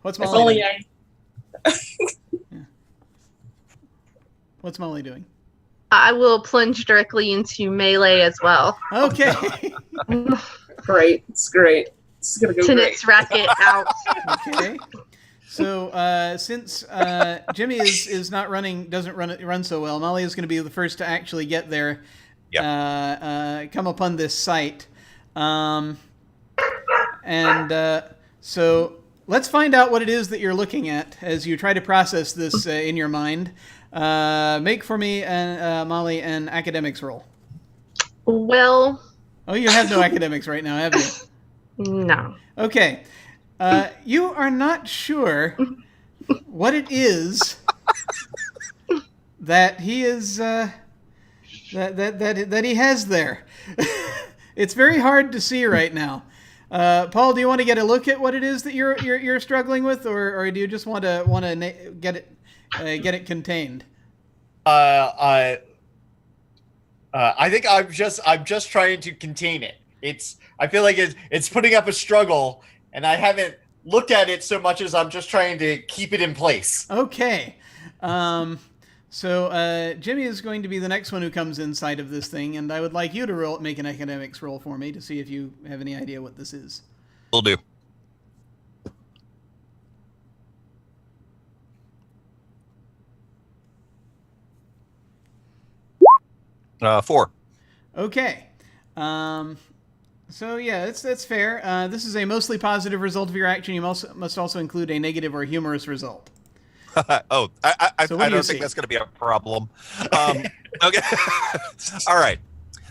A: What's
B: If
A: Molly
B: only
A: doing?
B: I.
A: What's Molly doing?
D: I will plunge directly into melee as well.
A: Okay.
B: Great. It's great. This is going to go great.
D: Tennis racket out.
A: Okay. So since Jimmy is not running, doesn't run so well, Molly is going to be the first to actually get there. Come upon this site, so let's find out what it is that you're looking at as you try to process this in your mind. Make for me, Molly, an academics roll.
D: Well,
A: Oh, you have no academics right now, have you?
D: no.
A: Okay. You are not sure what it is that he is that he has there. It's very hard to see right now. Paul, do you want to get a look at what it is that you're struggling with, or do you just want to get it contained?
C: I think I'm just trying to contain it. I feel like it's putting up a struggle, and I haven't looked at it so much as I'm just trying to keep it in place.
A: Okay. So Jimmy is going to be the next one who comes inside of this thing, and I would like you to make an academics roll for me to see if you have any idea what this is.
E: Will do. 4.
A: Okay. So yeah, that's fair. This is a mostly positive result of your action. You must also include a negative or humorous result.
E: Oh, I
A: So what do you
E: don't
A: see?
E: think that's going to be a problem. Okay. All right.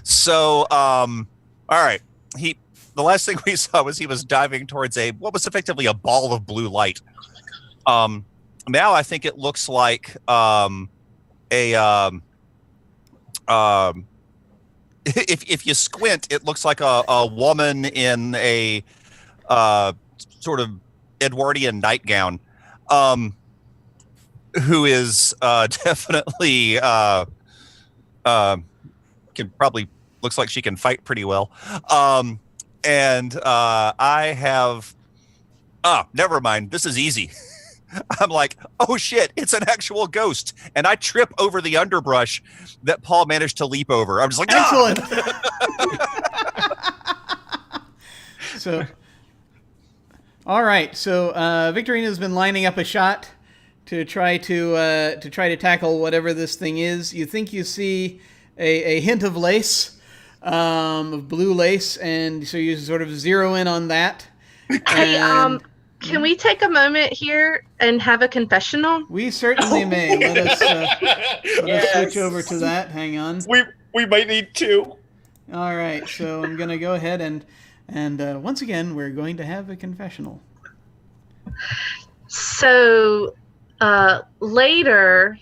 E: So, all right. The last thing we saw was he was diving towards what was effectively a ball of blue light. Now I think it looks like if you squint, it looks like a woman in a sort of Edwardian nightgown, who is definitely can probably looks like she can fight pretty well. And I have never mind. This is easy. I'm like, oh shit, it's an actual ghost. And I trip over the underbrush that Paul managed to leap over. I'm just like,
A: excellent. So, all right. So Victorina's been lining up a shot to try to tackle whatever this thing is. You think you see a hint of lace, of blue lace, and so you sort of zero in on that.
D: Hey, can we take a moment here and have a confessional?
A: We certainly may. Let us switch over to that. Hang on.
C: We might need to.
A: All right. So I'm going to go ahead and once again, we're going to have a confessional.
D: So later,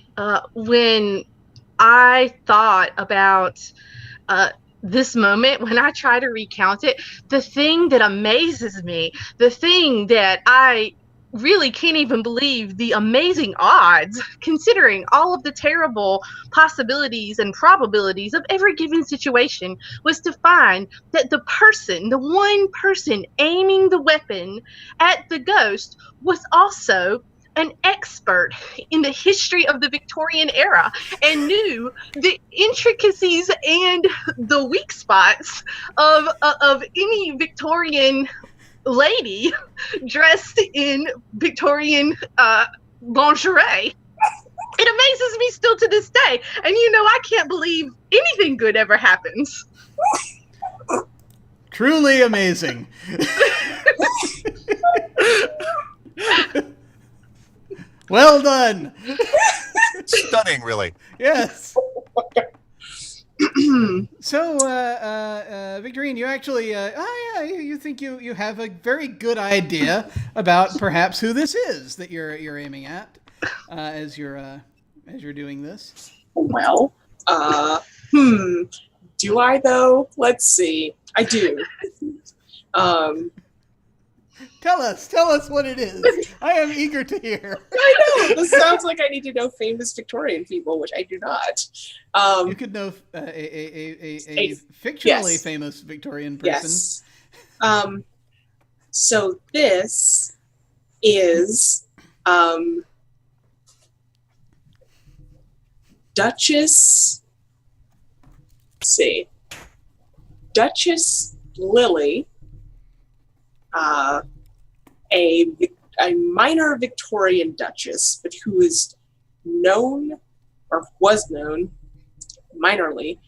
D: when I thought about this moment, when I try to recount it, the thing that amazes me, the thing that I really can't even believe, the amazing odds, considering all of the terrible possibilities and probabilities of every given situation, was to find that the one person aiming the weapon at the ghost was also an expert in the history of the Victorian era and knew the intricacies and the weak spots of any Victorian lady dressed in Victorian lingerie. It amazes me still to this day, and I can't believe anything good ever happens.
A: Truly amazing. Well done.
E: stunning, really.
A: Yes. So, Victorine, you actually, you think you have a very good idea about perhaps who this is that you're aiming at as you're doing this.
B: Well, do I though? Let's see. I do.
A: Tell us what it is. I am eager to hear.
B: I know. This sounds like I need to know famous Victorian people, which I do not.
A: You could know a fictionally famous Victorian person.
B: Yes. So this is Duchess. Let's see. Duchess Lily. A minor Victorian duchess, but who is known, or was known, minorly,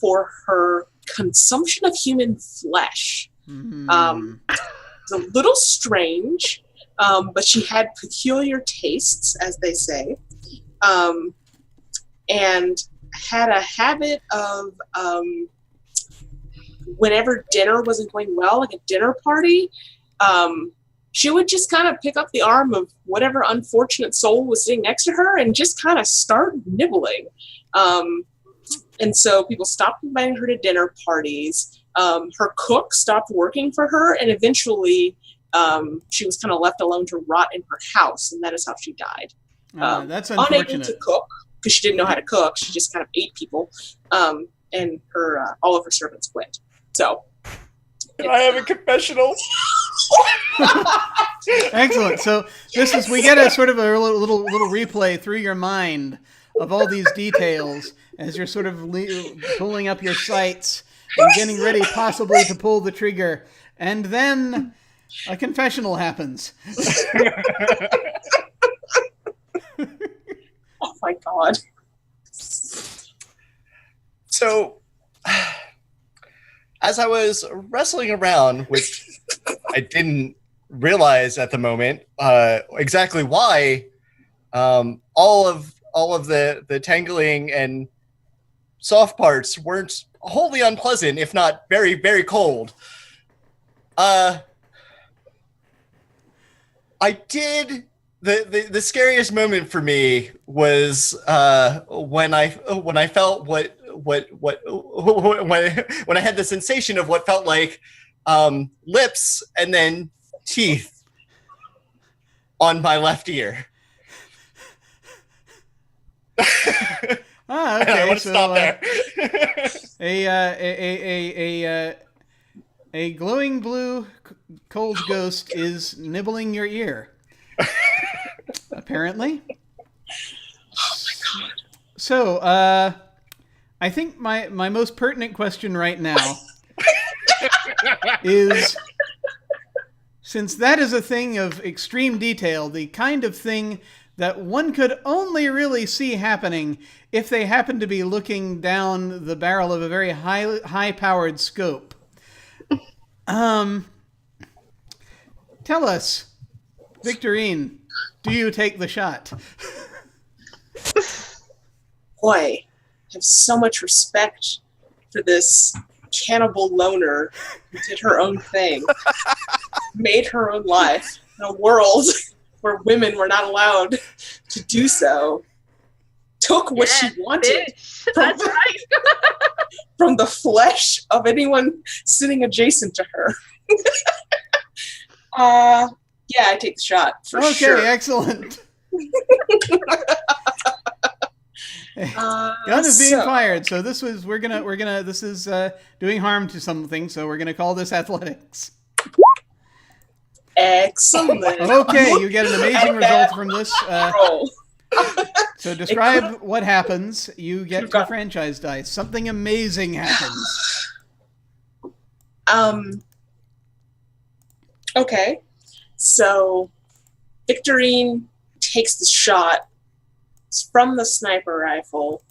B: for her consumption of human flesh. It's a little strange, but she had peculiar tastes, as they say, and had a habit of, whenever dinner wasn't going well, like a dinner party, she would just kind of pick up the arm of whatever unfortunate soul was sitting next to her and just kind of start nibbling. And so people stopped inviting her to dinner parties. Her cook stopped working for her, and eventually she was kind of left alone to rot in her house, and that is how she died.
A: That's unfortunate.
B: Unable to cook, because she didn't know how to cook. She just kind of ate people, and her all of her servants quit. So,
C: I have a confessional.
A: Excellent. So we get a sort of a little replay through your mind of all these details as you're sort of pulling up your sights and getting ready possibly to pull the trigger, and then a confessional happens.
B: Oh my God.
C: So, as I was wrestling around, which I didn't realize at the moment exactly why, all of the tangling and soft parts weren't wholly unpleasant, if not very, very cold. I did. The scariest moment for me was when I felt when I had the sensation of what felt like lips and then teeth on my left ear.
A: Okay.
C: I want to stop there.
A: A glowing blue cold ghost is nibbling your ear. Apparently.
B: Oh my god.
A: So, I think my most pertinent question right now is, since that is a thing of extreme detail, the kind of thing that one could only really see happening if they happen to be looking down the barrel of a very high-powered scope. Tell us, Victorine, do you take the shot?
B: Boy, I have so much respect for this cannibal loner who did her own thing, made her own life in a world where women were not allowed to do so, took what she wanted
D: That's right.
B: from the flesh of anyone sitting adjacent to her. Yeah, I take the shot for sure.
A: Okay, excellent. Gun is being fired. So this is this is doing harm to something. So we're gonna call this athletics.
B: Excellent.
A: Okay, you get an amazing result from this.
B: Roll.
A: So describe what happens. You get your franchise dice. Something amazing happens.
B: Okay. So Victorine takes the shot from the sniper rifle.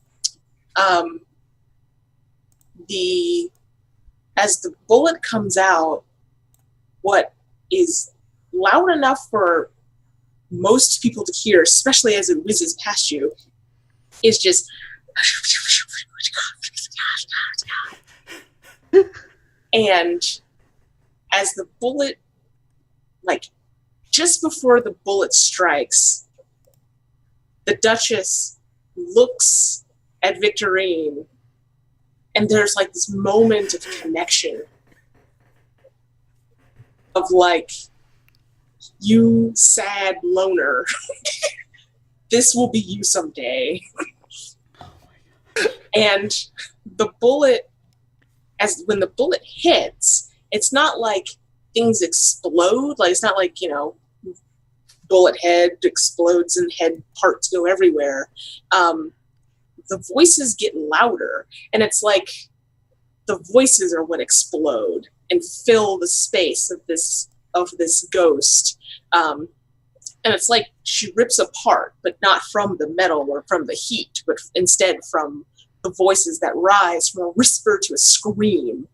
B: As the bullet comes out, what is loud enough for most people to hear, especially as it whizzes past you, is just and as the bullet, like just before the bullet strikes, the Duchess looks at Victorine, and there's like this moment of connection of like, you sad loner, this will be you someday. And the bullet, when the bullet hits, it's not like things explode. Like, it's not like, bullet head explodes and head parts go everywhere. The voices get louder, and it's like the voices are what explode and fill the space of this ghost. And it's like she rips apart, but not from the metal or from the heat, but instead from the voices that rise from a whisper to a scream.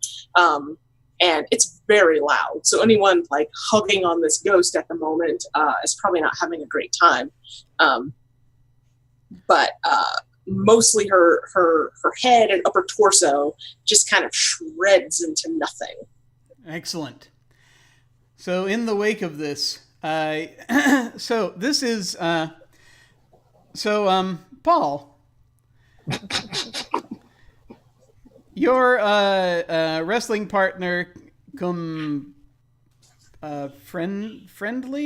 B: And it's very loud. So anyone like hugging on this ghost at the moment is probably not having a great time. But mostly her head and upper torso just kind of shreds into nothing.
A: Excellent. So in the wake of this, so this is Paul, your wrestling partner friendly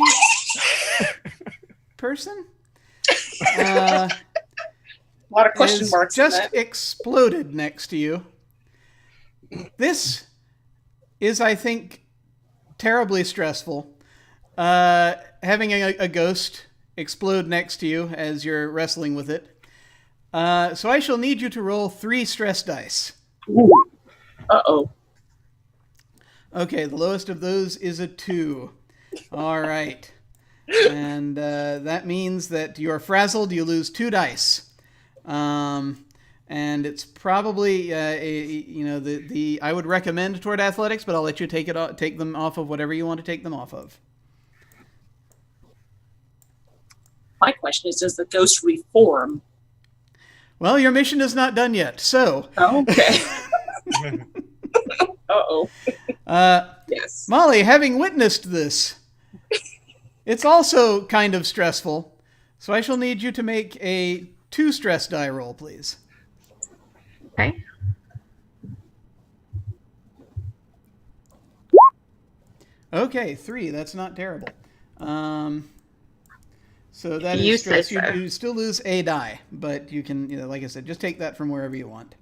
A: person
B: A lot of question marks.
A: Just exploded next to you. This is, I think, terribly stressful. Having a ghost explode next to you as you're wrestling with it. So I shall need you to roll 3 stress dice.
B: Ooh. Uh-oh.
A: Okay, the lowest of those is a 2. All right. And that means that you're frazzled. You lose 2 dice. and it's probably I would recommend toward athletics, but I'll let you take them off of whatever you want to take them off of.
B: My question is, does the ghost reform?
A: Well, your mission is not done yet, so.
B: Oh, okay. Uh-oh. Yes.
A: Molly, having witnessed this, it's also kind of stressful, so I shall need you to make a 2 stress die roll, please.
D: Okay.
A: Okay, 3. That's not terrible. So that
D: You
A: is stress.
D: said so.
A: You still lose a die, but you can, like I said, just take that from wherever you want.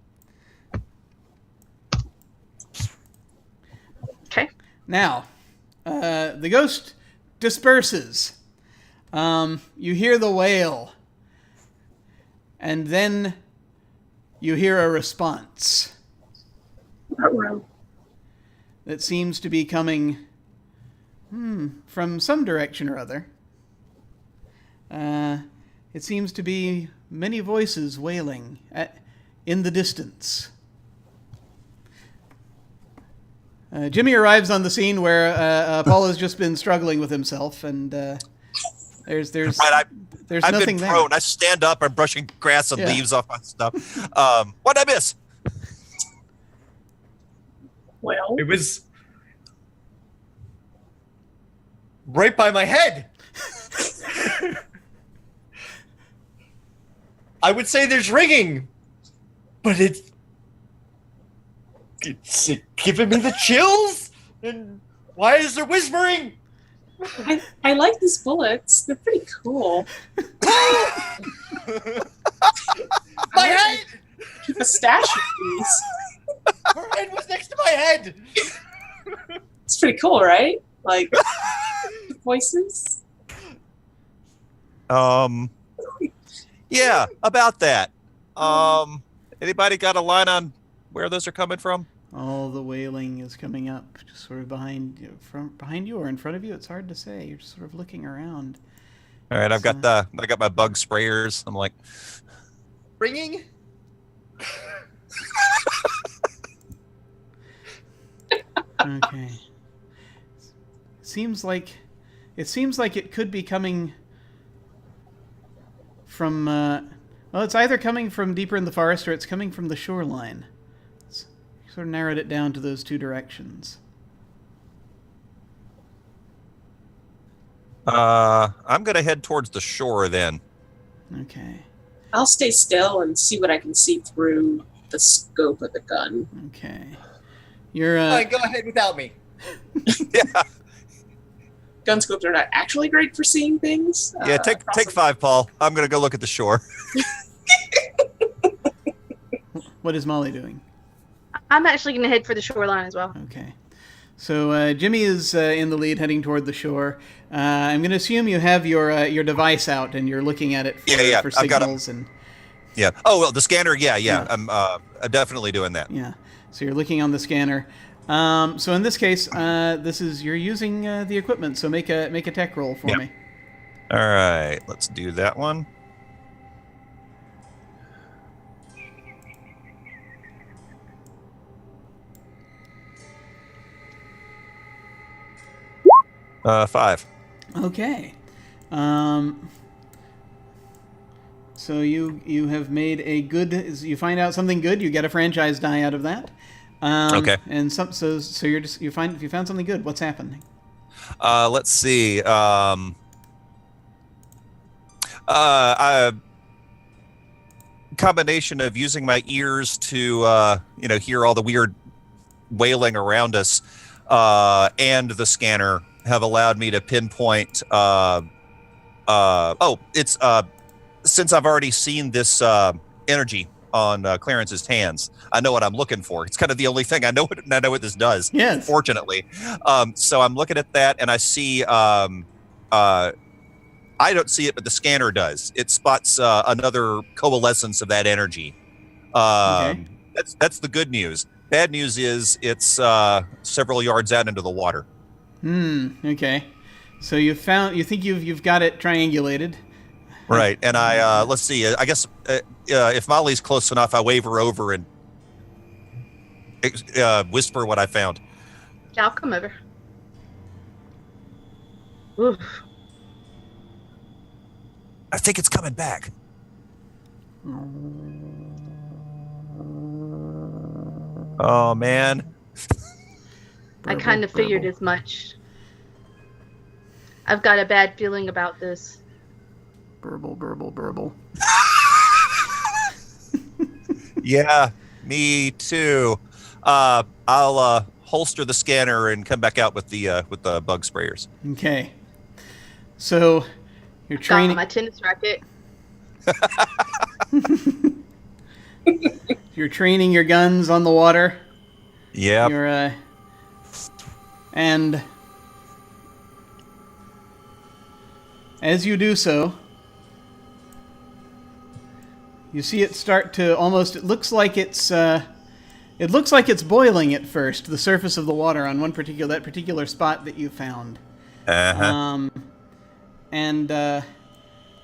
D: Okay.
A: Now, the ghost disperses. You hear the wail, and then you hear a response that seems to be coming from some direction or other. It seems to be many voices wailing in the distance. Jimmy arrives on the scene where Paul has just been struggling with himself, and there's
E: Right, I've
A: nothing
E: been
A: there.
E: prone. I stand up. I'm brushing grass and
A: Yeah.
E: leaves off my stuff. What'd I miss?
B: Well,
C: It was right by my head. I would say there's ringing, but it's giving me the chills. And why is there whispering?
B: I like these bullets. They're pretty cool.
C: My head!
B: Keep a stash of these.
C: Her head was next to my head.
B: It's pretty cool, right? Like, voices.
E: Yeah, about that. Anybody got a line on where those are coming from?
A: All the wailing is coming up, just sort of behind you or in front of you. It's hard to say. You're just sort of looking around.
E: All right, I got my bug sprayers. I'm like,
C: Ringing?
A: Okay. Seems like it could be coming from. Well, it's either coming from deeper in the forest or it's coming from the shoreline. Sort of narrowed it down to those 2 directions.
E: I'm gonna head towards the shore then.
A: Okay.
B: I'll stay still and see what I can see through the scope of the gun.
A: Okay. You're.
C: Fine, go ahead without me.
E: Yeah,
B: Gun scopes are not actually great for seeing things.
E: yeah. Take 5, Paul. I'm gonna go look at the shore.
A: What is Molly doing?
D: I'm actually going to head for the shoreline as well.
A: Okay. So Jimmy is in the lead, heading toward the shore. I'm going to assume you have your device out and you're looking at it for,
E: Yeah.
A: for
E: I've got
A: signals and
E: Yeah. Oh well, the scanner. Yeah.
A: Yeah.
E: I'm definitely doing that.
A: yeah. So you're looking on the scanner. So in this case, you're using the equipment. So make a tech roll for
E: Yeah.
A: me.
E: All right, let's do that one. Five.
A: Okay. So you have made a good. You find out something good. You get a franchise die out of that.
E: Okay.
A: And so you found something good. What's happening?
E: Let's see. Combination of using my ears to hear all the weird wailing around us, and the scanner have allowed me to pinpoint. It's since I've already seen this energy on Clarence's hands, I know what I'm looking for. It's kind of the only thing I know. I know what this does.
A: Yes.
E: Fortunately, so I'm looking at that, and I see. I don't see it, but the scanner does. It spots another coalescence of that energy.
A: Okay.
E: That's the good news. Bad news is it's several yards out into the water.
A: Okay. So you think you've got it triangulated.
E: Right, and I let's see. I guess if Molly's close enough, I wave her over and whisper what I found.
D: Yeah, I'll come over. Oof.
E: I think it's coming back. Oh man.
D: I kind of figured as much. I've got a bad feeling about this.
A: Burble, burble, burble.
E: Yeah, me too. I'll holster the scanner and come back out with the bug sprayers.
A: Okay. So you're
D: Got
A: training.
D: my tennis racket.
A: You're training your guns on the water.
E: Yeah.
A: You're and as you do so, you see it start to almost. It looks like it's boiling at first. The surface of the water on that particular spot that you found.
E: Uh-huh.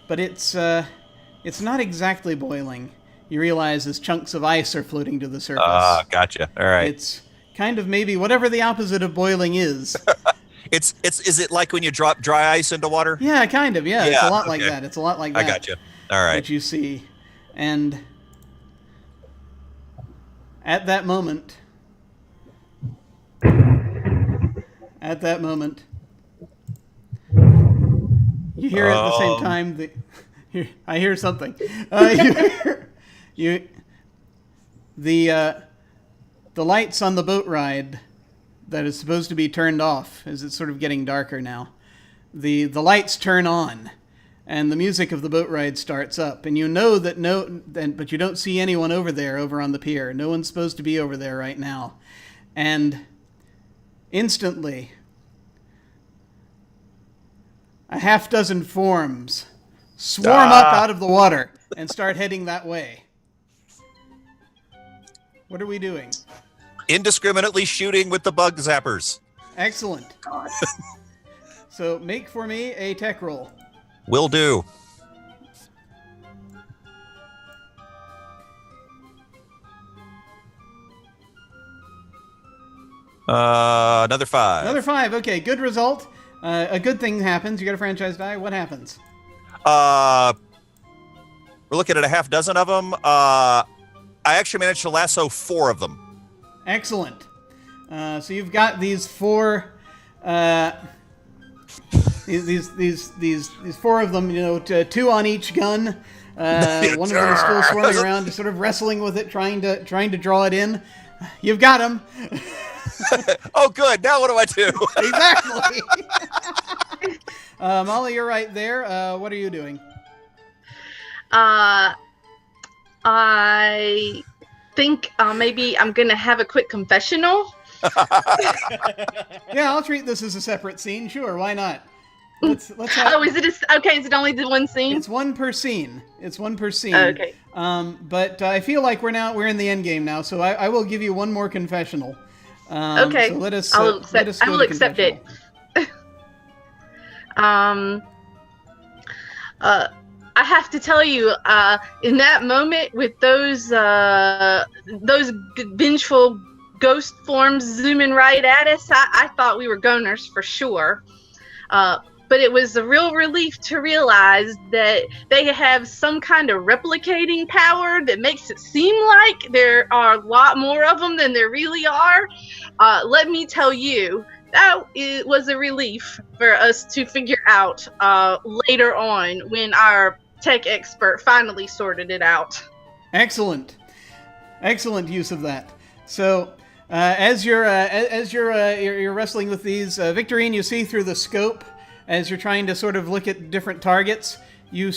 A: But it's not exactly boiling. You realize as chunks of ice are floating to the surface.
E: Gotcha. All right.
A: It's kind of maybe whatever the opposite of boiling is.
E: Is it like when you drop dry ice into water?
A: Yeah, kind of. Yeah, it's a lot like
E: okay.
A: that. It's a lot like that.
E: I gotcha. All right.
A: That you see, and at that moment, you hear at the same time that I hear something. The lights on the boat ride that is supposed to be turned off as it's sort of getting darker now. The lights turn on, and the music of the boat ride starts up, and you know that but you don't see anyone over on the pier. No one's supposed to be over there right now, and instantly, a half dozen forms swarm up out of the water and start heading that way. What are we doing?
E: Indiscriminately shooting with the bug zappers.
A: Excellent. So make for me a tech roll.
E: Will do. Another 5.
A: Another 5. Okay, good result. A good thing happens. You got a franchise die. What happens?
E: We're looking at a half dozen of them. I actually managed to lasso 4 of them.
A: Excellent. So you've got these 4, these 4 of them. You know, 2 on each gun. One of them is still swirling around, just sort of wrestling with it, trying to draw it in. You've got him.
E: Oh, good. Now what do I do?
A: Exactly. Molly, you're right there. What are you doing?
D: I think maybe I'm gonna have a quick confessional.
A: Yeah, I'll treat this as a separate scene. Sure, why not? Let's have.
D: Oh, is it okay? Is it only the one scene?
A: It's one per scene.
D: Okay.
A: But I feel like we're in the end game now, so I will give you one more confessional.
D: Okay.
A: So let us.
D: I will accept it. I have to tell you, in that moment with those vengeful ghost forms zooming right at us, I thought we were goners for sure. But it was a real relief to realize that they have some kind of replicating power that makes it seem like there are a lot more of them than there really are. Let me tell you, that was a relief for us to figure out later on when our tech expert finally sorted it out.
A: Excellent use of that. So as you're wrestling with these, Victorine, you see through the scope as you're trying to sort of look at different targets. You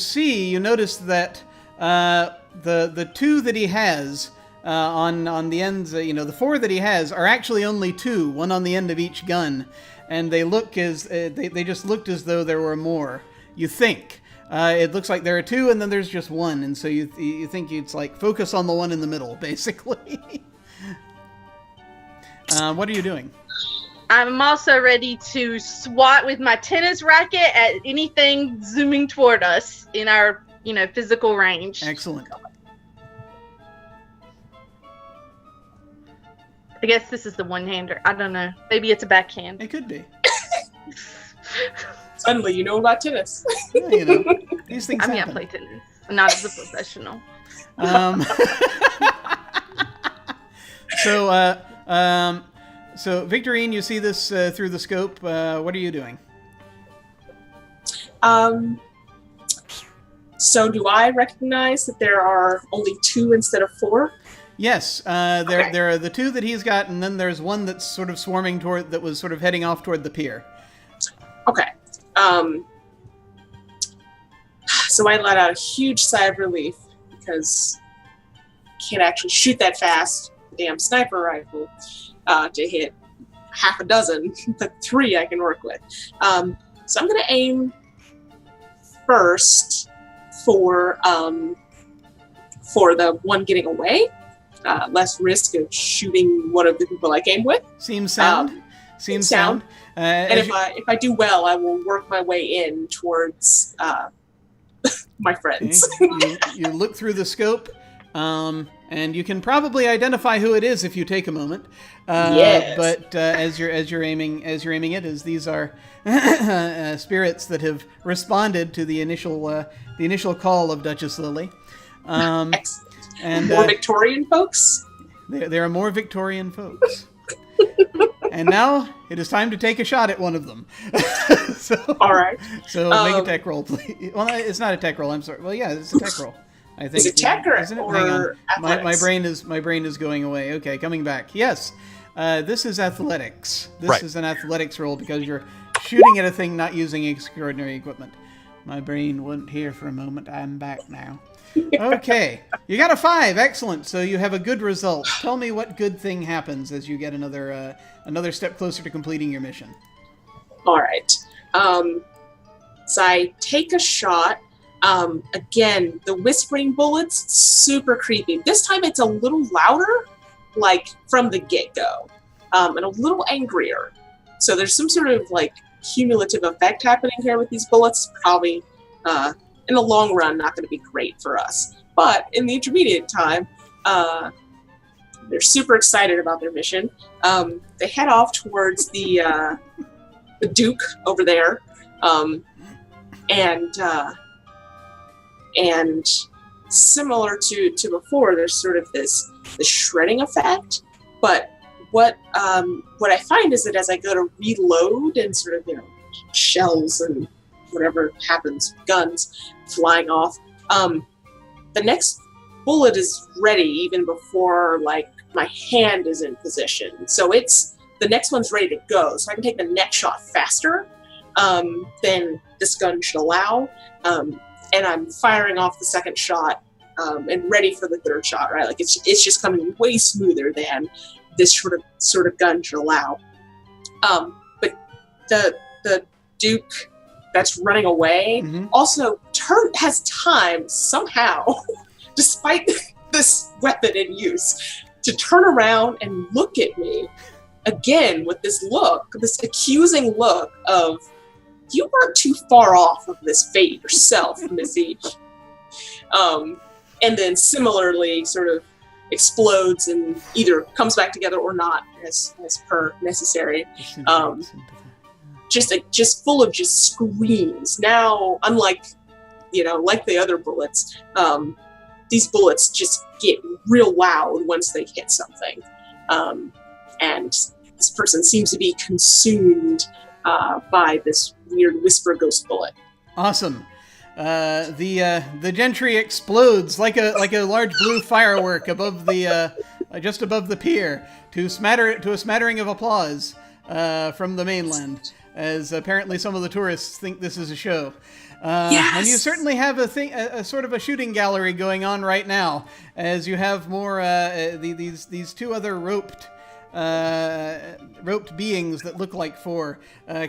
A: notice that the 2 that he has on the ends, the 4 that he has are actually only 2, one on the end of each gun, and they look as they just looked as though there were more. You think. It looks like there are 2, and then there's just 1, and so you think it's like focus on the one in the middle, basically. What are you doing?
D: I'm also ready to swat with my tennis racket at anything zooming toward us in our, physical range.
A: Excellent.
D: I guess this is the one-hander. I don't know. Maybe it's a backhand.
A: It could be.
B: Suddenly, you know about tennis.
A: Yeah, these things
D: I
A: happen.
D: play tennis, not as a professional.
A: So Victorine, you see this through the scope. What are you doing?
B: So do I recognize that there are only 2 instead of 4?
A: Yes, there are the 2 that he's got, and then there's one that's sort of swarming that was sort of heading off toward the pier.
B: Okay. So I let out a huge sigh of relief because I can't actually shoot that fast, the damn sniper rifle, to hit half a dozen, but 3 I can work with. So I'm going to aim first for the one getting away. Less risk of shooting one of the people I came with.
A: Seems sound. Seems sound.
B: And if I do well, I will work my way in towards my friends.
A: Okay. You look through the scope, and you can probably identify who it is if you take a moment.
B: Yes.
A: But as you're aiming it, as these are spirits that have responded to the initial call of Duchess Lily.
B: Excellent.
A: And
B: more Victorian folks?
A: There are more Victorian folks. And now it is time to take a shot at one of them.
B: All right.
A: So make a tech roll, please. Well, it's not a tech roll. I'm sorry. Well, yeah, it's a tech roll. I think.
B: Is it tech or
A: isn't it? Hang on.
B: athletics?
A: My brain is going away. Okay, coming back. Yes, this is athletics. This is an athletics roll because you're shooting at a thing not using extraordinary equipment. My brain wasn't here for a moment. I'm back now. Okay, you got a 5. Excellent. So you have a good result. Tell me what good thing happens as you get another step closer to completing your mission.
B: All right. So I take a shot. Again, the whispering bullets, super creepy. This time it's a little louder, like from the get-go, and a little angrier. So there's some sort of like cumulative effect happening here with these bullets. Probably in the long run, not going to be great for us. But in the intermediate time, they're super excited about their mission. They head off towards the Duke over there, and similar to before, there's sort of this shredding effect. But what I find is that as I go to reload and sort of shells and whatever happens, guns flying off, the next bullet is ready even before like my hand is in position. So the next one's ready to go. So I can take the next shot faster than this gun should allow. And I'm firing off the second shot and ready for the third shot, right? Like it's just coming way smoother than this sort of gun should allow. But the Duke that's running away also has time somehow, despite this weapon in use, to turn around and look at me again with this accusing look of, you weren't too far off of this fate yourself, Missy. And then similarly sort of explodes and either comes back together or not as per necessary. Just full of just screams. Now, unlike, like the other bullets, these bullets just get real loud once they hit something. And this person seems to be consumed by this weird whisper ghost bullet.
A: Awesome. The gentry explodes like a large blue firework above just above the pier to a smattering of applause from the mainland, as apparently some of the tourists think this is a show.
B: Yes!
A: And you certainly have a sort of a shooting gallery going on right now, as you have more these 2 other roped beings that look like 4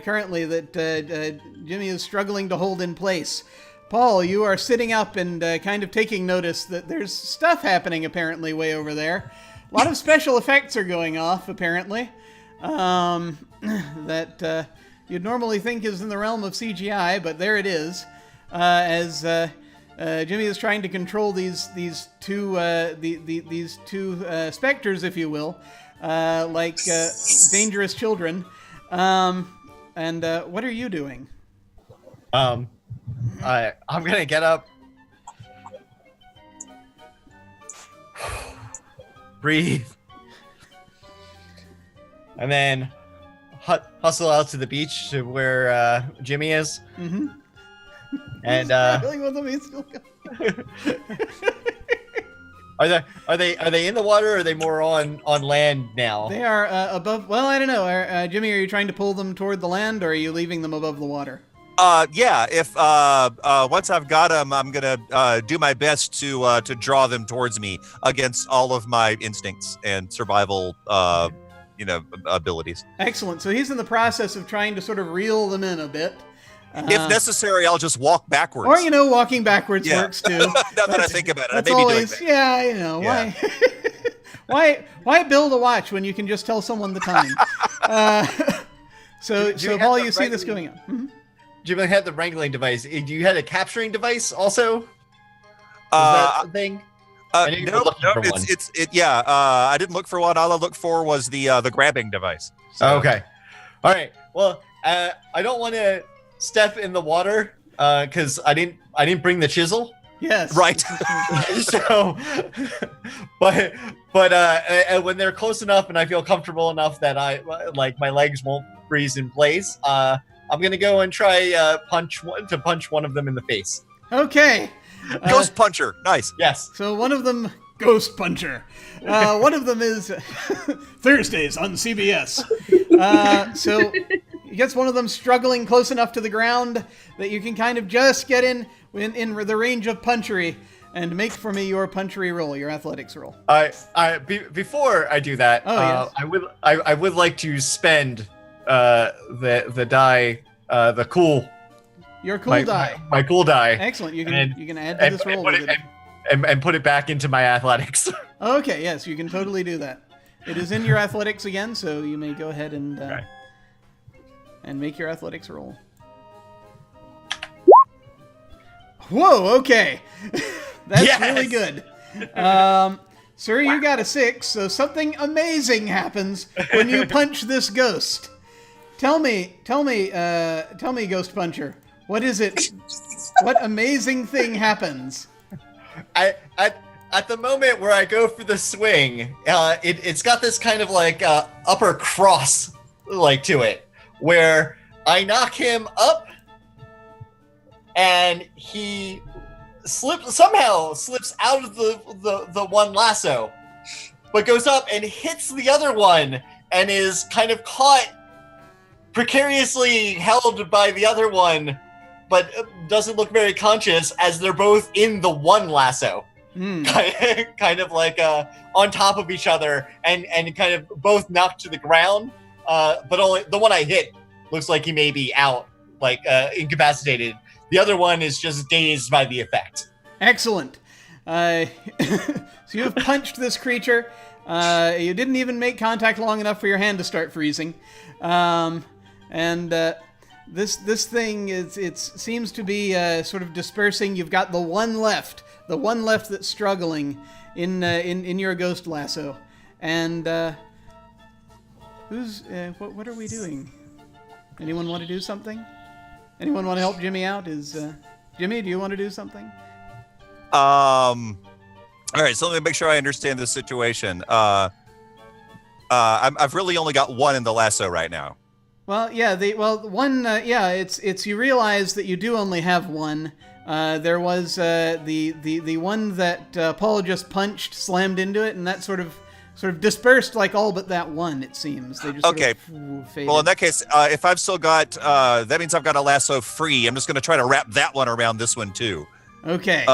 A: currently that Jimmy is struggling to hold in place. Paul, you are sitting up and kind of taking notice that there's stuff happening apparently way over there. A lot of special effects are going off apparently. that you'd normally think is in the realm of CGI, but there it is. As Jimmy is trying to control these two specters, if you will, like dangerous children. And what are you doing?
C: I'm gonna get up, breathe, and then hustle out to the beach to where Jimmy is.
A: Mm-hmm.
C: And
A: struggling with him, he's still going.
C: Are they in the water, or are they more on land now?
A: They are above. Well, I don't know. Jimmy, are you trying to pull them toward the land, or are you leaving them above the water?
E: Yeah. If once I've got them, I'm gonna do my best to draw them towards me against all of my instincts and survival, abilities.
A: Excellent. So he's in the process of trying to sort of reel them in a bit.
E: If necessary, I'll just walk backwards.
A: Or, walking backwards works too.
E: Now that I think about it, I
A: That's
E: may be
A: always,
E: doing that.
A: yeah. Why build a watch when you can just tell someone the time? So Paul, you see this going on. Mm-hmm.
C: Jimmy had the wrangling device. You had a capturing device also? Is that a thing?
E: No, I didn't look for one. All I looked for was the grabbing device. So.
C: Okay. All right. Well, I don't want to step in the water because I didn't bring the chisel.
A: Yes.
E: Right.
C: So, but when they're close enough and I feel comfortable enough that my legs won't freeze in place, I'm gonna go and try punch one of them in the face.
A: Okay.
E: Ghost puncher. Nice.
C: Yes.
A: So one of them, Ghost Puncher. One of them is Thursdays on CBS. So he gets one of them struggling close enough to the ground that you can kind of just get in the range of punchery, and make for me your punchery roll, your athletics roll.
C: Before I do that,
A: yes.
C: I would like to spend the die, the cool.
A: Your cool die.
C: My cool die.
A: Excellent. You can add to this roll.
C: And put it back into my athletics.
A: Okay, yes, you can totally do that. It is in your athletics again, so you may go ahead and make your athletics roll. Whoa, okay. That's really good. Sir, you got a 6, so something amazing happens when you punch this ghost. Tell me, Ghost Puncher. What is it? What amazing thing happens?
C: At the moment where I go for the swing, it's got this kind of like upper cross like to it, where I knock him up, and he somehow slips out of the one lasso, but goes up and hits the other one, and is kind of caught precariously held by the other one, but doesn't look very conscious as they're both in the one lasso. Kind of like on top of each other, and kind of both knocked to the ground, but only the one I hit looks like he may be out, like incapacitated. The other one is just dazed by the effect.
A: Excellent. So you have punched this creature. You didn't even make contact long enough for your hand to start freezing. This thing seems to be sort of dispersing. You've got the one left that's struggling in your ghost lasso. And what are we doing? Anyone want to do something? Anyone want to help Jimmy out? Jimmy, do you want to do something?
E: All right, so let me make sure I understand this situation. I've really only got one in the lasso right now.
A: Well, yeah, it's you realize that you do only have one. There was the one that Paul just punched, slammed into it, and that sort of dispersed like all but that one, it seems. They just sort of faded.
E: Well, in that case, if I've still got, that means I've got a lasso free. I'm just going to try to wrap that one around this one too.
A: Okay.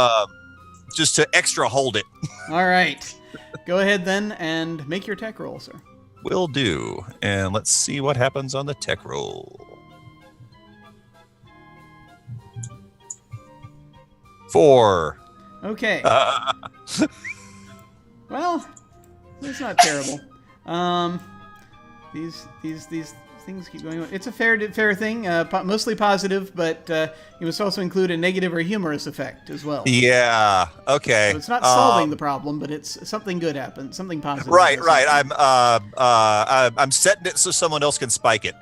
E: Just to extra hold it.
A: All right. Go ahead then and make your tech roll, sir.
E: Will do. And let's see what happens on the tech roll. 4.
A: Okay. Well, that's not terrible. these things keep going on. It's a fair thing, mostly positive, but you must also include a negative or humorous effect as well.
E: Yeah. Okay.
A: So it's not solving the problem, but it's something good happens, something positive.
E: Right. I'm setting it so someone else can spike it.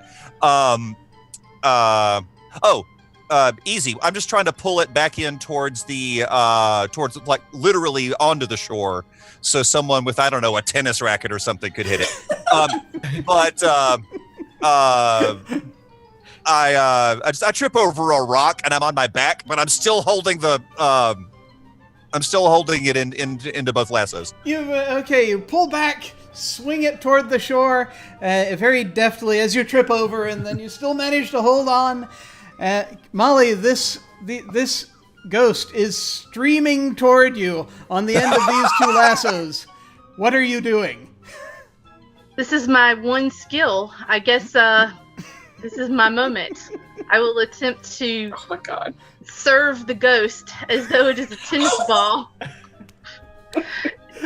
E: Easy. I'm just trying to pull it back in towards the towards like literally onto the shore, so someone with, I don't know, a tennis racket or something could hit it. I trip over a rock and I'm on my back, but I'm still holding the I'm still holding it into both lassos.
A: You pull back, swing it toward the shore, very deftly as you trip over, and then you still manage to hold on. Molly, this ghost is streaming toward you on the end of these two lassos. What are you doing?
D: This is my one skill. I guess this is my moment. I will attempt to
B: Oh my god.
D: serve the ghost as though it is a tennis ball.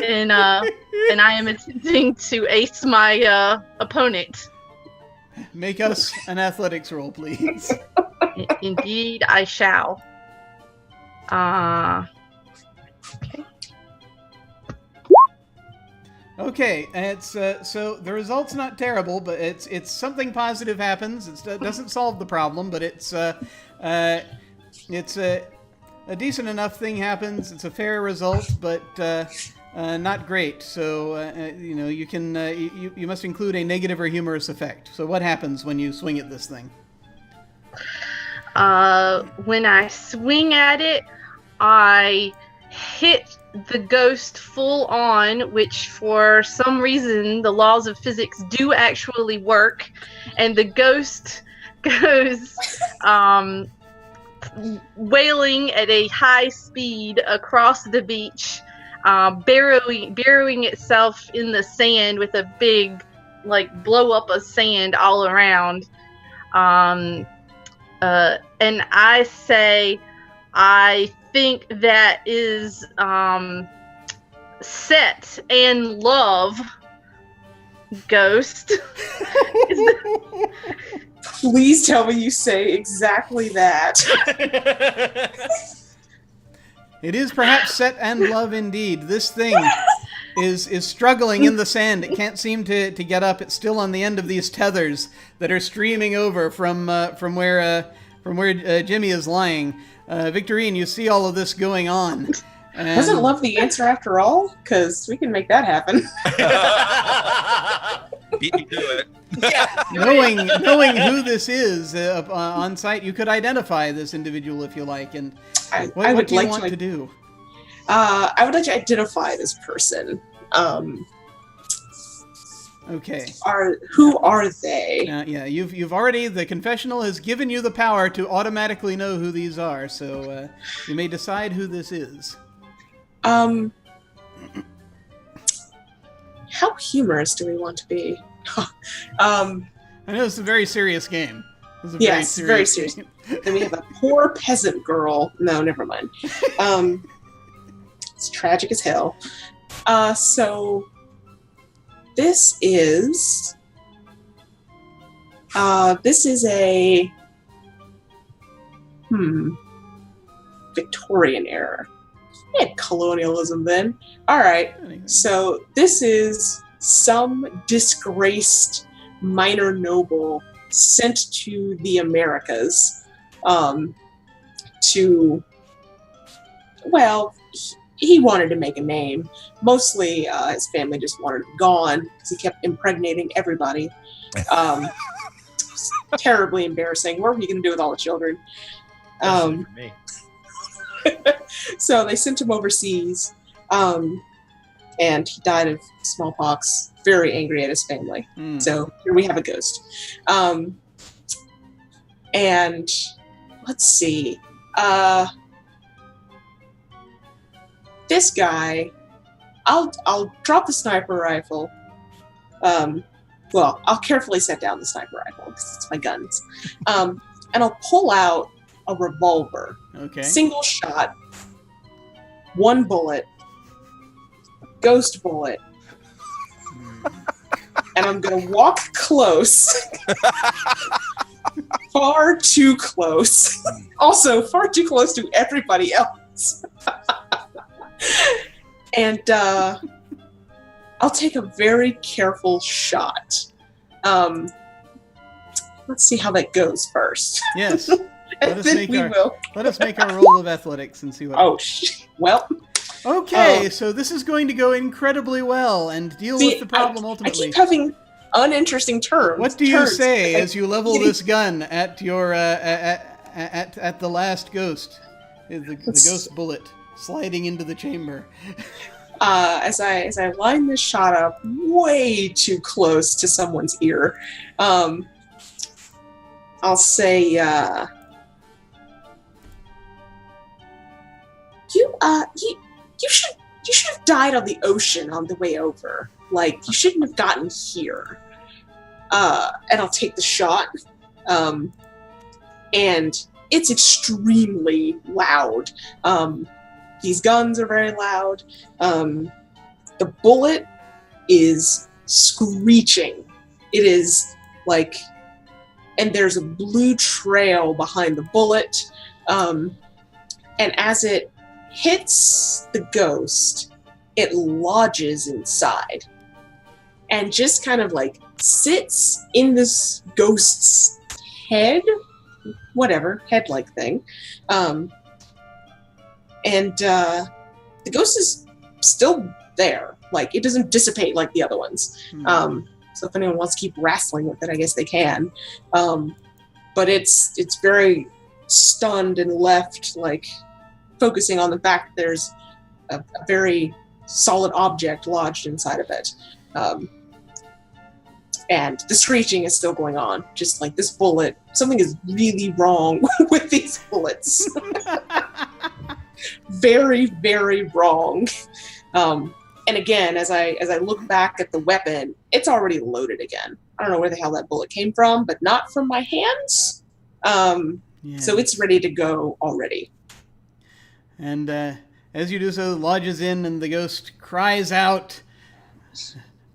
D: And I am attempting to ace my opponent.
A: Make us an athletics roll, please.
D: Indeed, I shall.
A: Okay, it's so the result's not terrible, but it's something positive happens. It doesn't solve the problem, but it's a decent enough thing happens. It's a fair result, but not great. So you can you must include a negative or humorous effect. So what happens when you swing at this thing?
D: When I swing at it, I hit the ghost full on, which for some reason the laws of physics do actually work, and the ghost goes wailing at a high speed across the beach, burrowing itself in the sand with a big blow up of sand all around. And I say, I think that is set and love, ghost.
B: Please tell me you say exactly that.
A: It is perhaps set and love indeed. This thing is struggling in the sand. It can't seem to get up. It's still on the end of these tethers that are streaming over from where Jimmy is lying. Victorine, you see all of this going on. And
B: Wasn't love the answer after all? Because we can make that happen.
E: Beat me to it.
B: Yeah.
A: knowing who this is on site, you could identify this individual if you like. And what do you want to do?
B: I would like to identify this person.
A: Okay.
B: Who are they?
A: Yeah, you've already, the confessional has given you the power to automatically know who these are, so you may decide who this is.
B: How humorous do we want to be?
A: I know it's a very serious game.
B: Yes, very serious. Then we have a poor peasant girl. No, never mind. It's tragic as hell. So this is a Victorian era. We had colonialism then. All right. So this is some disgraced minor noble sent to the Americas he wanted to make a name. Mostly his family just wanted him gone because he kept impregnating everybody. Terribly embarrassing. What were you going to do with all the children? So they sent him overseas, and he died of smallpox, very angry at his family. So here we have a ghost. And let's see. This guy, I'll drop the sniper rifle. I'll carefully set down the sniper rifle because it's my guns. And I'll pull out a revolver.
A: Okay.
B: Single shot, one bullet, ghost bullet. and I'm gonna walk close. Far too close. Also, far too close to everybody else. And I'll take a very careful shot. Let's see how that goes first.
A: Yes.
B: And then we will.
A: Let us make our roll of athletics and see what.
B: Oh, well.
A: Okay, so this is going to go incredibly well and deal with the problem
B: I
A: ultimately.
B: keep having uninteresting terms.
A: What do you say as you level this gun at your at the last ghost, the ghost bullet sliding into the chamber?
B: As I line this shot up way too close to someone's ear, I'll say, you should have died on the ocean on the way over. Like, you shouldn't have gotten here. And I'll take the shot. And it's extremely loud. These guns are very loud. The bullet is screeching. It is like, and there's a blue trail behind the bullet. And as it hits the ghost, it lodges inside and just kind of like sits in this ghost's head, whatever, head-like thing. And the ghost is still there. Like, it doesn't dissipate like the other ones. So if anyone wants to keep wrestling with it, I guess they can. But it's very stunned and left, like, focusing on the fact that there's a very solid object lodged inside of it. And the screeching is still going on. Just like this bullet, something is really wrong with these bullets. Very, very wrong. And again, as I look back at the weapon, it's already loaded again. I don't know where the hell that bullet came from, but not from my hands. So it's ready to go already.
A: And as you do so, it lodges in, and the ghost cries out,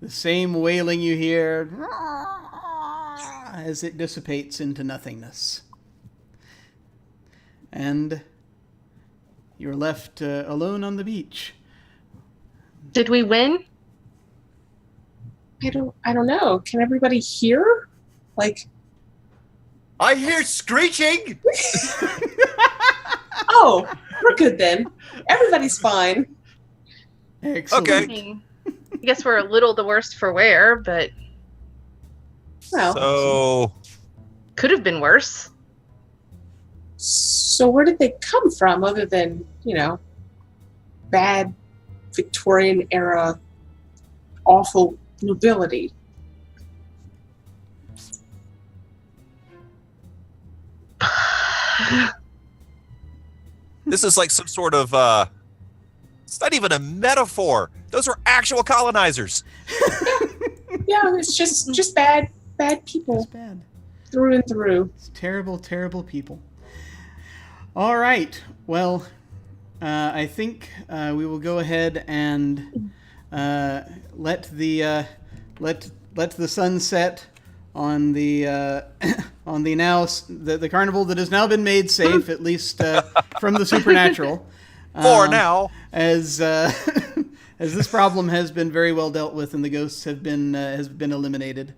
A: the same wailing you hear as it dissipates into nothingness. And you're left alone on the beach.
D: Did we win?
B: I don't know. Can everybody hear? Like,
C: I hear screeching.
B: oh, we're good then. Everybody's fine.
A: Excellent.
E: Okay.
D: I guess we're a little the worst for wear, but
B: Well,
E: So
D: could have been worse.
B: so where did they come from other than, bad Victorian era awful nobility?
E: this is like some sort of it's not even a metaphor. Those were actual colonizers.
B: Yeah, it's just bad people
A: It's bad.
B: through and through.
A: It's terrible, terrible people. All right. Well, I think we will go ahead and let the sun set on the the carnival that has now been made safe, at least from the supernatural.
E: For now,
A: as this problem has been very well dealt with, and the ghosts have been eliminated.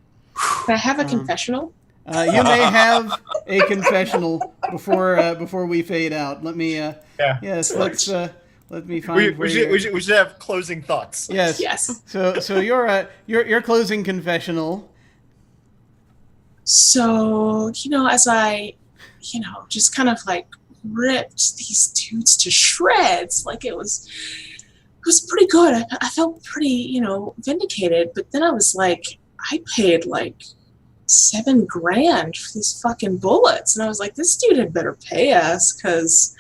B: Can I have a confessional?
A: You may have a confessional before we fade out. Let me. Yes. Let me find.
C: We should have closing thoughts.
A: Yes.
B: Yes.
A: So your closing confessional.
B: So, as I, just kind of like ripped these dudes to shreds, like it was pretty good. I felt pretty, vindicated, but then I was like, I paid like $7,000 for these fucking bullets. And I was like, this dude had better pay us, because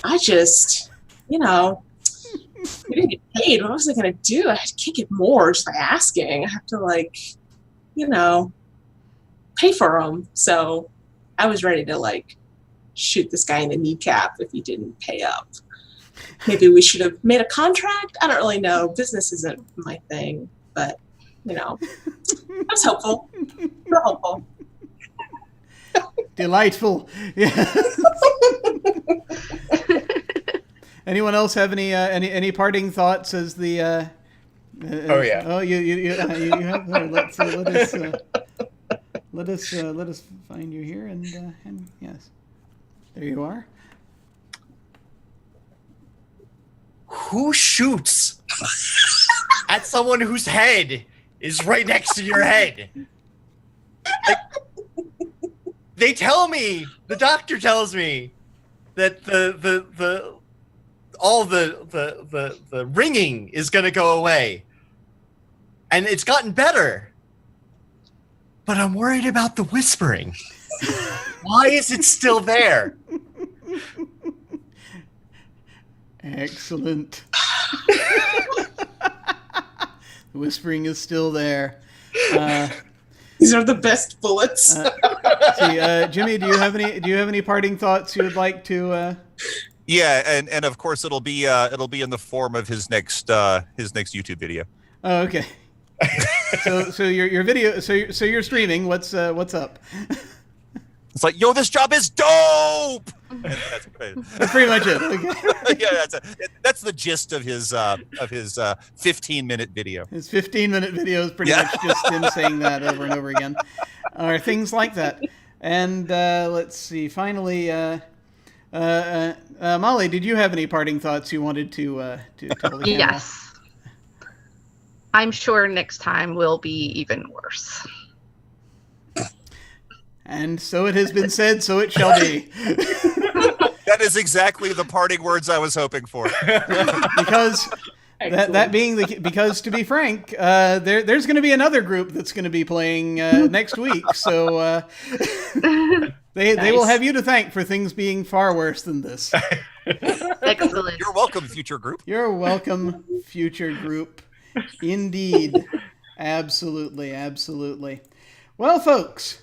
B: I just, we didn't get paid. What was I going to do? I had to kick it more just by asking. I have to pay for them. So I was ready to shoot this guy in the kneecap if he didn't pay up. Maybe we should have made a contract. I don't really know. Business isn't my thing, but you know, that was helpful. Real helpful.
A: Delightful. Yeah. Anyone else have any parting thoughts as the?
C: Oh, yeah.
A: Oh, you have. Let us find you here, and yes, there you are.
C: Who shoots at someone whose head is right next to your head? Like, they tell me, the doctor tells me that the ringing is going to go away, and it's gotten better. But I'm worried about the whispering. Why is it still there?
A: Excellent. The whispering is still there.
B: These are the best bullets.
A: Jimmy, do you have any parting thoughts you would like to?
E: Yeah, and of course it'll be in the form of his next YouTube video.
A: Oh, okay. So your video. So you're streaming. What's up?
E: It's like, yo, this job is dope. And that's
A: pretty much it. Okay.
E: Yeah, that's the gist of his 15-minute video.
A: His 15-minute video is pretty much just him saying that over and over again, or things like that. And let's see. Finally, Molly, did you have any parting thoughts you wanted to tell the camera?
D: Yes. I'm sure next time will be even worse.
A: And so it has been said, so it shall be.
E: That is exactly the parting words I was hoping for.
A: Because because to be frank, there's going to be another group that's going to be playing next week. So they will have you to thank for things being far worse than this.
D: Excellent.
E: You're welcome, future group.
A: You're welcome, future group. Indeed. Absolutely, absolutely. Well, folks,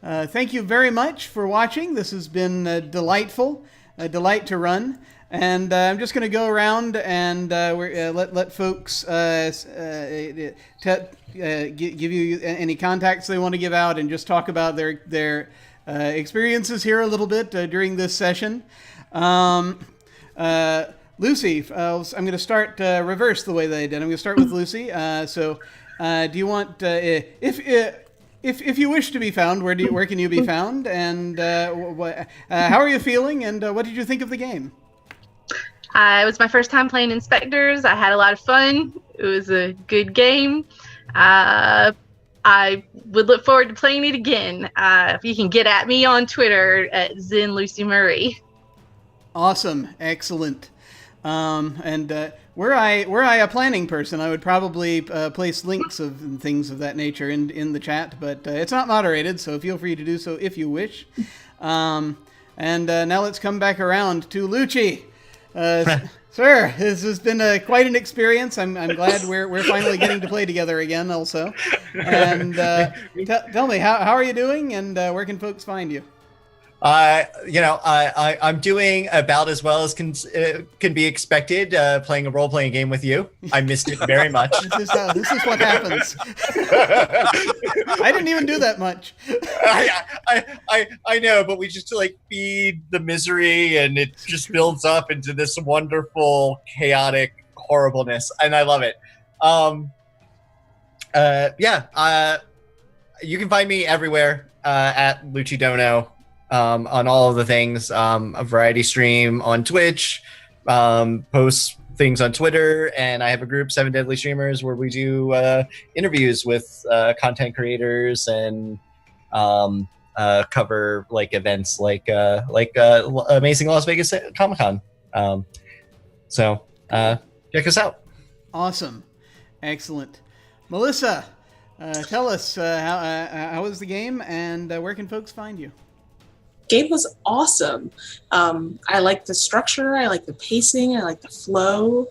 A: thank you very much for watching. This has been delightful, a delight to run. And I'm just going to go around and let folks give you any contacts they want to give out, and just talk about their experiences here a little bit during this session. Lucy, I'm going to start reverse the way they did. I'm going to start with Lucy. Do you want if you wish to be found, where can you be found, and how are you feeling, and what did you think of the game?
D: It was my first time playing InSpectres. I had a lot of fun. It was a good game. I would look forward to playing it again. If you can get at me on Twitter at @ZenLucyMurray.
A: Awesome, excellent. Were I a planning person, I would probably place links and things of that nature in the chat, but it's not moderated, so feel free to do so if you wish. Now let's come back around to Lucci. Sir, this has been quite an experience. I'm glad we're finally getting to play together again also. And tell me, how are you doing, and where can folks find you?
C: I'm doing about as well as can be expected, playing a role-playing game with you. I missed it very much.
A: This is what happens. I didn't even do that much.
C: I know, but we just feed the misery, and it just builds up into this wonderful, chaotic horribleness, and I love it. You can find me everywhere at Lucidono. On all of the things, a variety stream on Twitch, post things on Twitter, and I have a group, 7 Deadly Streamers, where we do interviews with content creators and cover events like Amazing Las Vegas Comic-Con. So check us out.
A: Awesome, excellent. Melissa, tell us how was the game, and where can folks find you?
B: Game was awesome. I like the structure. I like the pacing. I like the flow.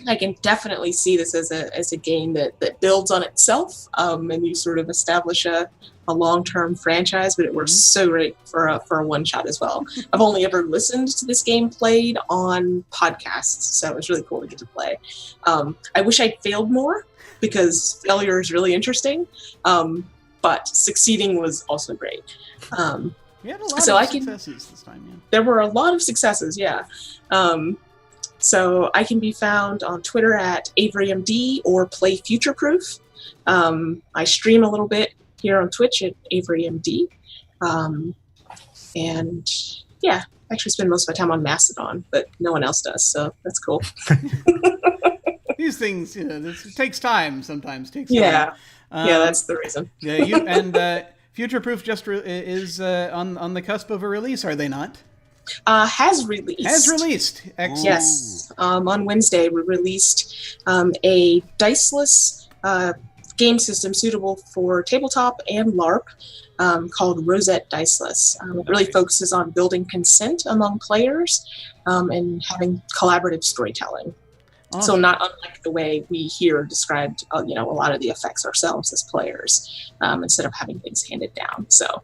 B: I can definitely see this as a game that builds on itself, and you sort of establish a long-term franchise, but it works so great for a one-shot as well. I've only ever listened to this game played on podcasts, so it was really cool to get to play. I wish I'd failed more, because failure is really interesting, but succeeding was also great.
A: We had a lot of successes this time, yeah.
B: There were a lot of successes, yeah. So I can be found on Twitter at AveryMD or Play Future Proof. I stream a little bit here on Twitch at AveryMD. And yeah, I actually spend most of my time on Mastodon, but no one else does, so that's cool.
A: These things, it takes time sometimes.
B: Yeah, that's the reason.
A: Yeah, you and Future Proof just is on the cusp of a release, are they not?
B: Has released.
A: Excellent.
B: Yes. On Wednesday, we released a diceless game system suitable for tabletop and LARP called Rosette Diceless. It really focuses on building consent among players and having collaborative storytelling. Awesome. So not unlike the way we hear described, a lot of the effects ourselves as players, instead of having things handed down. So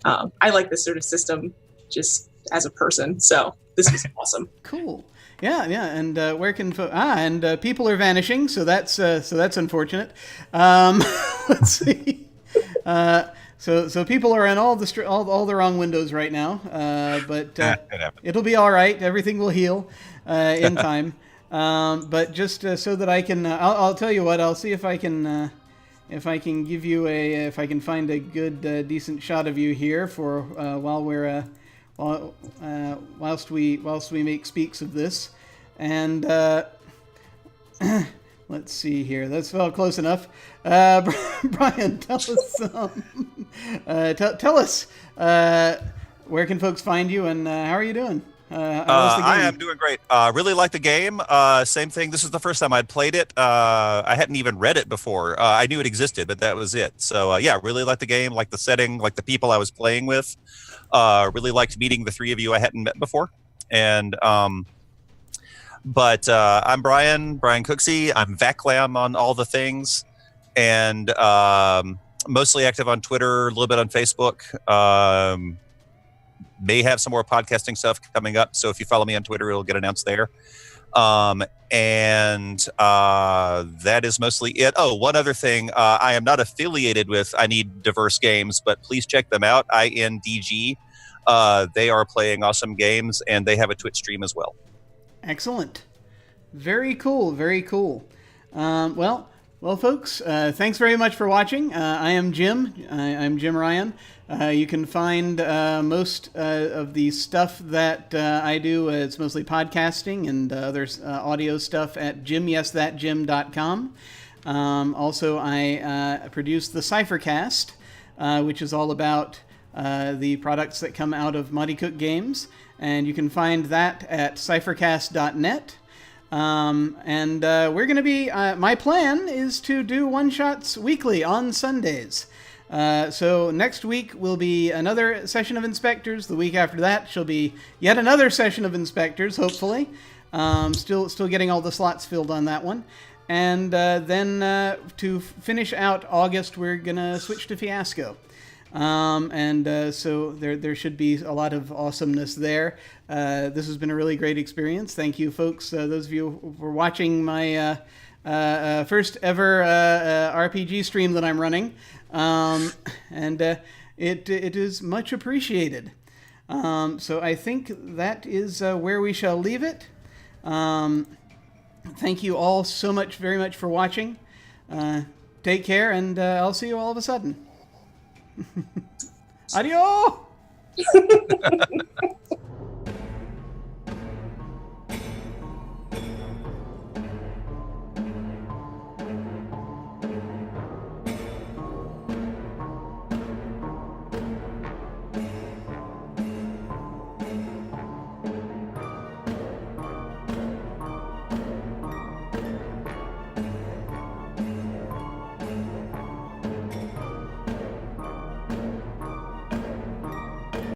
B: I like this sort of system just as a person, so this was awesome.
A: Cool. Yeah, and where can and people are vanishing, so that's unfortunate. Let's see. So people are in all the wrong windows right now, but it'll be all right. Everything will heal in time. But just so that I can, I'll tell you what. I'll see if I can give you if I can find a good decent shot of you here for while we're. Whilst we make speaks of this, and let's see here. That's close enough. Brian, tell us where can folks find you, and how are you doing?
E: I am doing great. Really like the game. Same thing. This is the first time I'd played it. I hadn't even read it before. I knew it existed, but that was it. So really like the game, like the setting, like the people I was playing with. Really liked meeting the three of you I hadn't met before. And but I'm Brian Cooksey. I'm Vaclam on all the things, and mostly active on Twitter, a little bit on Facebook. May have some more podcasting stuff coming up, so if you follow me on Twitter, it'll get announced there. And that is mostly it. Oh, one other thing. I am not affiliated with I Need Diverse Games, but please check them out, INDG. They are playing awesome games, and they have a Twitch stream as well.
A: Excellent. Very cool, very cool. Well, folks, thanks very much for watching. I am Jim. I'm Jim Ryan. You can find most of the stuff that I do. It's mostly podcasting and other audio stuff at jimyesthatjim.com. Also, I produce the Cyphercast, which is all about the products that come out of Mighty Cook Games. And you can find that at cyphercast.net. And we're going to be, my plan is to do one-shots weekly on Sundays. So next week will be another session of InSpectres. The week after that shall be yet another session of InSpectres, hopefully. Still getting all the slots filled on that one. And then to finish out August, we're going to switch to Fiasco. So there should be a lot of awesomeness there. This has been a really great experience. Thank you, folks. Those of you who were watching my first ever RPG stream that I'm running. It is much appreciated. So I think that is where we shall leave it. Thank you all so much, very much for watching. Take care, and I'll see you all of a sudden. Adios!